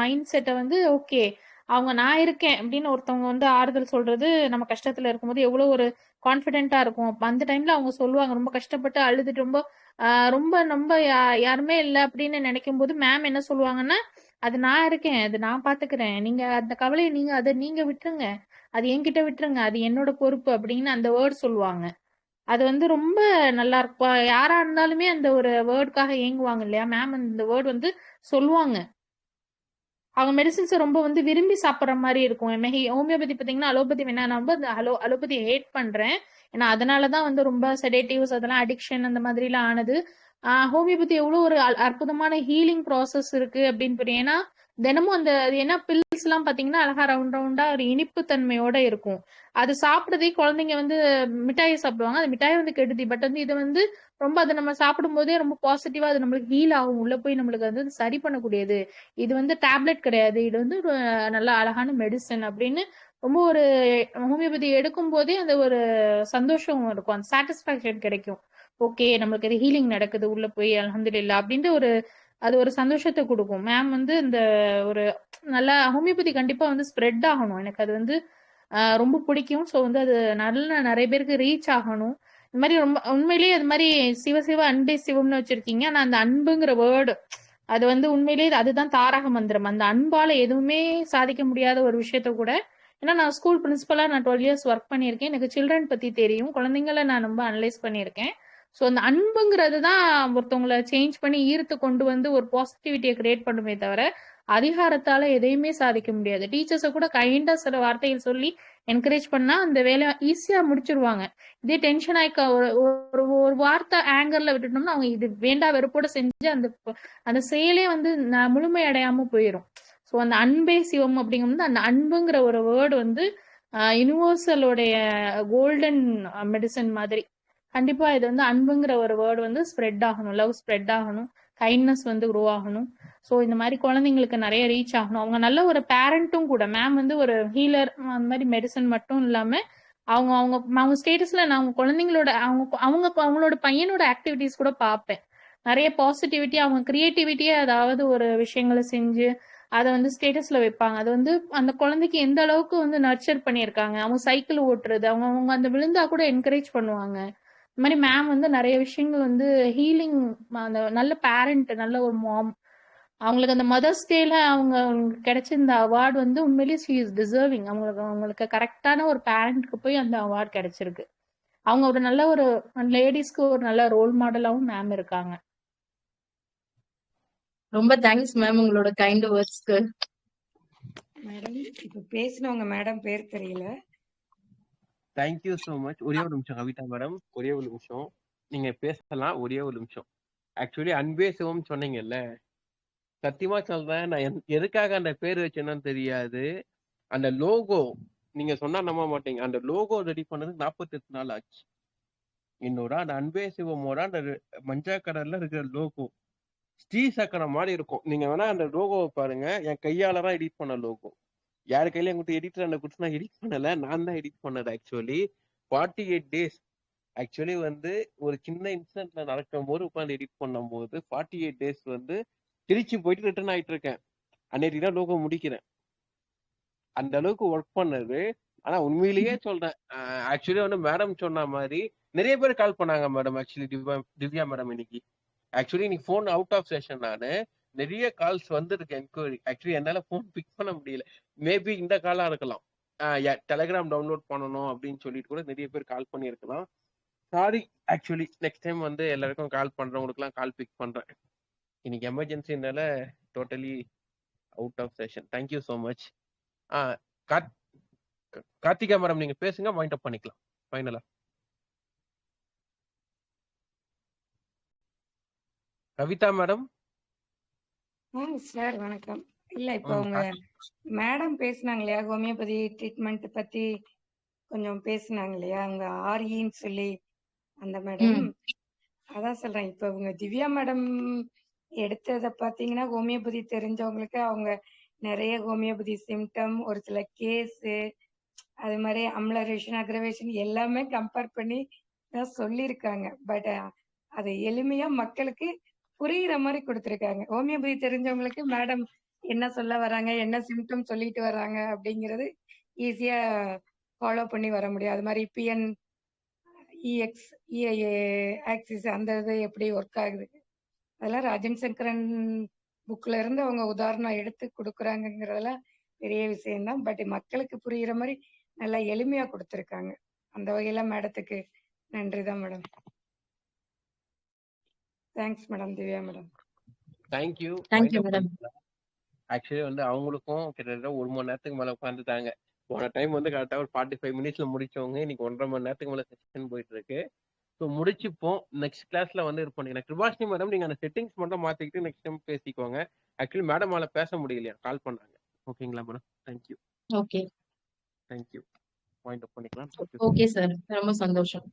மைண்ட் செட்டை வந்து ஓகே அவங்க நான் இருக்கேன் அப்படின்னு ஒருத்தவங்க வந்து ஆறுதல் சொல்றது நம்ம கஷ்டத்துல இருக்கும்போது எவ்வளவு ஒரு கான்பிடென்ட்டா இருக்கும். அப்ப அந்த டைம்ல அவங்க சொல்லுவாங்க ரொம்ப கஷ்டப்பட்டு அழுதுட்டு ரொம்ப ரொம்ப ரொம்ப யாருமே இல்லை அப்படின்னு நினைக்கும் போது மேம் என்ன சொல்லுவாங்கன்னா, அது நான் இருக்கேன், அது நான் பாத்துக்கிறேன், நீங்க அந்த கவலையை அதை நீங்க விட்டுருங்க, அது என்கிட்ட விட்டுருங்க, அது என்னோட பொறுப்பு அப்படின்னு அந்த வேர்ட் சொல்லுவாங்க. அது வந்து ரொம்ப நல்லா இருக்கும். யாரா இருந்தாலுமே அந்த ஒரு வேர்டுக்காக ஏங்குவாங்க இல்லையா, மேம் அந்த வேர்ட் வந்து சொல்லுவாங்க. அவங்க மெடிசின்ஸை ரொம்ப வந்து விரும்பி சாப்பிட்ற மாதிரி இருக்கும். ஹோமியோபதி பார்த்தீங்கன்னா அலோபதி வேணா, நான் ரொம்ப அலோபதி ஹேட் பண்றேன். ஏன்னா அதனாலதான் வந்து ரொம்ப செடேட்டிவ்ஸ் அதெல்லாம் அடிக்ஷன் அந்த மாதிரி எல்லாம் ஆனது. ஹோமியோபதி எவ்வளவு ஒரு அற்புதமான ஹீலிங் ப்ராசஸ் இருக்கு அப்படின்னு புரியும். ஏன்னா தினமும் அந்த அது என்ன பில்ஸ் எல்லாம் பாத்தீங்கன்னா அழகா ரவுண்ட் ரவுண்டா ஒரு இனிப்பு தன்மையோட இருக்கும். அது சாப்பிடுறதே குழந்தைங்க வந்து மிட்டாயை சாப்பிடுவாங்க. அது மிட்டாய் வந்து கெடுதி. பட் வந்து இது வந்து ரொம்ப அதை நம்ம சாப்பிடும் போதே ரொம்ப பாசிட்டிவா அது நம்மளுக்கு ஹீல் ஆகும். உள்ள போய் நம்மளுக்கு வந்து சரி பண்ணக்கூடியது. இது வந்து டேப்லெட் கிடையாது. இது வந்து ஒரு நல்ல அழகான மெடிசன் அப்படின்னு ரொம்ப ஒரு ஹோமியோபதி எடுக்கும் போதே அந்த ஒரு சந்தோஷம் இருக்கும். அந்த சாட்டிஸ்பாக்சன் கிடைக்கும். ஓகே நம்மளுக்கு இது ஹீலிங் நடக்குது உள்ள போய் அல்ஹம்துலில்லாஹ் அப்படின்ற ஒரு அது ஒரு சந்தோஷத்தை கொடுக்கும். மேம் வந்து இந்த ஒரு நல்லா ஹோமியோபதி கண்டிப்பா வந்து ஸ்ப்ரெட் ஆகணும். எனக்கு அது வந்து ரொம்ப பிடிக்கும். ஸோ வந்து அது நல்ல நிறைய பேருக்கு ரீச் ஆகணும். இந்த மாதிரி ரொம்ப உண்மையிலேயே அது மாதிரி சிவ சிவ அன்பே சிவம்னு வச்சிருக்கீங்க. ஆனா அந்த அன்புங்கிற வேர்டு அது வந்து உண்மையிலேயே அதுதான் தாரக மந்திரம். அந்த அன்பால எதுவுமே சாதிக்க முடியாத ஒரு விஷயத்த கூட ஏன்னா நான் ஸ்கூல் பிரின்சிபலா நான் 12 இயர்ஸ் ஒர்க் பண்ணியிருக்கேன். எனக்கு சில்ட்ரன் பத்தி தெரியும். குழந்தைங்களை நான் ரொம்ப அனலைஸ் பண்ணியிருக்கேன். ஸோ அந்த அன்புங்கிறது தான் ஒருத்தவங்களை சேஞ்ச் பண்ணி ஈர்த்து கொண்டு வந்து ஒரு பாசிட்டிவிட்டியை கிரியேட் பண்ணுமே தவிர அதிகாரத்தால எதையுமே சாதிக்க முடியாது. டீச்சர்ஸை கூட கைண்டா சில வார்த்தைகள் சொல்லி என்கரேஜ் பண்ணா அந்த வேலையை ஈஸியா முடிச்சிருவாங்க. இதே டென்ஷன் ஆயிக்க ஒரு ஒரு ஒரு வார்த்தை ஆங்கர்ல விட்டுட்டோம்னா அவங்க இது வேண்டா வெறுப்போட செஞ்சு அந்த அந்த செயலே வந்து முழுமை அடையாம போயிடும். ஸோ அந்த அன்பே சிவம் அப்படிங்கும்போது அந்த அன்புங்கிற ஒரு வேர்டு வந்து யூனிவர்சலோடைய கோல்டன் மெடிசன் மாதிரி. கண்டிப்பா இது வந்து அன்புங்கிற ஒரு வேர்டு வந்து ஸ்ப்ரெட் ஆகணும். லவ் ஸ்ப்ரெட் ஆகணும். கைண்ட்னஸ் வந்து க்ரோ ஆகணும். ஸோ இந்த மாதிரி குழந்தைங்களுக்கு நிறைய ரீச் ஆகணும். அவங்க நல்ல ஒரு பேரண்ட்டும் கூட. மேம் வந்து ஒரு ஹீலர் அந்த மாதிரி மெடிசன் மட்டும் இல்லாம அவங்க அவங்க அவங்க ஸ்டேட்டஸ்ல நான் அவங்க குழந்தைங்களோட அவங்க அவங்க அவங்களோட பையனோட ஆக்டிவிட்டிஸ் கூட பார்ப்பேன். நிறைய பாசிட்டிவிட்டி அவங்க கிரியேட்டிவிட்டியே அதாவது ஒரு விஷயங்களை செஞ்சு அதை வந்து ஸ்டேட்டஸ்ல வைப்பாங்க. அது வந்து அந்த குழந்தைக்கு எந்த அளவுக்கு வந்து நர்ச்சர் பண்ணியிருக்காங்க. அவங்க சைக்கிள் ஓட்டுறது அவங்க அவங்க அந்த விழுந்தா கூட என்கரேஜ் பண்ணுவாங்க. இந்த மாதிரி மேம் வந்து நிறைய விஷயங்கள் வந்து ஹீலிங் அந்த நல்ல பேரண்ட் நல்ல ஒரு மாம் அவங்களுக்கு அந்த மதர்ஸ் டேல அவங்களுக்கு கிடைச்ச இந்த அவார்டு வந்து உண்மையிலேயே ஷீ இஸ் டிசர்விங். அவங்களுக்கு கரெக்டான ஒரு பேரண்ட்க்கு போய் அந்த அவார்டு கிடைச்சிருக்கு. அவங்க ஒரு நல்ல ஒரு லேடிஸ்க்கு ஒரு நல்ல ரோல் மாடலாவும் மேம் இருக்காங்க. ரொம்ப தேங்க்ஸ் மேம் உங்களோட கைண்ட் வேர்ட்ஸ்க்கு. மேடம் இப்ப பேசினவங்க மேடம் பேர் தெரியல. Thank you so much. ஒரே ஒரு நிமிஷம் கவிதா மேடம், ஒரே ஒரு நிமிஷம் நீங்க பேசலாம். ஒரே ஒரு நிமிஷம். ஆக்சுவலி அன்பே சிவம் சொன்னீங்கல்ல, சத்தியமா சொல்றேன் நான் எதுக்காக அந்த பேர் வச்சேன்னு தெரியாது. அந்த லோகோ நீங்க சொன்னா நம்ப மாட்டீங்க. அந்த லோகோ ரெடி பண்ணது 48 நாள் ஆச்சு. என்னோட அந்த அன்பே சிவமோட அந்த மஞ்சா கடல்ல இருக்கிற லோகோ ஸ்ரீ சக்கரம் மாதிரி இருக்கும். நீங்க வேணா அந்த லோகோவை பாருங்க. என் கையால தான் எடிட் பண்ண லோகோ. யாரு கையில எங்கிட்ட எடிட்டர் அந்த குட்ஸ் நான் எடிட் பண்ணல, நான் தான் எடிட் பண்ணது. ஆக்சுவலி 48 days ஆக்சுவலி வந்து ஒரு சின்ன இன்சிடென்ட்ல நடக்கும் போது உட்காந்து எடிட் பண்ணும் போது 48 days வந்து திருச்சி போயிட்டு ரிட்டர்ன் ஆயிட்டு இருக்கேன். அன்னைக்கு தான் லோகோ முடிக்கிறேன். அந்த அளவுக்கு ஒர்க் பண்ணது. ஆனா உண்மையிலேயே சொல்றேன், ஆக்சுவலி வந்து மேடம் சொன்ன மாதிரி நிறைய பேர் கால் பண்ணாங்க மேடம். ஆக்சுவலி திவ்யா மேடம் இன்னைக்கு ஆக்சுவலி இன்னைக்கு ஃபோன் அவுட் ஆஃப் செஷன். நான் நிறைய கால்ஸ் வந்துருக்கு என்கொயரி. ஆக்சுவலி என்னால ஃபோன் பிக் பண்ண முடியல. மேபி இந்த காலா இருக்கலாம். டெலிகிராம் டவுன்லோட் பண்ணணும் அப்படின்னு சொல்லிட்டு கூட நிறைய பேர் கால் பண்ணியிருக்கலாம். சாரி. ஆக்சுவலி நெக்ஸ்ட் டைம் வந்து எல்லாருக்கும் கால் பண்றவங்களுக்குலாம் கால் பிக் பண்றேன். இன்னைக்கு எமர்ஜென்சினால totally out of session. Thank you so much. Karthika madam நீங்க பேசுங்க, பாயிண்ட் அப் பண்ணிக்கலாம் ஃபைனலா. கவிதா மேடம். சார் வணக்கம். இல்ல இப்ப உங்க மேடம் பேசினாங்க இல்லையா, ஹோமியோபதி ட்ரீட்மெண்ட் பத்தி கொஞ்சம் பேசினாங்க இல்லையா, அவங்க ஆர்இன்னு சொல்லி அந்த மேடம். அதான் சொல்றேன், இப்ப உங்க திவ்யா மேடம் எடுத்ததை பாத்தீங்கன்னா ஹோமியோபதி தெரிஞ்சவங்களுக்கு அவங்க நிறைய ஹோமியோபதி சிம்டம், ஒரு சில கேஸு, அது மாதிரி அம்லரேஷன் அக்ரவேஷன் எல்லாமே கம்பேர் பண்ணி தான் சொல்லியிருக்காங்க. பட் அதை எளிமையா மக்களுக்கு புரியுற மாதிரி கொடுத்துருக்காங்க. ஹோமியோபதி தெரிஞ்சவங்களுக்கு மேடம் என்ன சொல்ல வராங்க, என்ன சிம்டம் சொல்லிட்டு வராங்க அப்படிங்கிறது ஈஸியா ஃபாலோ பண்ணி வர முடியும். அது மாதிரி பிஎன் இஎக்ஸ் இஐஏ ஆக்சிஸ் அந்த இது எப்படி ஒர்க் ஆகுது அதெல்லாம் ராஜன் சங்கரன் புக்ல இருந்து அவங்க உதாரணம் எடுத்து கொடுக்குறாங்கிறதெல்லாம் பெரிய விஷயம்தான். பட் மக்களுக்கு புரியுற மாதிரி நல்லா எளிமையா கொடுத்துருக்காங்க. அந்த வகையில மேடத்துக்கு நன்றி தான் madam. Thanks madam. Divya madam. Thank you. Thank you madam. Actually வந்து அவங்களுக்கும் கிட்டத்தட்ட 1 மணி நேரத்துக்கு மேல உட்காந்துட்டாங்க. போன டைம் வந்து கரெக்டா ஒரு 45 மினிட்ஸ்ல முடிச்சவங்க இன்னைக்கு 1.5 மணி நேரத்துக்கு மேல செஷன் போயிட்டு இருக்கு. So so முடிச்சுப்போம். நெக்ஸ்ட் கிளாஸ்ல வந்து இது பண்ணிக்கிறேன். கிருபாஷினி மேடம் நீங்க அந்த செட்டிங்ஸ் மட்டும் மாத்திக்கிட்டு நெக்ஸ்ட் டைம் பேசிக்கோங்க. ஆக்சுவலி மேடமால பேச முடியலையா, கால் பண்ணாங்க. ஓகேங்களா madam? Thank you. Okay thank you. Point up பண்ணிக்கலாம். ஓகே சார், ரொம்ப சந்தோஷம்.